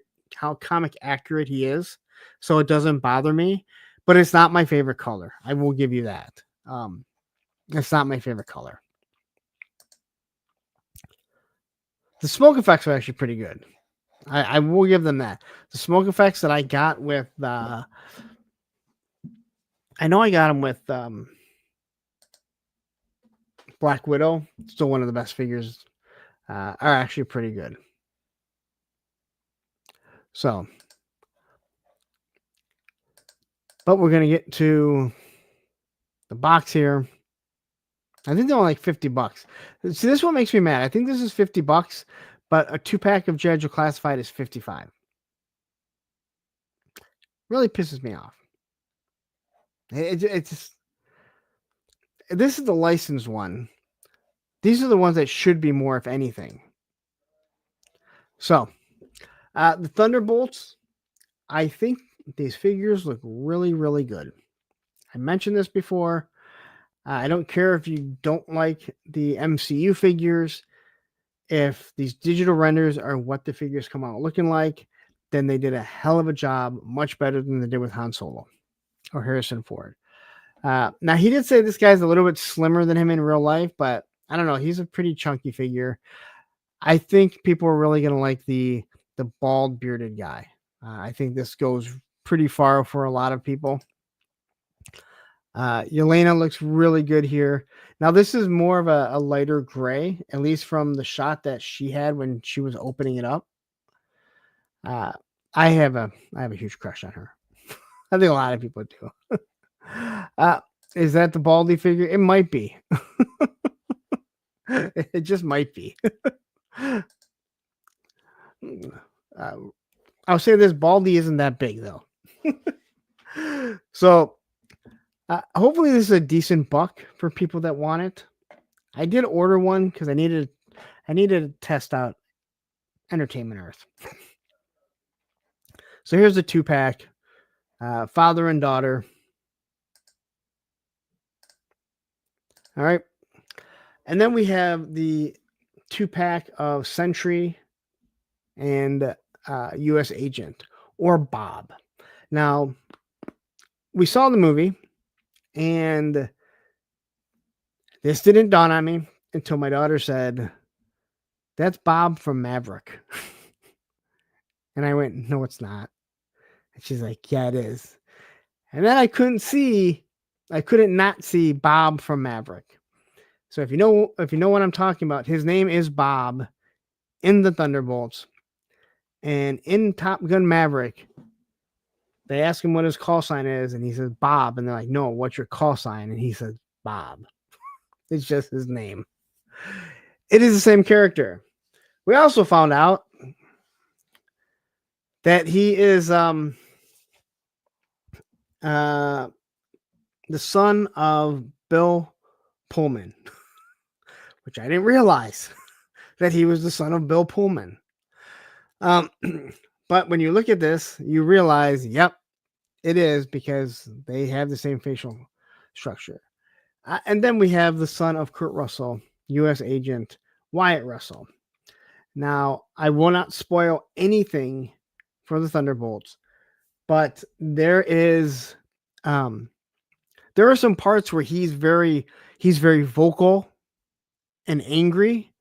he is, so it doesn't bother me. But it's not my favorite color. I will give you that. It's not my favorite color. The smoke effects are actually pretty good. I will give them that. The smoke effects that I got with, I know I got them with Black Widow. Still one of the best figures. Are actually pretty good. So, but we're going to get to the box here. I think they're only like $50. See, this one makes me mad. I think this is $50, but a 2-pack of G.I. Joe Classified is $55. Really pisses me off. It just, this is the licensed one. These are the ones that should be more, if anything. So, the Thunderbolts, I think these figures look really, really good. I mentioned this before. I don't care if you don't like the MCU figures. If these digital renders are what the figures come out looking like, then they did a hell of a job, much better than they did with Han Solo or Harrison Ford. Now, he did say this guy's a little bit slimmer than him in real life, but I don't know. He's a pretty chunky figure. I think people are really going to like the bald bearded guy. I think this goes pretty far for a lot of people. Yelena looks really good here. Now, this is more of a lighter gray, at least from the shot that she had when she was opening it up. I have a huge crush on her. I think a lot of people do. Is that the Baldy figure? It might be. It just might be. I'll say this: Baldy isn't that big, though. So, hopefully, this is a decent buck for people that want it. I did order one because I needed to test out Entertainment Earth. So here's the 2-pack, father and daughter. All right. And then we have the 2-pack of Sentry and U.S. Agent, or Bob. Now, we saw the movie, and this didn't dawn on me until my daughter said, "That's Bob from Maverick." And I went, "No, it's not." And she's like, "Yeah, it is." And then I couldn't not see Bob from Maverick. So if you know what I'm talking about, his name is Bob in the Thunderbolts. And in Top Gun Maverick, they ask him what his call sign is, and he says Bob. And they're like, "No, what's your call sign?" And he says Bob. It's just his name. It is the same character. We also found out that he is the son of Bill Pullman, which I didn't realize that he was the son of Bill Pullman. But when you look at this, you realize, yep, it is, because they have the same facial structure. And then we have the son of Kurt Russell, U.S. agent Wyatt Russell. Now, I will not spoil anything for the Thunderbolts, but there are some parts where he's very vocal and angry,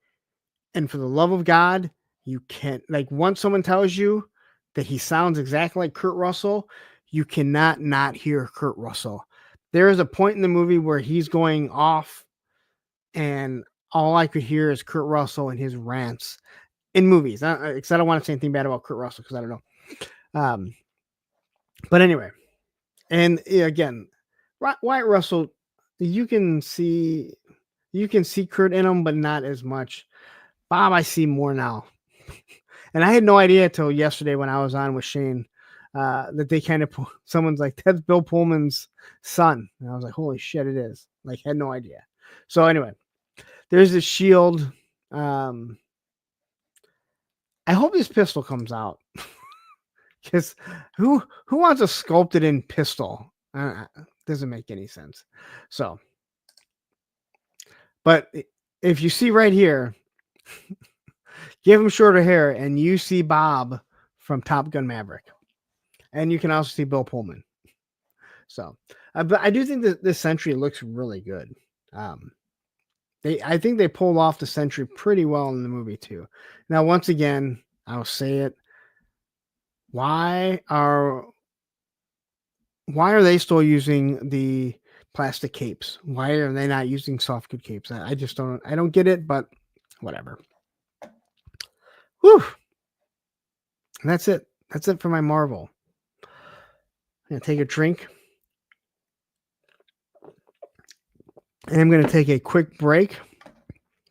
and for the love of God, you can't, like, once someone tells you that he sounds exactly like Kurt Russell, you cannot not hear Kurt Russell. There is a point in the movie where he's going off, and all I could hear is Kurt Russell and his rants in movies. Because I don't want to say anything bad about Kurt Russell, because I don't know. But anyway, and again, Wyatt Russell, you can see Kurt in him, but not as much. Bob, I see more now. And I had no idea until yesterday when I was on with Shane that they kind of, someone's like, that's Bill Pullman's son. And I was like, holy shit, it is. Like, had no idea. So anyway, there's this shield. I hope this pistol comes out. Because who wants a sculpted in pistol? Doesn't make any sense. So, but if you see right here, give him shorter hair, and you see Bob from Top Gun Maverick, and you can also see Bill Pullman. So, but I do think that this Sentry looks really good. I think they pulled off the Sentry pretty well in the movie too. Now, once again, I'll say it. Why are they still using the plastic capes? Why are they not using soft good capes? I just don't get it, but whatever. Whew. And that's it. That's it for my Marvel. I'm going to take a drink. And I'm going to take a quick break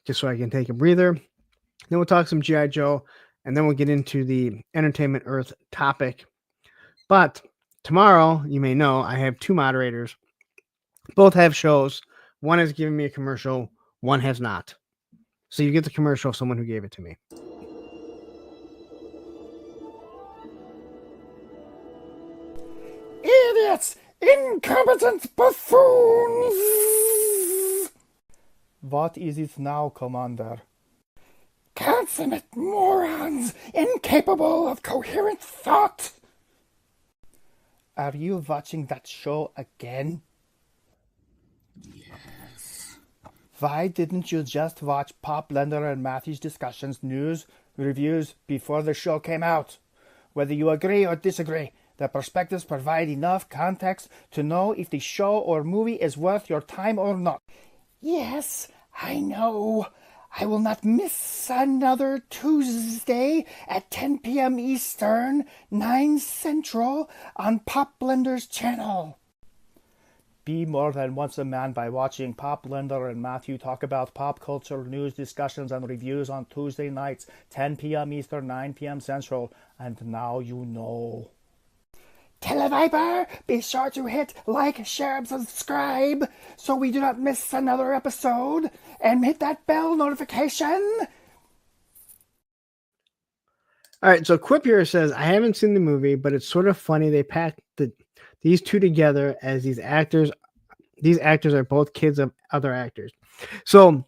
just so I can take a breather. Then we'll talk some G.I. Joe, and then we'll get into the Entertainment Earth topic. But tomorrow, you may know, I have two moderators. Both have shows. One has given me a commercial. One has not. So you get the commercial of someone who gave it to me. Idiots! Incompetent buffoons! What is it now, Commander? Consummate morons, incapable of coherent thought! Are you watching that show again? Yes. Why didn't you just watch Pop Blender and Matthew's discussions, news, reviews before the show came out? Whether you agree or disagree, the perspectives provide enough context to know if the show or movie is worth your time or not. Yes, I know. I will not miss another Tuesday at 10 p.m. Eastern, 9 Central on Pop Blender's channel. Be more than once a man by watching Pop Blender and Matthew talk about pop culture, news, discussions, and reviews on Tuesday nights, 10 p.m. Eastern, 9 p.m. Central. And now you know. Televiper, be sure to hit like, share, and subscribe so we do not miss another episode, and hit that bell notification. All right, so Quip here says, I haven't seen the movie, but it's sort of funny they packed these two together as these actors are both kids of other actors. So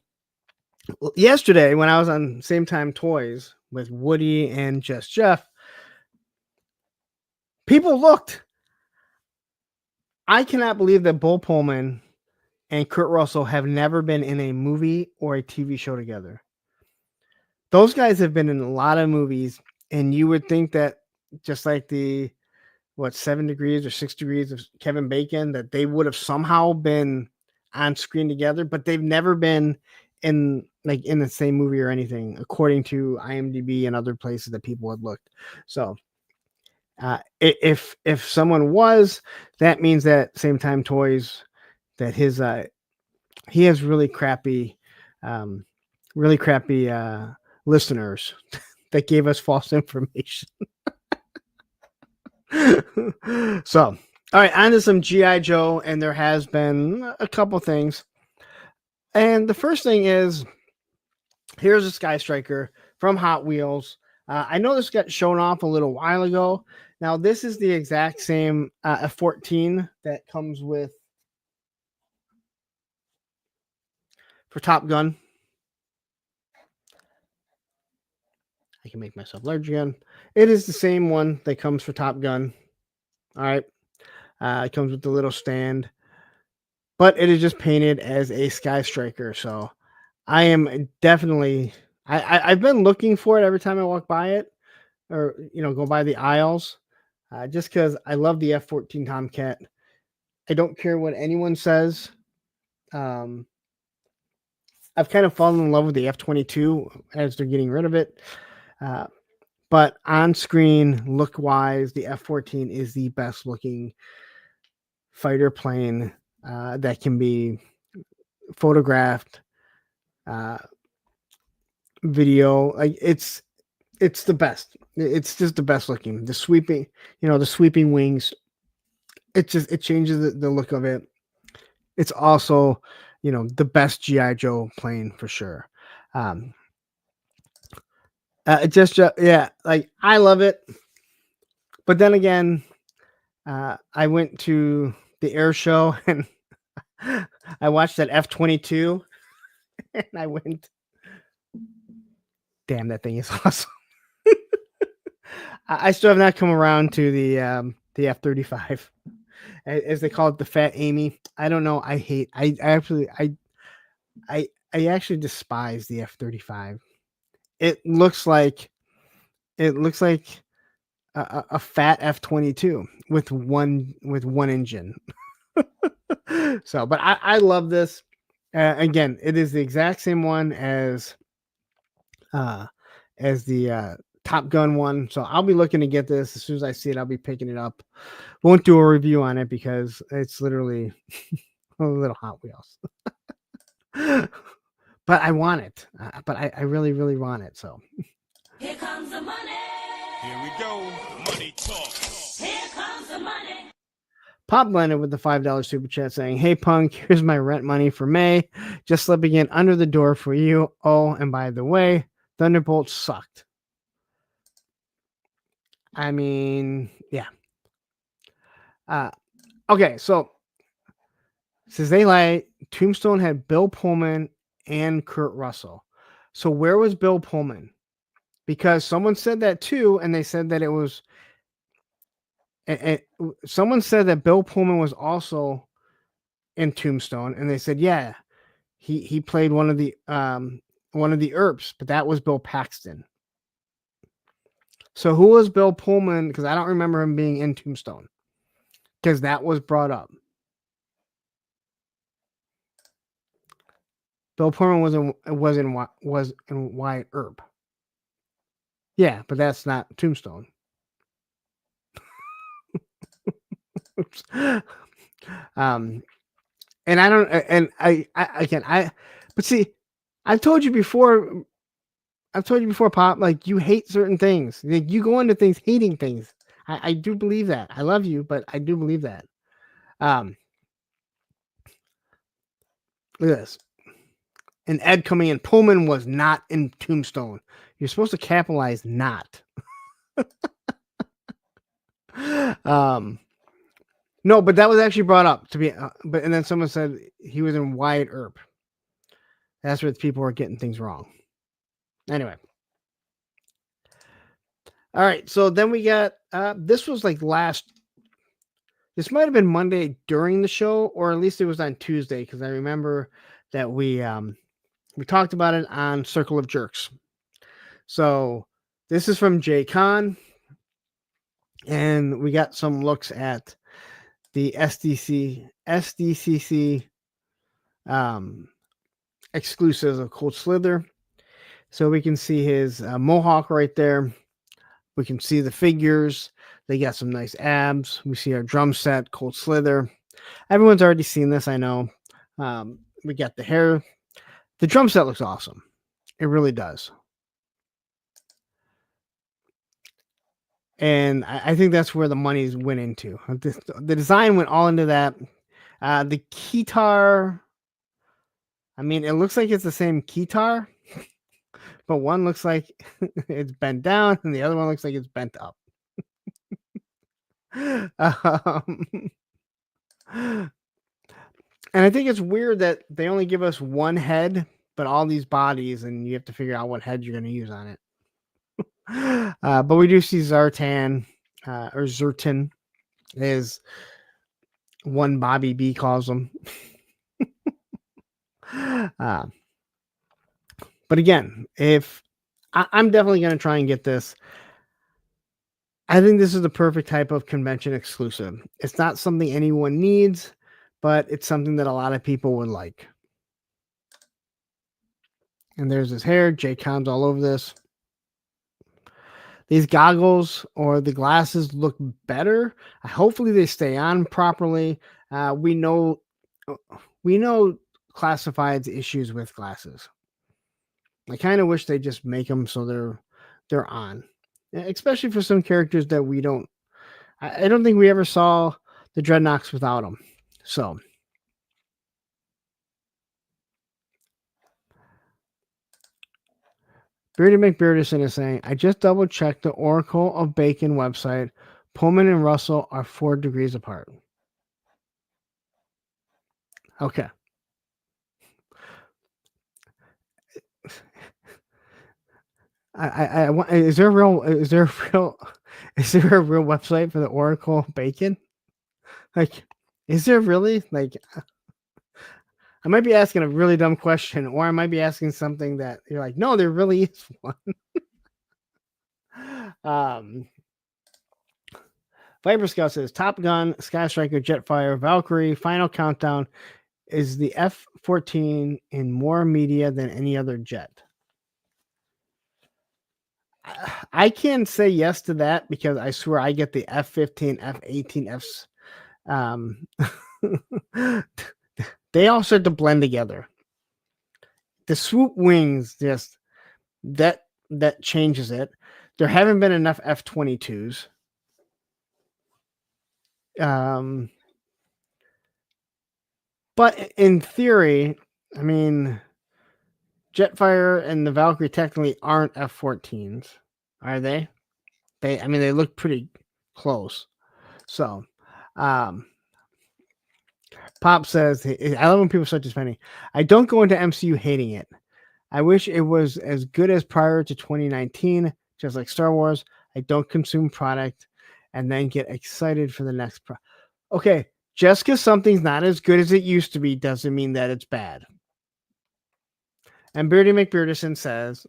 yesterday when I was on Same Time Toys with Woody and Just Jeff, people looked. I cannot believe that Bill Pullman and Kurt Russell have never been in a movie or a TV show together. Those guys have been in a lot of movies, and you would think that just like the 7 Degrees or 6 Degrees of Kevin Bacon, that they would have somehow been on screen together, but they've never been in the same movie or anything, according to IMDb and other places that people had looked. So if someone was, that means that Same Time Toys, that his he has really crappy listeners that gave us false information. So, all right, on to some GI Joe, and there has been a couple things. And the first thing is, here's a Sky Striker from Hot Wheels. I know this got shown off a little while ago. Now, this is the exact same F-14 that comes with for Top Gun. I can make myself large again. It is the same one that comes for Top Gun. All right. It comes with the little stand, but it is just painted as a Sky Striker. So I am definitely, I've been looking for it every time I walk by it, or, go by the aisles, just because I love the F-14 Tomcat. I don't care what anyone says. I've kind of fallen in love with the F-22 as they're getting rid of it. But on screen, look wise, the F-14 is the best looking fighter plane that can be photographed, video. Like it's the best. It's just the best looking. The sweeping wings. It changes the look of it. It's also, the best GI Joe plane for sure. Like I love it. But then again, I went to the air show and I watched that F-22 and I went, damn, that thing is awesome. I still have not come around to the F-35, as they call it, the Fat Amy. I don't know. I actually despise the F-35. It looks like a fat F-22 with one engine. So, but I love this. Again, it is the exact same one as the Top Gun one. So I'll be looking to get this as soon as I see it. I'll be picking it up. Won't do a review on it because it's literally a little Hot Wheels. But I want it. But I really, really want it. So Here comes the money. Here we go. Money talk. Here comes the money. Pop Blended with the $5 super chat saying, "Hey Punk, here's my rent money for May. Just slipping it under the door for you. Oh, and by the way, Thunderbolt sucked." I mean, yeah. Okay, so says they lie. Tombstone had Bill Pullman and Kurt Russell. So where was Bill Pullman? Because someone said that too, and they said that it was. And someone said that Bill Pullman was also in Tombstone, and they said, yeah, he played one of the Earps, but that was Bill Paxton. So who was Bill Pullman? Because I don't remember him being in Tombstone, because that was brought up. Bill Pullman was in Wyatt Earp. Yeah, but that's not Tombstone. Oops. And I don't, and but see, I've told you before, Pop, like you hate certain things. Like you go into things hating things. I do believe that. I love you, but I do believe that. Look at this. And Ed coming in. Pullman was not in Tombstone. You're supposed to capitalize not. No, but that was actually brought up to be, and then someone said he was in Wyatt Earp. That's where people are getting things wrong. Anyway. All right. So then we got, this was like this might've been Monday during the show, or at least it was on Tuesday. Cause I remember that we talked about it on Circle of Jerks. So this is from Jay Khan, and we got some looks at the SDCC exclusives of Cold Slither. So we can see his mohawk right there. We can see the figures. They got some nice abs. We see our drum set, Cold Slither. Everyone's already seen this, I know. We got the hair. The drum set looks awesome. It really does. And I think that's where the money went into. The design went all into that. The keytar, I mean, it looks like it's the same keytar, but one looks like it's bent down and the other one looks like it's bent up. And I think it's weird that they only give us one head, but all these bodies, and you have to figure out what head you're going to use on it. But we do see Zartan, or Zertan, is one Bobby B calls him. But again, if I'm definitely going to try and get this, I think this is the perfect type of convention exclusive. It's not something anyone needs, but it's something that a lot of people would like. And there's his hair. J-Con's all over this. These goggles or the glasses look better. Hopefully they stay on properly. We know Classified's issues with glasses. I kind of wish they just make them so they're on, especially for some characters that we don't. I don't think we ever saw the Dreadnoks without them. So. Beardy McBeardison is saying, I just double checked the Oracle of Bacon website. Pullman and Russell are 4 degrees apart. Okay. Is there a real website for the Oracle of Bacon? Like, is there really? Like, I might be asking a really dumb question, or I might be asking something that you're like, no, there really is one. Viper Scout says Top Gun, Sky Striker, Jetfire, Valkyrie, Final Countdown is the F-14 in more media than any other jet. I can say yes to that because I swear I get the F-15, F-18, Fs. They all start to blend together. The swoop wings just that changes it. There haven't been enough F-22s. But in theory, I mean, Jetfire and the Valkyrie technically aren't F-14s, are they? They look pretty close. So, Pop says, I love when people start defending. I don't go into MCU hating it. I wish it was as good as prior to 2019, just like Star Wars. I don't consume product and then get excited for the next Okay, just because something's not as good as it used to be doesn't mean that it's bad. And Beardy McBeardison says,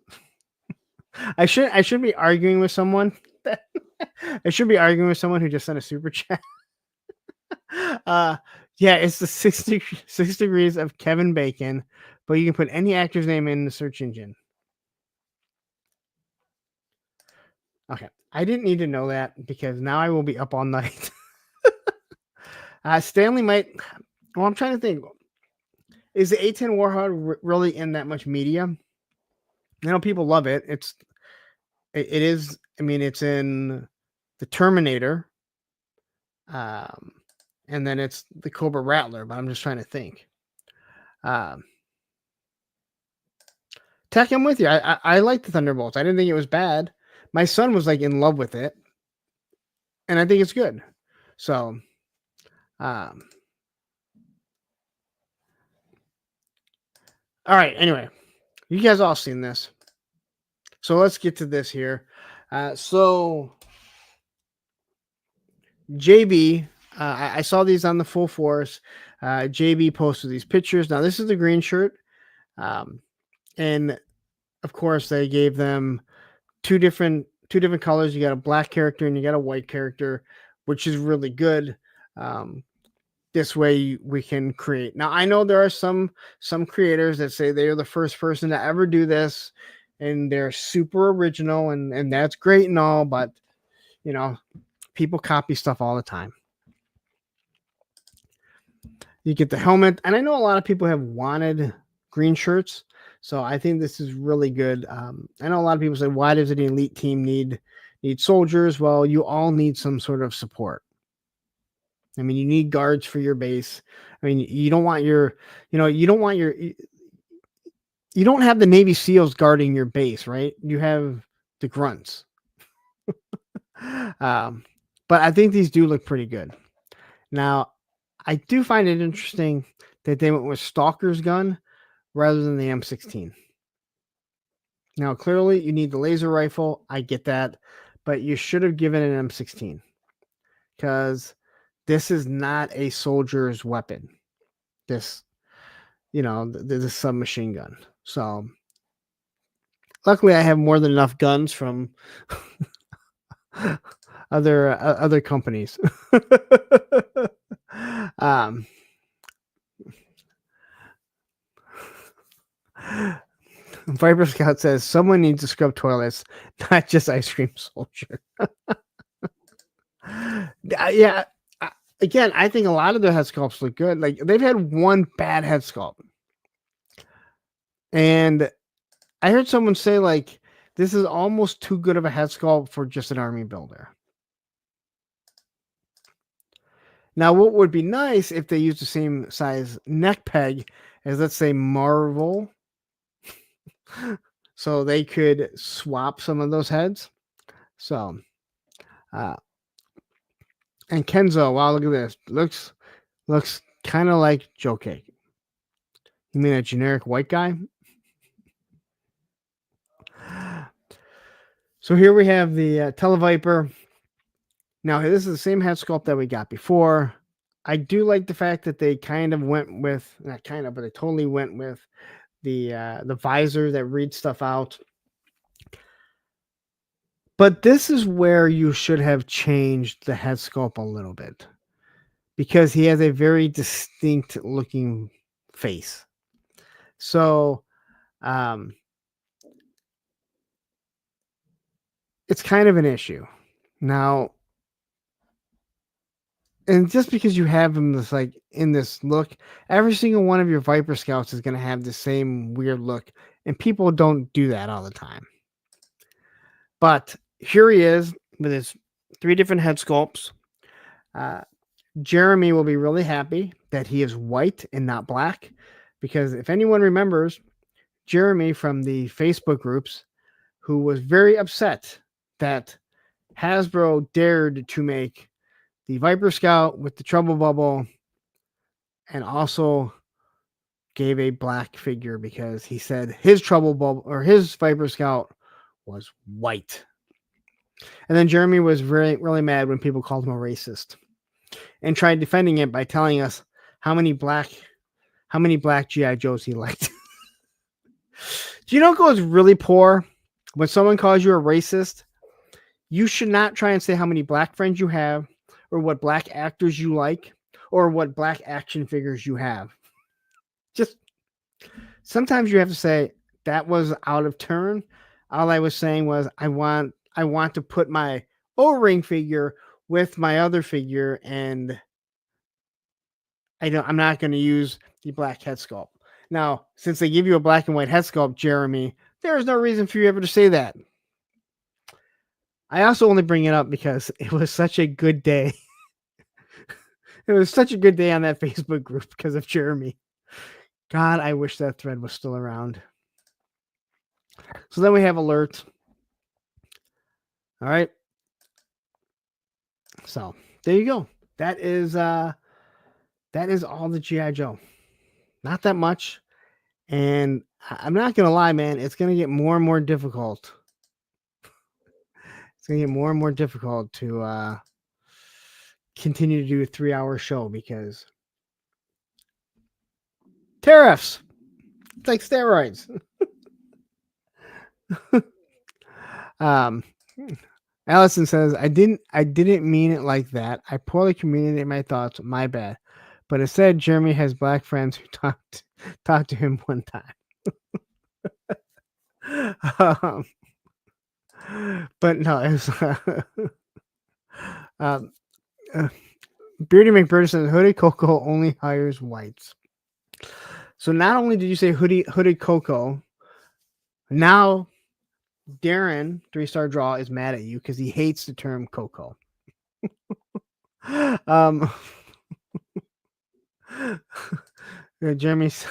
I should be arguing with someone. I should be arguing with someone who just sent a super chat. Yeah, it's the 6 degrees of Kevin Bacon, but you can put any actor's name in the search engine. Okay, I didn't need to know that because now I will be up all night. Stanley might. Well, I'm trying to think. Is the A10 Warthog really in that much media? I know people love it. It is. I mean, it's in the Terminator. And then it's the Cobra Rattler, but I'm just trying to think. Tech, I'm with you. I like the Thunderbolts. I didn't think it was bad. My son was like in love with it, and I think it's good. So, all right. Anyway, you guys all seen this, so let's get to this here. So, JB. I saw these on the Full Force. JB posted these pictures. Now, this is the green shirt. And, of course, they gave them two different colors. You got a black character and you got a white character, which is really good. This way we can create. Now, I know there are some creators that say they are the first person to ever do this, and they're super original, and that's great and all, but, you know, people copy stuff all the time. You get the helmet, and I know a lot of people have wanted green shirts, so I think this is really good. I know a lot of people say, "Why does an elite team need soldiers?" Well, you all need some sort of support. I mean, you need guards for your base. I mean, you don't want your, you don't want your, you don't have the Navy SEALs guarding your base, right? You have the grunts. um, but I think these do look pretty good. Now, I do find it interesting that they went with Stalker's gun rather than the M16. Now, clearly, you need the laser rifle. I get that, but you should have given an M16 because this is not a soldier's weapon. This, the submachine gun. So, luckily, I have more than enough guns from other companies. um, Viper Scout says someone needs to scrub toilets, not just Ice Cream Soldier. Yeah. Again, I think a lot of their head sculpts look good. Like they've had one bad head sculpt, and I heard someone say like this is almost too good of a head sculpt for just an army builder. Now, what would be nice if they used the same size neck peg as, let's say, Marvel, so they could swap some of those heads. So, and Kenzo, wow, look at this. Looks kind of like Joe Cake. You mean a generic white guy? So here we have the Televiper. Now, this is the same head sculpt that we got before. I do like the fact that they kind of went with, not kind of, but they totally went with the visor that reads stuff out. But this is where you should have changed the head sculpt a little bit because he has a very distinct looking face. So, it's kind of an issue. Now, and just because you have him this like in this look, every single one of your Viper Scouts is going to have the same weird look, and people don't do that all the time. But here he is with his 3 different head sculpts. Jeremy will be really happy that he is white and not black, because if anyone remembers, Jeremy from the Facebook groups, who was very upset that Hasbro dared to make the Viper Scout with the trouble bubble and also gave a black figure because he said his trouble bubble or his Viper Scout was white. And then Jeremy was really mad when people called him a racist and tried defending it by telling us how many black GI Joes he liked. Do you know what goes really poor when someone calls you a racist? You should not try and say how many black friends you have, or what black actors you like, or what black action figures you have. Just sometimes you have to say that was out of turn. All I was saying was I want to put my O-ring figure with my other figure, and I'm not going to use the black head sculpt. Now, since they give you a black and white head sculpt, Jeremy, there is no reason for you ever to say that. I also only bring it up because it was such a good day. It was such a good day on that Facebook group because of Jeremy. God, I wish that thread was still around. So then we have alert. All right. So there you go. That is all the G.I. Joe. Not that much. And I'm not going to lie, man. It's going to get more and more difficult. It's going to get more and more difficult to continue to do a 3-hour show because tariffs. It's like steroids. Allison says, I didn't mean it like that. I poorly communicated my thoughts. My bad. But instead, Jeremy has black friends who talked to him one time. But no, it was Beardy McBird says Hooded Coco only hires whites. So not only did you say Hooded Coco, now Darren 3-star draw is mad at you because he hates the term Coco. Jeremy's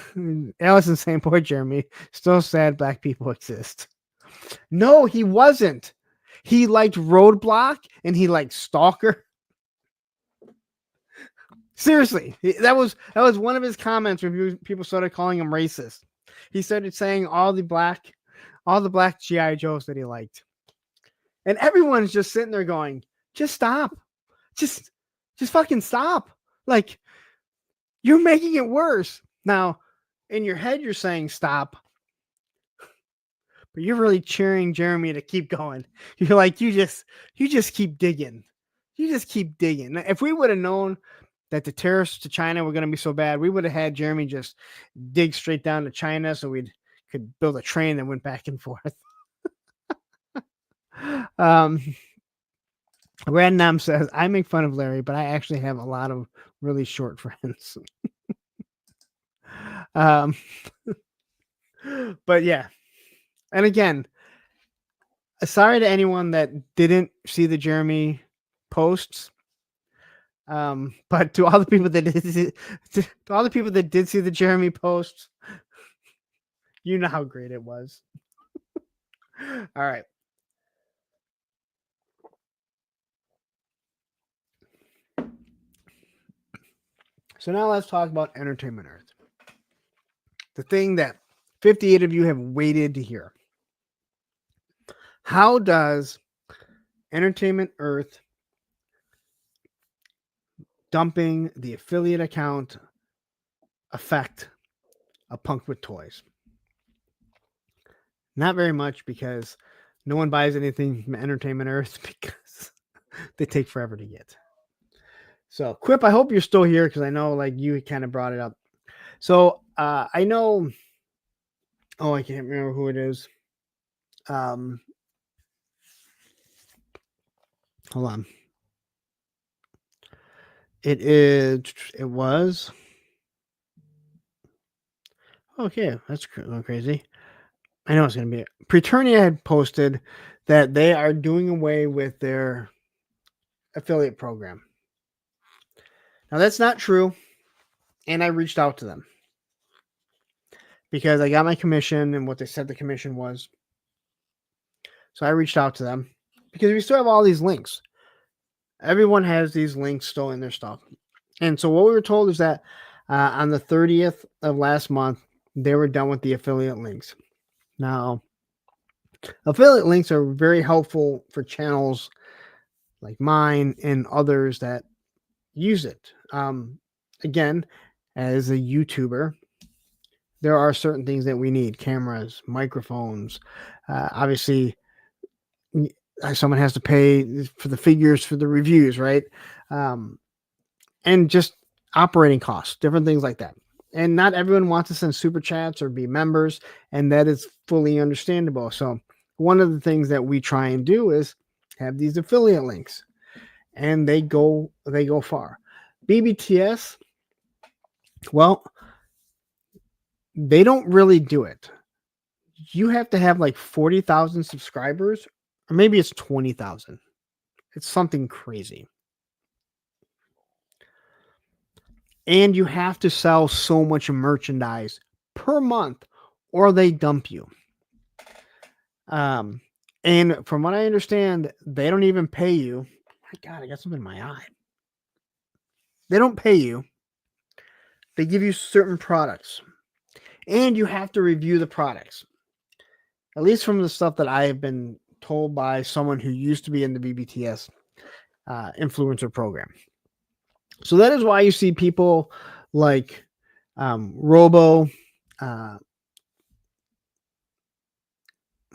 Allison saying, poor Jeremy, still sad black people exist. No, he wasn't. He liked Roadblock and he liked Stalker. Seriously, that was one of his comments when people started calling him racist. He started saying all the black GI Joes that he liked, and everyone's just sitting there going, "Just stop, just fucking stop!" Like, you're making it worse. Now, in your head, you're saying stop, but you're really cheering Jeremy to keep going. You're like, you just keep digging. You just keep digging. If we would have known that the tariffs to China were going to be so bad, we would have had Jeremy just dig straight down to China so we could build a train that went back and forth. Random says, I make fun of Larry, but I actually have a lot of really short friends. But yeah. And again, sorry to anyone that didn't see the Jeremy posts. But to all the people that did see the Jeremy posts, you know how great it was. All right. So now let's talk about Entertainment Earth. The thing that 58 of you have waited to hear. How does Entertainment Earth dumping the affiliate account affect a Punk with Toys? Not very much, because no one buys anything from Entertainment Earth because they take forever to get. So Quip, I hope you're still here, because I know like you kind of brought it up. So I know, I can't remember who it is. Hold on. It was. Okay, that's crazy. I know it's going to be. Preternia had posted that they are doing away with their affiliate program. Now, that's not true, and I reached out to them because I got my commission and what they said the commission was. So I reached out to them because we still have all these links. Everyone has these links still in their stuff. And so what we were told is that on the 30th of last month, they were done with the affiliate links. Now, affiliate links are very helpful for channels like mine and others that use it. Again, as a YouTuber, there are certain things that we need: cameras, microphones. Obviously, someone has to pay for the figures for the reviews, right? And just operating costs, different things like that. And not everyone wants to send super chats or be members, and that is fully understandable. So one of the things that we try and do is have these affiliate links, and they go far. BBTS, well, they don't really do it. You have to have like 40,000 subscribers, or maybe it's 20,000. It's something crazy. And you have to sell so much merchandise per month, or they dump you. And from what I understand, they don't even pay you. My God, I got something in my eye. They don't pay you. They give you certain products, and you have to review the products. At least from the stuff that I have been told by someone who used to be in the BBTS influencer program. So that is why you see people like Robo. I'm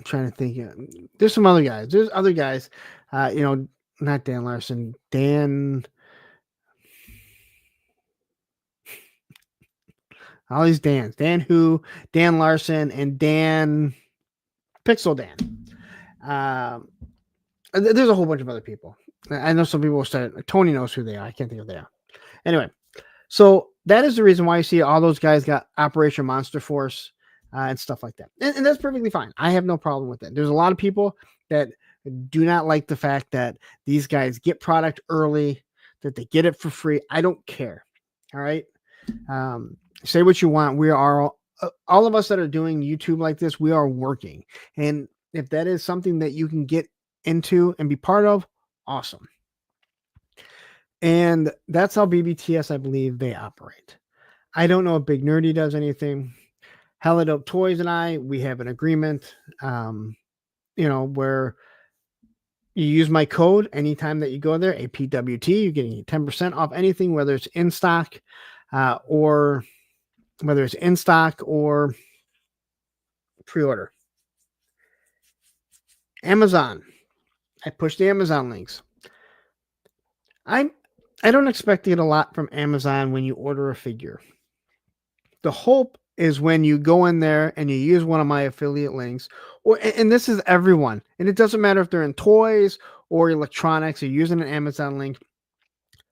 trying to think. There's some other guys. There's other guys. Not Dan Larson. All these Dans. Dan Larson, and Dan Pixel Dan. There's a whole bunch of other people. I know some people will start. Tony knows who they are. I can't think of they are. Anyway, so that is the reason why you see all those guys got Operation Monster Force and stuff like that. And that's perfectly fine. I have no problem with that. There's a lot of people that do not like the fact that these guys get product early, that they get it for free. I don't care. All right. Say what you want. We are all of us that are doing YouTube like this, we are working. And if that is something that you can get into and be part of, awesome. And that's how BBTS, I believe, they operate. I don't know if Big Nerdy does anything. Hella Dope Toys and I, we have an agreement, where you use my code anytime that you go there, APWT, you're getting 10% off anything, whether it's in stock or pre-order. Amazon. I push the Amazon links. I don't expect to get a lot from Amazon when you order a figure. The hope is when you go in there and you use one of my affiliate links, and this is everyone, and it doesn't matter if they're in toys or electronics or using an Amazon link.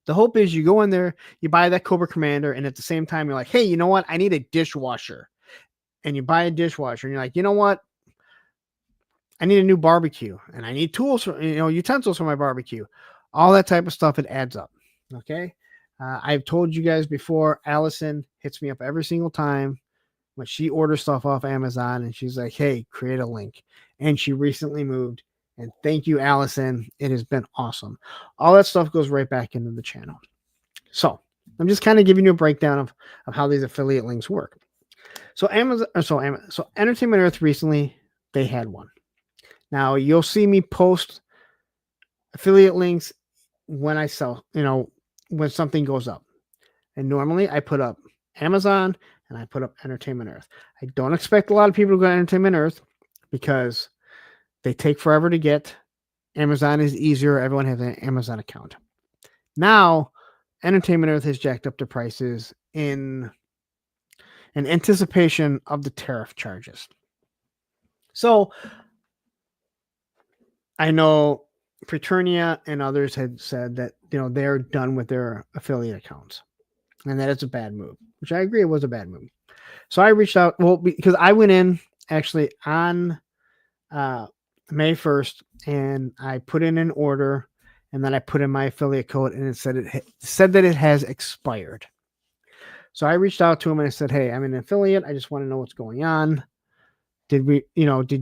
The hope is you go in there, you buy that Cobra Commander, and at the same time, you're like, hey, you know what? I need a dishwasher. And you buy a dishwasher, and you're like, you know what? I need a new barbecue, and I need tools, utensils for my barbecue. All that type of stuff, it adds up. Okay? I've told you guys before, Allison hits me up every single time when she orders stuff off Amazon, and she's like, hey, create a link. And she recently moved. And thank you, Allison. It has been awesome. All that stuff goes right back into the channel. So I'm just kind of giving you a breakdown of how these affiliate links work. So Entertainment Earth recently, they had one. Now you'll see me post affiliate links when I sell, when something goes up. And normally I put up Amazon and I put up Entertainment Earth. I don't expect a lot of people to go to Entertainment Earth because they take forever to get. Amazon is easier. Everyone has an Amazon account. Now, Entertainment Earth has jacked up the prices in anticipation of the tariff charges. So, I know Fraternia and others had said that, they're done with their affiliate accounts. And that it's a bad move, which I agree it was a bad move. So I reached out, because I went in actually on May 1st, and I put in an order, and then I put in my affiliate code, and it said that it has expired. So I reached out to him and I said, hey, I'm an affiliate. I just want to know what's going on. Did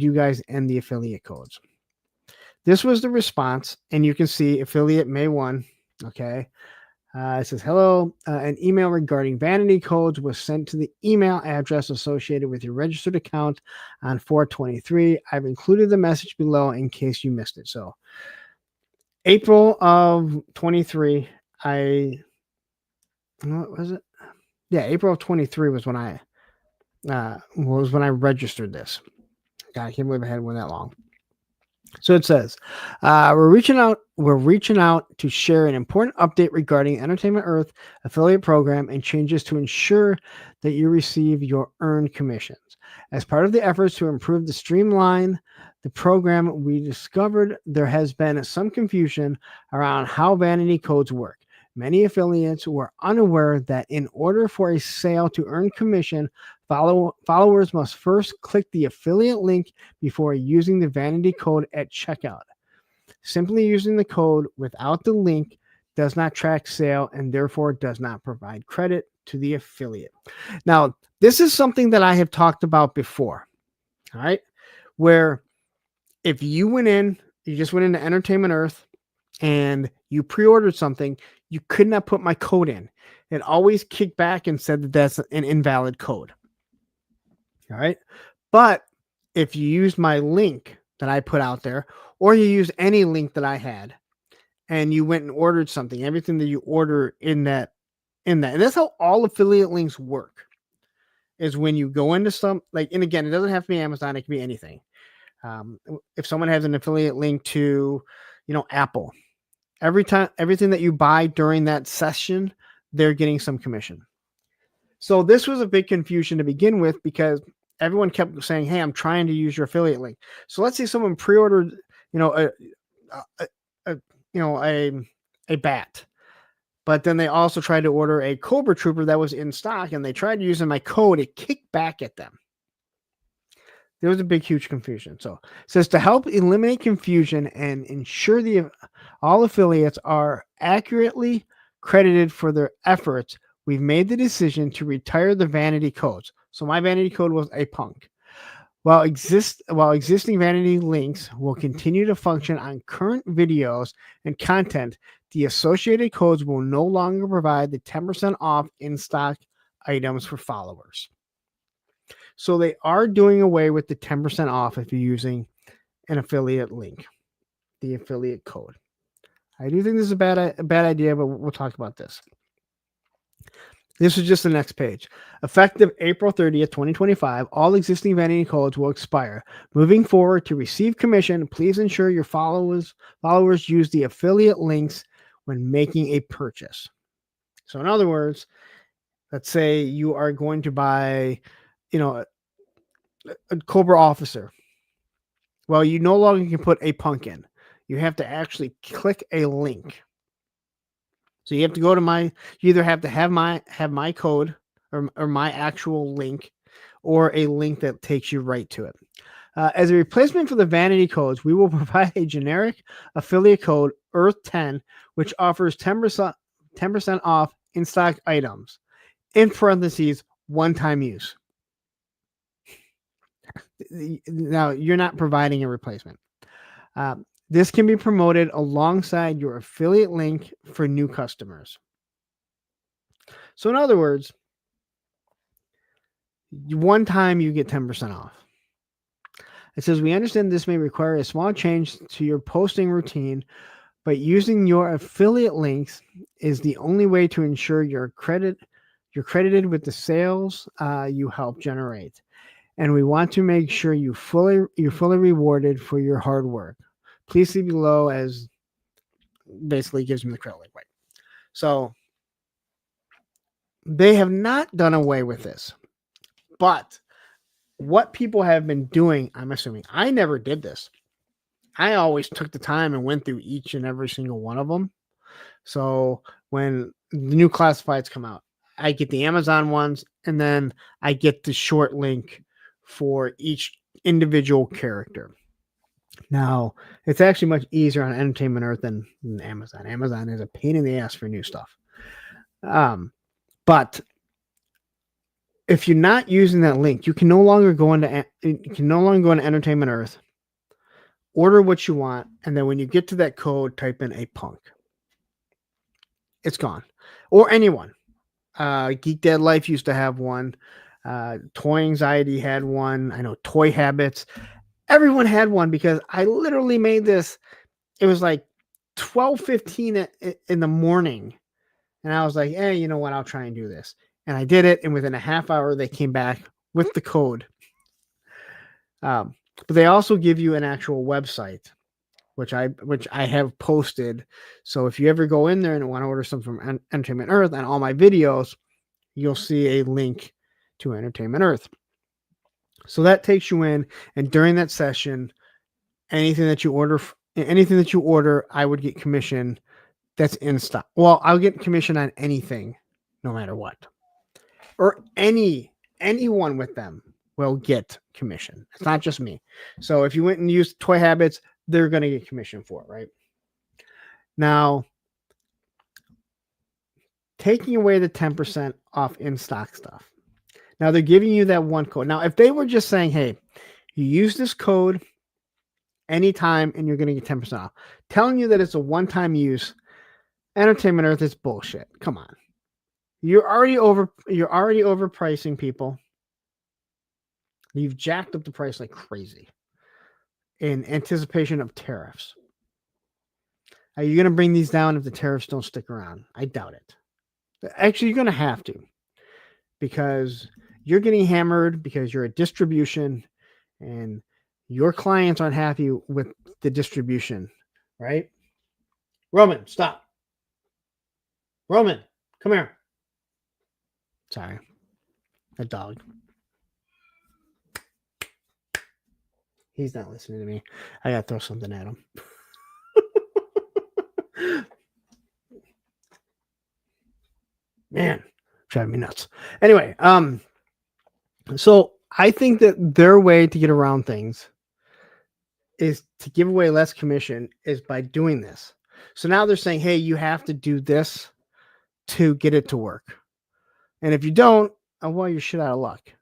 you guys end the affiliate codes? This was the response, and you can see affiliate May 1. Okay. It says, hello, an email regarding vanity codes was sent to the email address associated with your registered account on 4/23. I've included the message below in case you missed it. So April of 23, what was it? Yeah, April of 23 was when I registered this. God, I can't believe I had one that long. So it says, we're reaching out to share an important update regarding Entertainment Earth affiliate program and changes to ensure that you receive your earned commissions. As part of the efforts to improve the streamline the program, we discovered there has been some confusion around how vanity codes work. Many affiliates were unaware that in order for a sale to earn commission, followers must first click the affiliate link before using the vanity code at checkout. Simply using the code without the link does not track sale and therefore does not provide credit to the affiliate. Now, this is something that I have talked about before, all right? Where if you just went into Entertainment Earth and you pre-ordered something, you could not put my code in. It always kicked back and said that that's an invalid code. All right. But if you use my link that I put out there, or you use any link that I had, and you went and ordered something, everything that you order in that, and that's how all affiliate links work, is when you go into and again, it doesn't have to be Amazon, it can be anything. If someone has an affiliate link to, Apple, everything that you buy during that session, they're getting some commission. So this was a big confusion to begin with because everyone kept saying, hey, I'm trying to use your affiliate link. So let's say someone pre-ordered, a bat. But then they also tried to order a Cobra Trooper that was in stock, and they tried using my code. It kicked back at them. There was a big, huge confusion. So it says to help eliminate confusion and ensure all affiliates are accurately credited for their efforts, we've made the decision to retire the vanity codes. So my vanity code was a punk. While existing vanity links will continue to function on current videos and content, the associated codes will no longer provide the 10% off in-stock items for followers. So they are doing away with the 10% off if you're using an affiliate link, the affiliate code. I do think this is a bad idea, but we'll talk about this. This is just the next page. Effective April 30th, 2025, all existing vanity codes will expire. Moving forward, to receive commission, please ensure your followers use the affiliate links when making a purchase. So in other words, let's say you are going to buy, a Cobra officer. Well, you no longer can put a punk in. You have to actually click a link. So you have to go to you either have to have my code or my actual link, or a link that takes you right to it. As a replacement for the vanity codes, we will provide a generic affiliate code, Earth10, which offers 10% off in-stock items, in parentheses, one-time use. Now, you're not providing a replacement. This can be promoted alongside your affiliate link for new customers. So in other words, one time you get 10% off. It says, we understand this may require a small change to your posting routine, but using your affiliate links is the only way to ensure you're credited with the sales you help generate. And we want to make sure you're fully rewarded for your hard work. Please see below, as basically gives me the credit link. Right. So they have not done away with this. But what people have been doing, I'm assuming, I never did this. I always took the time and went through each and every single one of them. So when the new classifieds come out, I get the Amazon ones, and then I get the short link for each individual character. Now, it's actually much easier on Entertainment Earth than Amazon. Amazon is a pain in the ass for new stuff. But if you're not using that link, you can no longer go into Entertainment Earth, order what you want, and then when you get to that code, type in a punk. It's gone. Or anyone. Geek Dead Life used to have one. Toy Anxiety had one. I know Toy Habits. Everyone had one, because I literally made this. It was like 12:15 in the morning. And I was like, hey, you know what? I'll try and do this. And I did it. And within a half hour, they came back with the code. But they also give you an actual website, which I have posted. So if you ever go in there and want to order something from Entertainment Earth, on all my videos, you'll see a link to Entertainment Earth. So that takes you in, and during that session, anything that you order, I would get commission that's in stock. Well, I'll get commission on anything, no matter what. Or anyone with them will get commission. It's not just me. So if you went and used Toy Habits, they're going to get commission for it, right? Now, taking away the 10% off in-stock stuff. Now, they're giving you that one code. Now, if they were just saying, hey, you use this code anytime and you're going to get 10% off, telling you that it's a one-time use, Entertainment Earth is bullshit. Come on. You're already overpricing people. You've jacked up the price like crazy in anticipation of tariffs. Are you going to bring these down if the tariffs don't stick around? I doubt it. Actually, you're going to have to, because you're getting hammered because you're a distribution and your clients aren't happy with the distribution, right? Roman, stop. Roman, come here. Sorry. A dog. He's not listening to me. I got to throw something at him. Man, driving me nuts. Anyway, so I think that their way to get around things is to give away less commission is by doing this. So now they're saying, hey, you have to do this to get it to work. And if you don't, well, you're shit out of luck.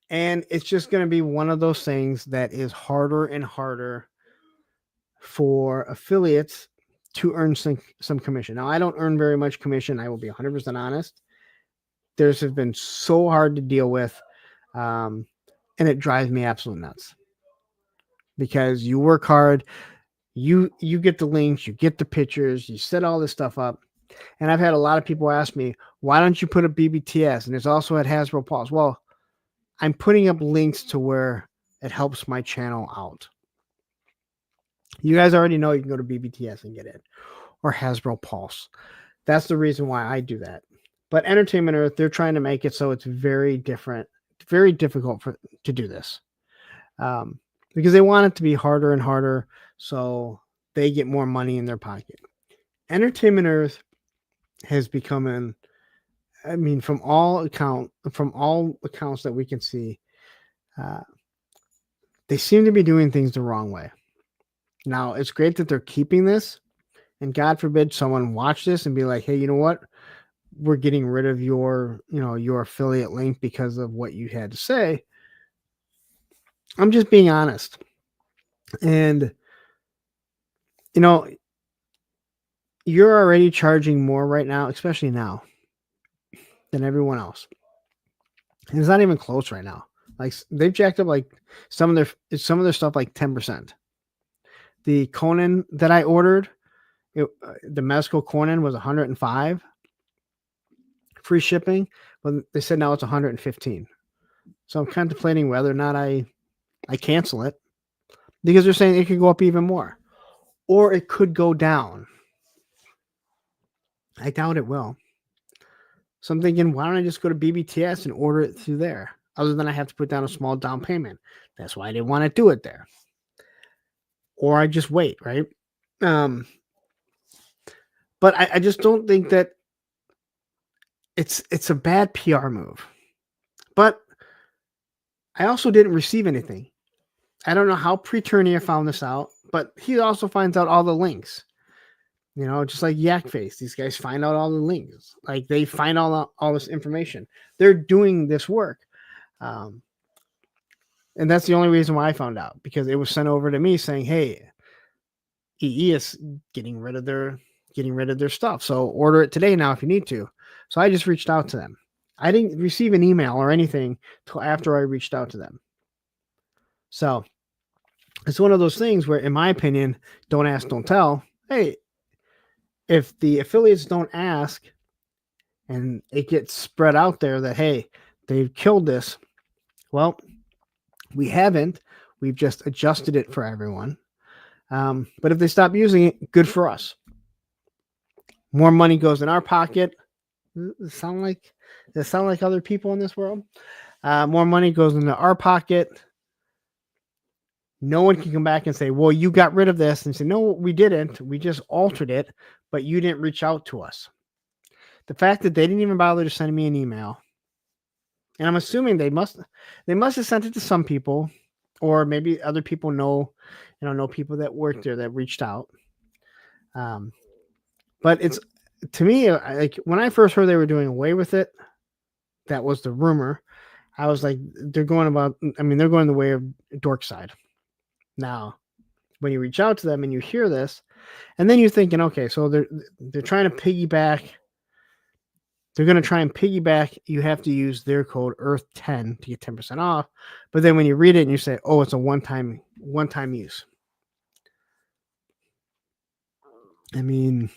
And it's just going to be one of those things that is harder and harder for affiliates to earn some commission. Now, I don't earn very much commission. I will be 100% honest. Theirs have been so hard to deal with. And it drives me absolutely nuts. Because you work hard, you get the links, you get the pictures, you set all this stuff up. And I've had a lot of people ask me, why don't you put a BBTS? And it's also at Hasbro Pulse. Well, I'm putting up links to where it helps my channel out. You guys already know you can go to BBTS and get it, or Hasbro Pulse. That's the reason why I do that. But Entertainment Earth, they're trying to make it so it's very different, very difficult to do this. Because they want it to be harder and harder so they get more money in their pocket. Entertainment Earth has become from all accounts that we can see, they seem to be doing things the wrong way. Now, it's great that they're keeping this, and God forbid someone watch this and be like, hey, you know what? We're getting rid of your affiliate link because of what you had to say. I'm just being honest. And, you're already charging more right now, especially now, than everyone else. And it's not even close right now. Like, they've jacked up like some of their stuff like 10%. The Conan that I ordered, the Mezco Conan was 105 free shipping, but they said now it's 115. So I'm contemplating whether or not I cancel it, because they're saying it could go up even more, or it could go down. I doubt it will. So I'm thinking, why don't I just go to BBTS and order it through there? Other than I have to put down a small down payment. That's why I didn't want to do it there. Or I just wait, right? But I just don't think that it's a bad PR move. But I also didn't receive anything. I don't know how Preturnia found this out, but he also finds out all the links. Just like Yak Face, these guys find out all the links. Like, they find all this information. They're doing this work. And that's the only reason why I found out, because it was sent over to me saying, hey, EE is getting rid of their stuff. So order it today now if you need to. So I just reached out to them. I didn't receive an email or anything till after I reached out to them. So it's one of those things where, in my opinion, don't ask, don't tell. Hey, if the affiliates don't ask and it gets spread out there that, hey, they've killed this, well, we haven't. We've just adjusted it for everyone. But if they stop using it, good for us. More money goes in our pocket. Does it sound like other people in this world? More money goes into our pocket. No one can come back and say, well, you got rid of this, and say, no, we didn't. We just altered it, but you didn't reach out to us. The fact that they didn't even bother to send me an email, and I'm assuming they must have sent it to some people, or maybe other people know people that work there that reached out. But it's, to me, like, when I first heard they were doing away with it, that was the rumor. I was like, they're going the way of Dorkside. Now, when you reach out to them and you hear this, and then you're thinking, okay, so they're trying to piggyback. They're going to try and piggyback. You have to use their code Earth10 to get 10% off. But then when you read it and you say, oh, it's a one-time use. I mean,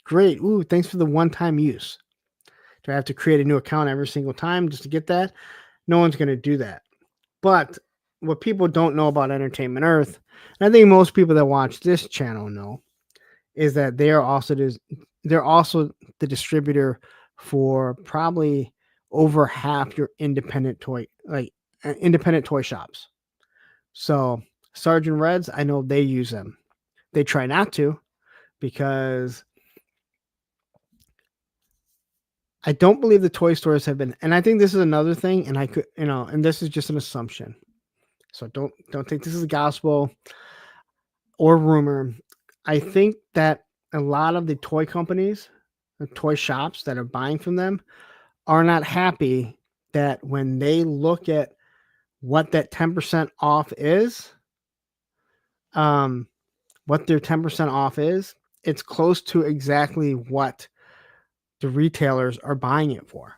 great. Ooh, thanks for the one-time use. Do I have to create a new account every single time just to get that? No one's going to do that. But what people don't know about Entertainment Earth, and I think most people that watch this channel know, is that they're also the distributor for probably over half your independent toy shops. So Sergeant Reds, I know they use them. They try not to, because I don't believe the toy stores have been, and I think this is another thing, and I could, and this is just an assumption. So don't think this is gospel or rumor. I think that a lot of the toy companies, the toy shops that are buying from them are not happy that when they look at what that 10% off is, what their 10% off is, it's close to exactly what the retailers are buying it for.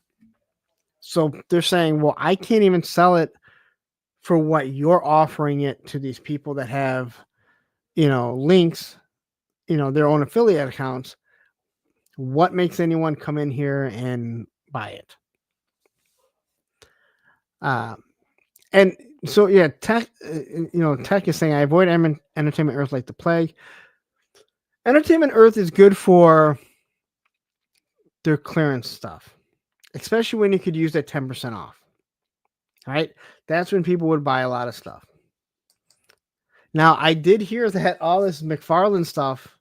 So they're saying, well, I can't even sell it for what you're offering it to these people that have, links, their own affiliate accounts. What makes anyone come in here and buy it? And so, yeah, tech is saying I avoid Entertainment Earth like the plague. Entertainment Earth is good for their clearance stuff, especially when you could use that 10% off. All right. That's when people would buy a lot of stuff. Now, I did hear that all this McFarlane stuff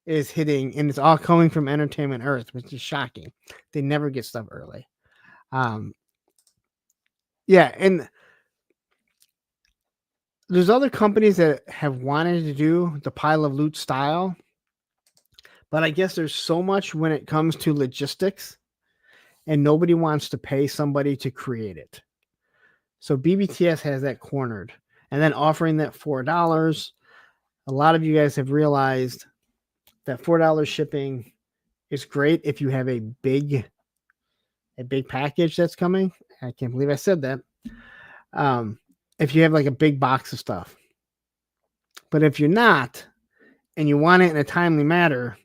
is hitting, and it's all coming from Entertainment Earth, which is shocking. They never get stuff early. Yeah, and there's other companies that have wanted to do the pile of loot style, but I guess there's so much when it comes to logistics, and nobody wants to pay somebody to create it. So BBTS has that cornered, and then offering that $4. A lot of you guys have realized that $4 shipping is great if you have a big package that's coming. I can't believe I said that. If you have like a big box of stuff, but if you're not, and you want it in a timely manner,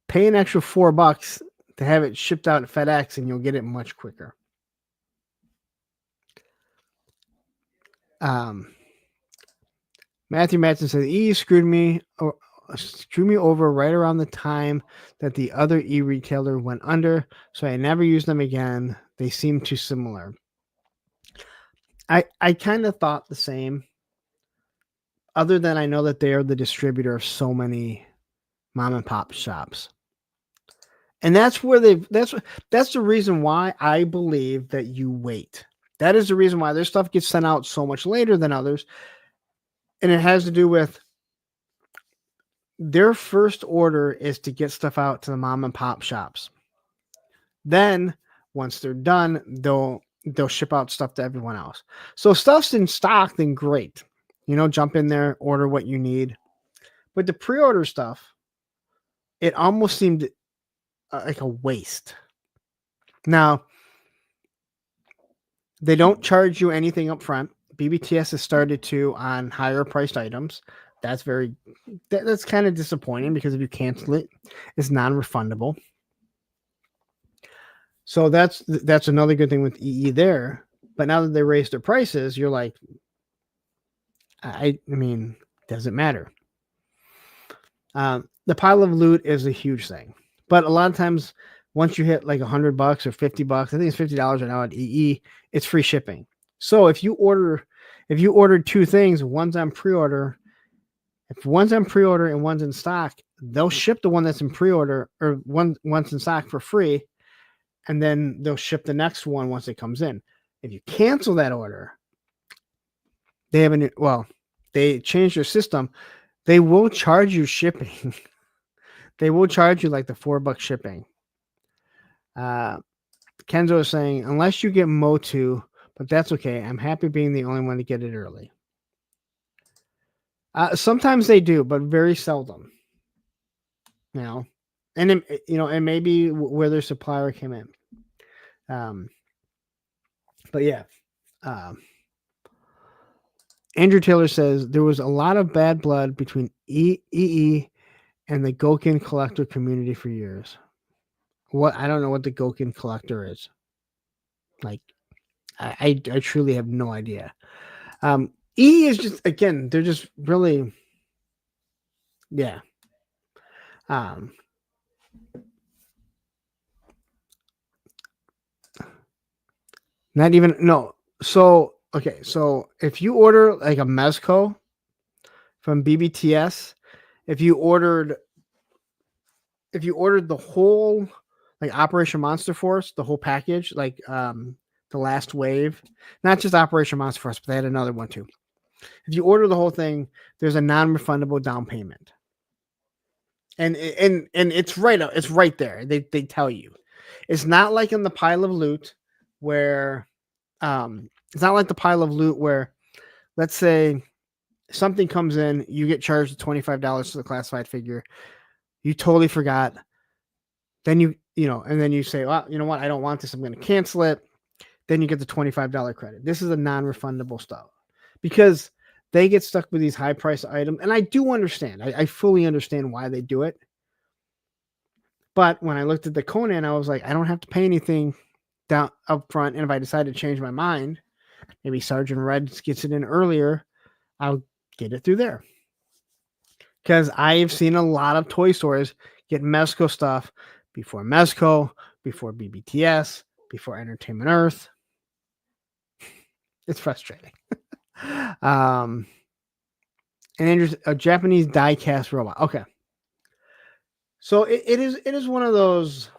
pay an extra $4 to have it shipped out at FedEx, and you'll get it much quicker. Matthew Matson says, E screwed me over right around the time that the other e-retailer went under, so I never used them again. They seem too similar. I kind of thought the same, other than I know that they are the distributor of so many mom and pop shops. And that's where that's the reason why I believe that you wait. That is the reason why their stuff gets sent out so much later than others. And it has to do with their first order is to get stuff out to the mom and pop shops. Then once they're done, they'll ship out stuff to everyone else. So if stuff's in stock, then great. Jump in there, order what you need. But the pre-order stuff, it almost seemed like a waste. Now, they don't charge you anything up front. BBTS has started to on higher priced items. That's kind of disappointing, because if you cancel it, it's non-refundable. So that's another good thing with EE there. But now that they raised their prices, you're like, I mean, does it matter? The pile of loot is a huge thing, but a lot of times once you hit like $100 or $50, I think it's $50 right now at EE, it's free shipping. So if you ordered two things, one's on pre-order, if one's on pre-order and one's in stock, they'll ship the one that's in pre-order or one's in stock for free, and then they'll ship the next one once it comes in. If you cancel that order, they changed their system. They will charge you shipping. They will charge you like the $4 shipping. Kenzo is saying, unless you get Motu, but that's okay. I'm happy being the only one to get it early. Sometimes they do, but very seldom. And maybe where their supplier came in. But yeah. Andrew Taylor says there was a lot of bad blood between EE and the Gokin collector community for years. I don't know what the Gokin collector is. Like, I truly have no idea. E is just, again, they're just really, yeah. Not even, no. So, okay. So if you order like a Mezco from BBTS, if you ordered if you ordered the whole, like Operation Monster Force, the whole package, like the last wave, not just Operation Monster Force, but they had another one too. If you order the whole thing, there's a non-refundable down payment. And it's right there. They tell you. It's not like in the pile of loot where it's not like the pile of loot where, let's say something comes in, you get charged $25 for the classified figure. You totally forgot. Then and then you say, well, you know what? I don't want this. I'm going to cancel it. Then you get the $25 credit. This is a non-refundable stuff because they get stuck with these high price items. And I do understand. I fully understand why they do it. But when I looked at the Conan, I was like, I don't have to pay anything down up front. And if I decide to change my mind, maybe Sergeant Red gets it in earlier, I'll get it through there. Because I've seen a lot of toy stores get Mezco stuff before Mezco, before BBTS, before Entertainment Earth. It's frustrating. And then a Japanese die-cast robot. Okay. So it is one of those.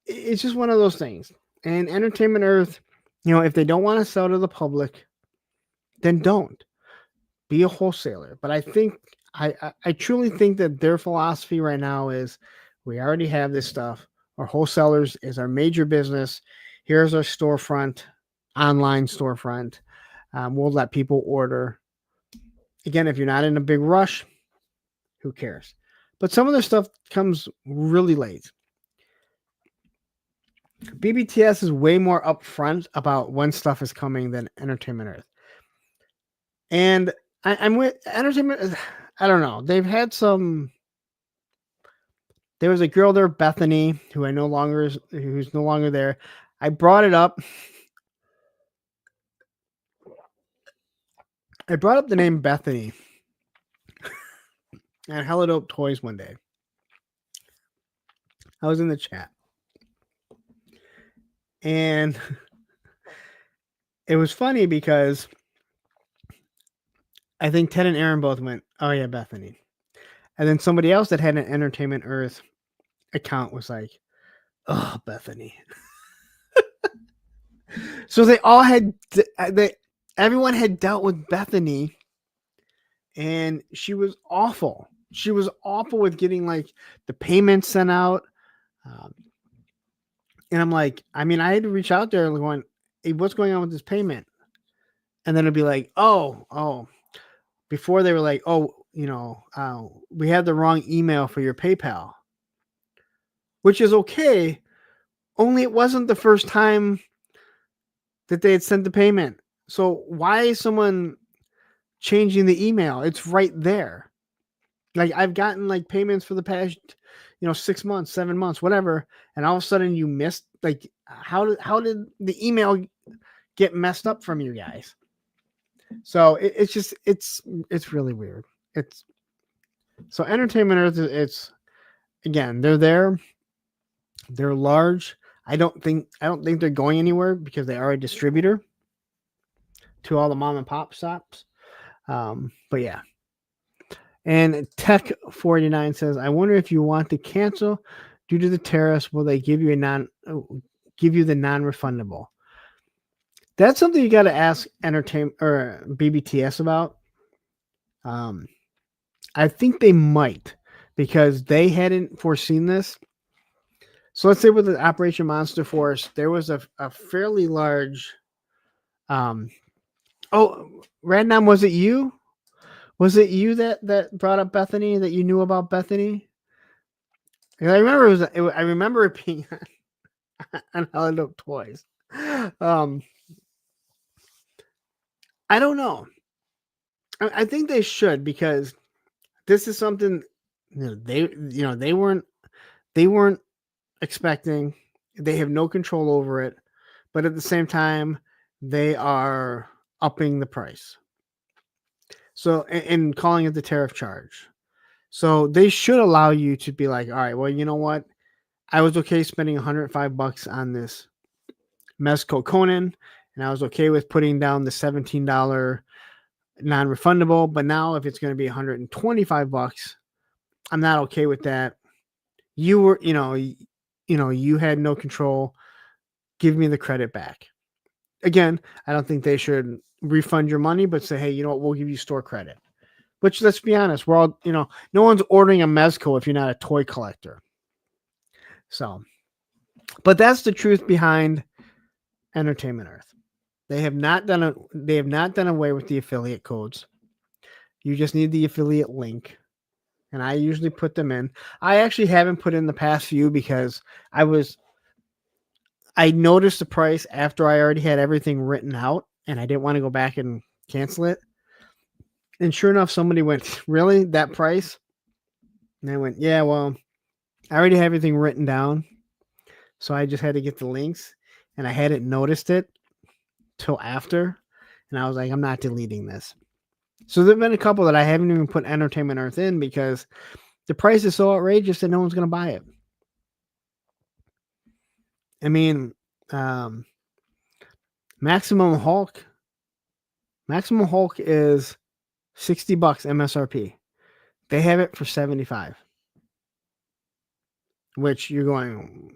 It's just one of those things. And Entertainment Earth, if they don't want to sell to the public, then don't be a wholesaler. But I think I truly think that their philosophy right now is we already have this stuff. Our wholesalers is our major business. Here's our storefront, online storefront. We'll let people order. Again, if you're not in a big rush, who cares? But some of the stuff comes really late. BBTS is way more upfront about when stuff is coming than Entertainment Earth. And I'm with Entertainment. I don't know. They've had some. There was a girl there, Bethany, who who's no longer there. I brought it up. I brought up the name Bethany at Hello Dope Toys one day. I was in the chat. And it was funny because I think Ted and Aaron both went, oh yeah, Bethany. And then somebody else that had an Entertainment Earth account was like, oh, Bethany. So they all had, everyone had dealt with Bethany, and she was awful. She was awful with getting like the payments sent out. And I'm like, I had to reach out there and going, hey, what's going on with this payment? And then it'd be like, oh, before they were like, we had the wrong email for your PayPal, which is okay. Only it wasn't the first time that they had sent the payment. So why is someone changing the email? It's right there. Like I've gotten like payments for the past, 6 months, 7 months, whatever. And all of a sudden you missed, like, how did the email get messed up from you guys? So it's really weird. So Entertainment Earth, it's again, they're there. They're large. I don't think they're going anywhere because they are a distributor to all the mom and pop shops. But yeah. And Tech 49 says, I wonder if you want to cancel due to the tariffs, will they give you the non-refundable? That's something you got to ask Entertainment or BBTS about. I think they might because they hadn't foreseen this. So let's say with the Operation Monster Force, there was a fairly large. Random, was it you? Was it you that brought up Bethany, that you knew about Bethany? And I remember it being on Hello Dope Toys. I don't know. I think they should because this is something they weren't expecting. They have no control over it, but at the same time, they are upping the price. So, and calling it the tariff charge. So they should allow you to be like, all right, well, you know what? I was okay spending $105 on this Mezco Conan, and I was okay with putting down the $17 non-refundable. But now if it's going to be $125, I'm not okay with that. You were, you had no control. Give me the credit back. Again, I don't think they should refund your money, but say, hey, you know what? We'll give you store credit. Which, let's be honest, we're all, no one's ordering a Mezco if you're not a toy collector. So, but that's the truth behind Entertainment Earth. They have not done away with the affiliate codes. You just need the affiliate link. And I usually put them in. I actually haven't put in the past few because I noticed the price after I already had everything written out and I didn't want to go back and cancel it. And sure enough, somebody went, really? That price? And I went, yeah, well, I already have everything written down. So I just had to get the links and I hadn't noticed it till after. And I was like, I'm not deleting this. So there have been a couple that I haven't even put Entertainment Earth in because the price is so outrageous that no one's going to buy it. I mean, Maximum Hulk is $60 MSRP. They have it for $75. Which you're going,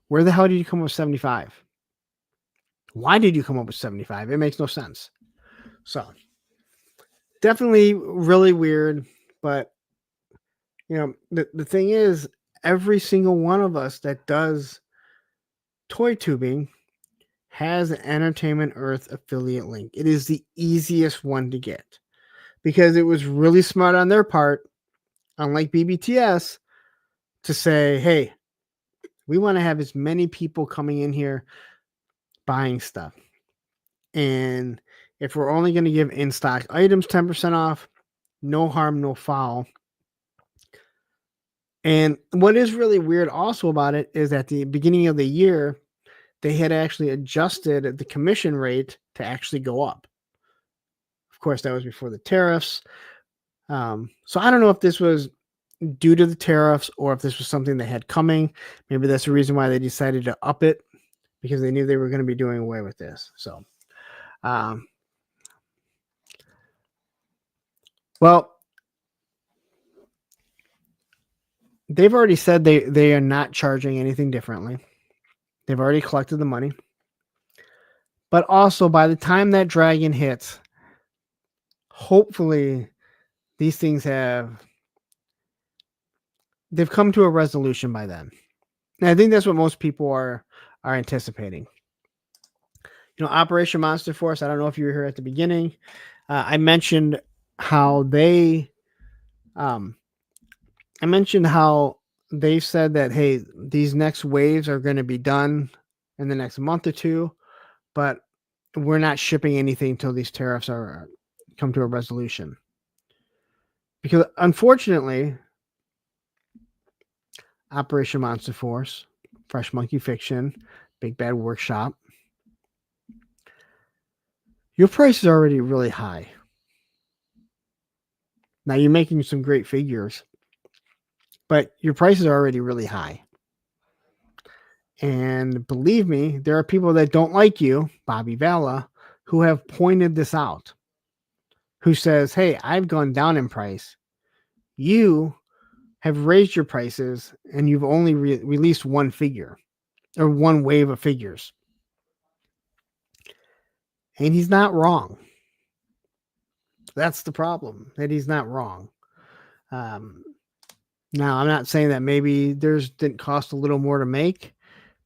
where the hell did you come up with 75? Why did you come up with 75? It makes no sense. So definitely really weird, but the thing is, every single one of us that does toy tubing has an Entertainment Earth affiliate link. It is the easiest one to get because it was really smart on their part, unlike BBTS, to say, hey, we want to have as many people coming in here buying stuff. And if we're only going to give in-stock items 10% off, no harm, no foul. And what is really weird also about it is at the beginning of the year, they had actually adjusted the commission rate to actually go up. Of course, that was before the tariffs. So I don't know if this was due to the tariffs or if this was something they had coming. Maybe that's the reason why they decided to up it, because they knew they were going to be doing away with this. So, well, they've already said they are not charging anything differently. They've already collected the money. But also, by the time that dragon hits, hopefully these things they've come to a resolution by then. And I think that's what most people are anticipating. Operation Monster Force, I don't know if you were here at the beginning. I mentioned how they've said that, hey, these next waves are going to be done in the next month or two, but we're not shipping anything until these tariffs come to a resolution. Because unfortunately, Operation Monster Force, Fresh Monkey Fiction, Big Bad Workshop, your price is already really high. Now you're making some great figures, but your prices are already really high. And believe me, there are people that don't like you, Bobby Valla, who have pointed this out, who says, hey, I've gone down in price. You have raised your prices and you've only released one figure or one wave of figures. And he's not wrong. That's the problem, that he's not wrong. Now, I'm not saying that maybe theirs didn't cost a little more to make,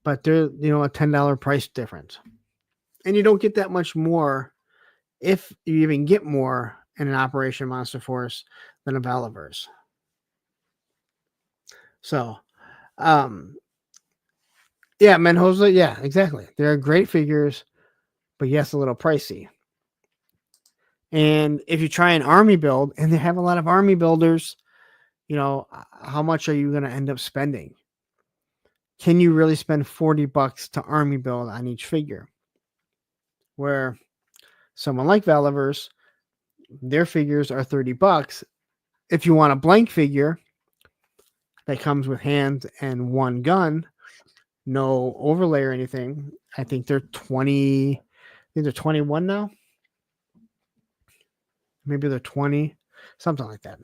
but they're, a $10 price difference. And you don't get that much more, if you even get more, in an Operation Monster Force than a Valaverse. So, yeah, Menhoza, yeah, exactly. They're great figures, but yes, a little pricey. And if you try an army build, and they have a lot of army builders, how much are you going to end up spending? Can you really spend $40 to army build on each figure? Where someone like Valaverse, their figures are $30. If you want a blank figure that comes with hands and one gun, no overlay or anything, I think they're 20. I think they're 21 now. Maybe they're 20, something like that.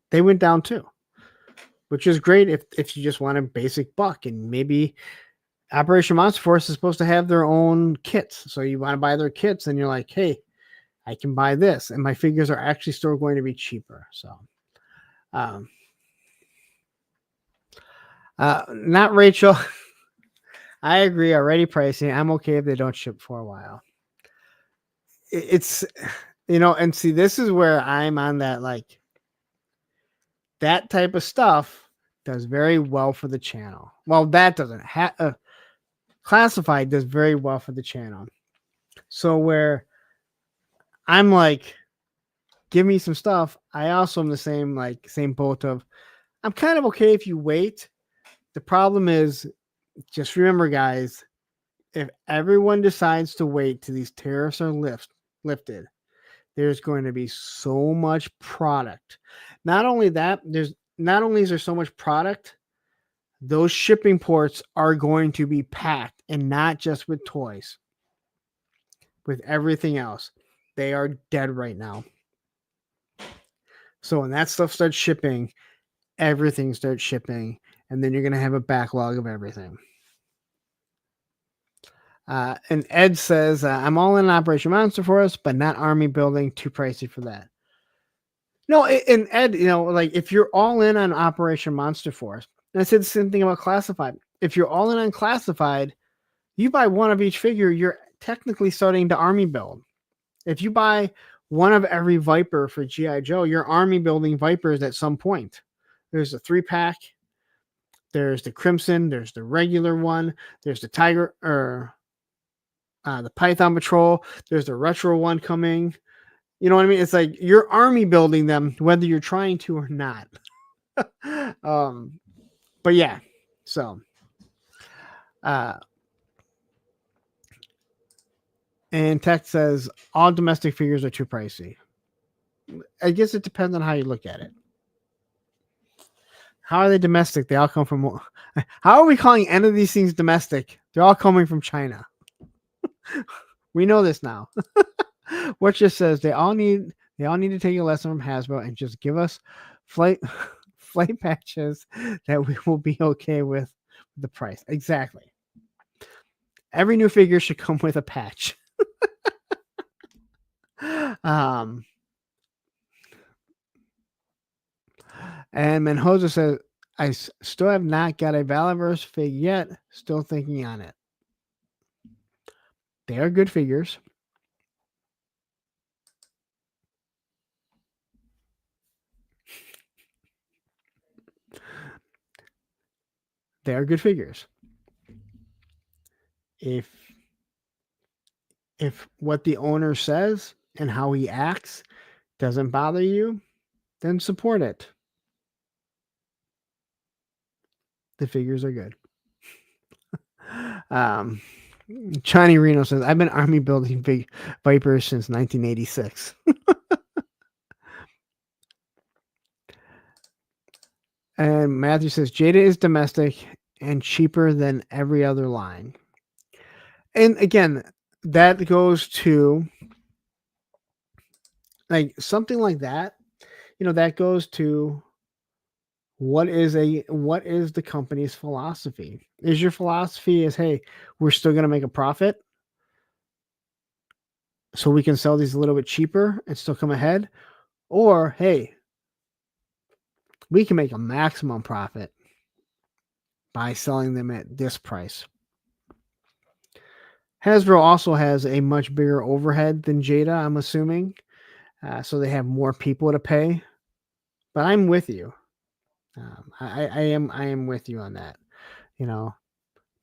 They went down too, which is great if you just want a basic buck, and maybe Operation Monster Force is supposed to have their own kits. So you want to buy their kits, and you're like, hey, I can buy this, and my figures are actually still going to be cheaper. So, not Rachel. I agree. Already pricing. I'm okay if they don't ship for a while. It's, and see, this is where I'm on that, like, that type of stuff does very well for the channel. Well, that doesn't. Classified does very well for the channel. So where I'm like, give me some stuff. I also am the same boat of, I'm kind of okay if you wait. The problem is, just remember, guys, if everyone decides to wait till these tariffs are lifted, there's going to be so much product. Not only that, is there so much product, those shipping ports are going to be packed, and not just with toys, with everything else. They are dead right now. So when that stuff starts shipping, everything starts shipping, and then you're going to have a backlog of everything. And Ed says, I'm all in Operation Monster Force, but not army building. Too pricey for that. No, and Ed, like, if you're all in on Operation Monster Force, and I said the same thing about Classified. If you're all in on Classified, you buy one of each figure, you're technically starting to army build. If you buy one of every Viper for G.I. Joe, you're army building Vipers at some point. There's a 3-pack. There's the Crimson. There's the regular one. There's the Tiger, or the Python Patrol. There's the retro one coming. You know what I mean? It's like you're army building them, whether you're trying to or not. But yeah, so and Tech says all domestic figures are too pricey. I guess it depends on how you look at it. How are they domestic? They all come from. How are we calling any of these things domestic? They're all coming from China. We know this now. What just says they all need to take a lesson from Hasbro and just give us flight patches that we will be okay with the price. Exactly. Every new figure should come with a patch. And Menhoza says, I still have not got a Valiverse fig yet. Still thinking on it. They are good figures. They are good figures. If what the owner says and how he acts doesn't bother you, then support it. The figures are good. Johnny Reno says, I've been army building big Vipers since 1986. And Matthew says, Jada is domestic and cheaper than every other line. And again, that goes to like something like that. That goes to what is the company's philosophy? Is your philosophy is, hey, we're still going to make a profit so we can sell these a little bit cheaper and still come ahead? Or, hey, we can make a maximum profit by selling them at this price. Hasbro also has a much bigger overhead than Jada, I'm assuming. So they have more people to pay. But I'm with you. I am with you on that.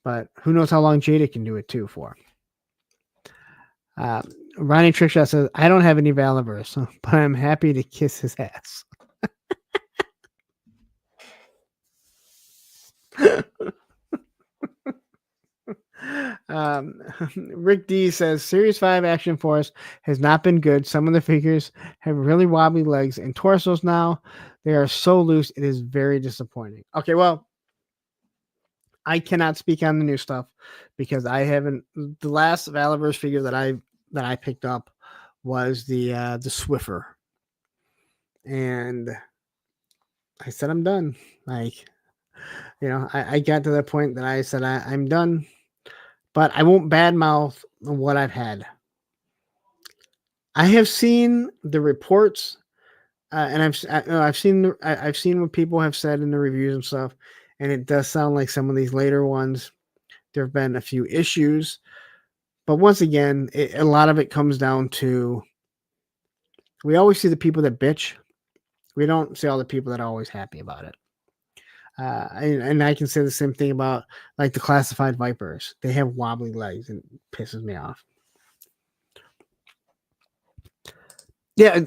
But who knows how long Jada can do it too for. Ronnie Trickshot says, I don't have any Valiverse, but I'm happy to kiss his ass. Rick D says, Series 5 Action Force has not been good. Some of the figures have really wobbly legs and torsos now. They are so loose. It is very disappointing. Okay, well, I cannot speak on the new stuff because I haven't. The last Valiverse figure that I picked up was the Swiffer, and I said I'm done. Like, I got to the point that I said I'm done, but I won't badmouth what I've had. I have seen the reports, and I've seen what people have said in the reviews and stuff, and it does sound like some of these later ones there have been a few issues, but once again, a lot of it comes down to we always see the people that bitch. We don't see all the people that are always happy about it. And I can say the same thing about like the classified vipers. They have wobbly legs and it pisses me off. Yeah,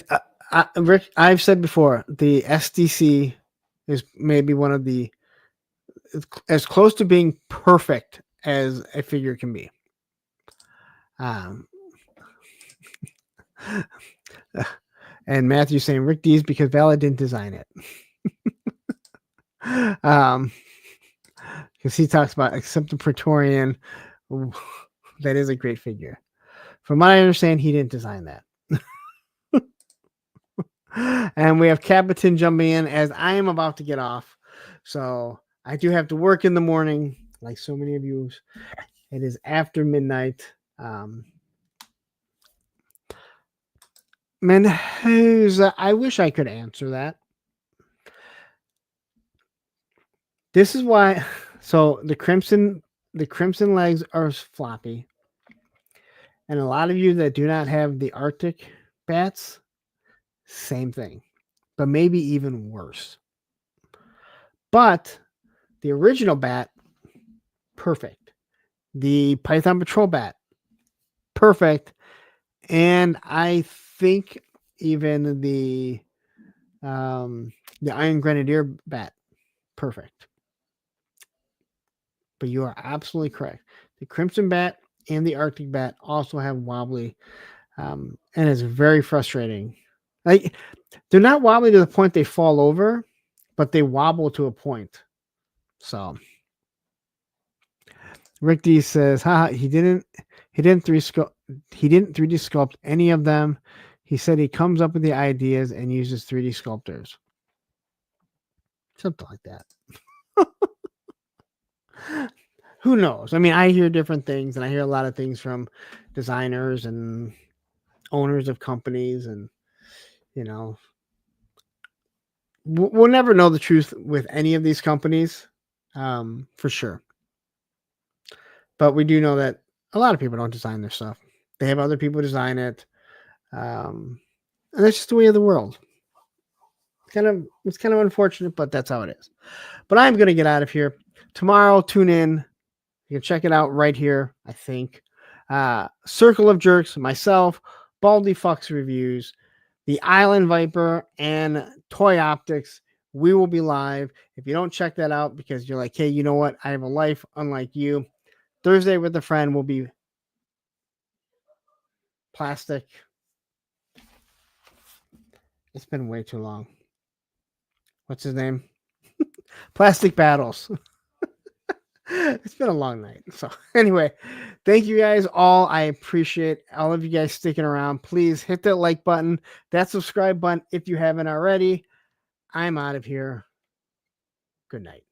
Rick, I've said before the SDC is maybe one of the as close to being perfect as a figure can be. And Matthew saying Rick D's because Vala didn't design it. Because he talks about except the Praetorian, that is a great figure. From what I understand, he didn't design that. And we have Capitan jumping in as I am about to get off. So I do have to work in the morning, like so many of you. It is after midnight. Mendoza, I wish I could answer that. This is why. So the crimson legs are floppy, and a lot of you that do not have the Arctic bats, same thing, but maybe even worse. But the original bat, perfect. The Python Patrol bat, perfect. And I think even the Iron Grenadier bat, perfect. But you are absolutely correct. The Crimson bat and the Arctic bat also have wobbly, and it's very frustrating. Like they're not wobbly to the point they fall over, but they wobble to a point. So Rick D says, "Ha, he didn't 3D sculpt any of them. He said he comes up with the ideas and uses 3D sculptors." Something like that. Who knows? I mean, I hear different things, and I hear a lot of things from designers and owners of companies, and we'll never know the truth with any of these companies, for sure. But we do know that a lot of people don't design their stuff; they have other people design it, and that's just the way of the world. It's kind of unfortunate, but that's how it is. But I'm going to get out of here. Tomorrow, tune in. You can check it out right here, I think. Circle of Jerks, myself, Baldy Fox Reviews, the Island Viper, and Toy Optics. We will be live. If you don't check that out because you're like, hey, you know what? I have a life unlike you. Thursday with a friend will be plastic. It's been way too long. What's his name? Plastic Battles. It's been a long night. So anyway, thank you guys all. I appreciate all of you guys sticking around. Please hit that like button, that subscribe button if you haven't already. I'm out of here. Good night.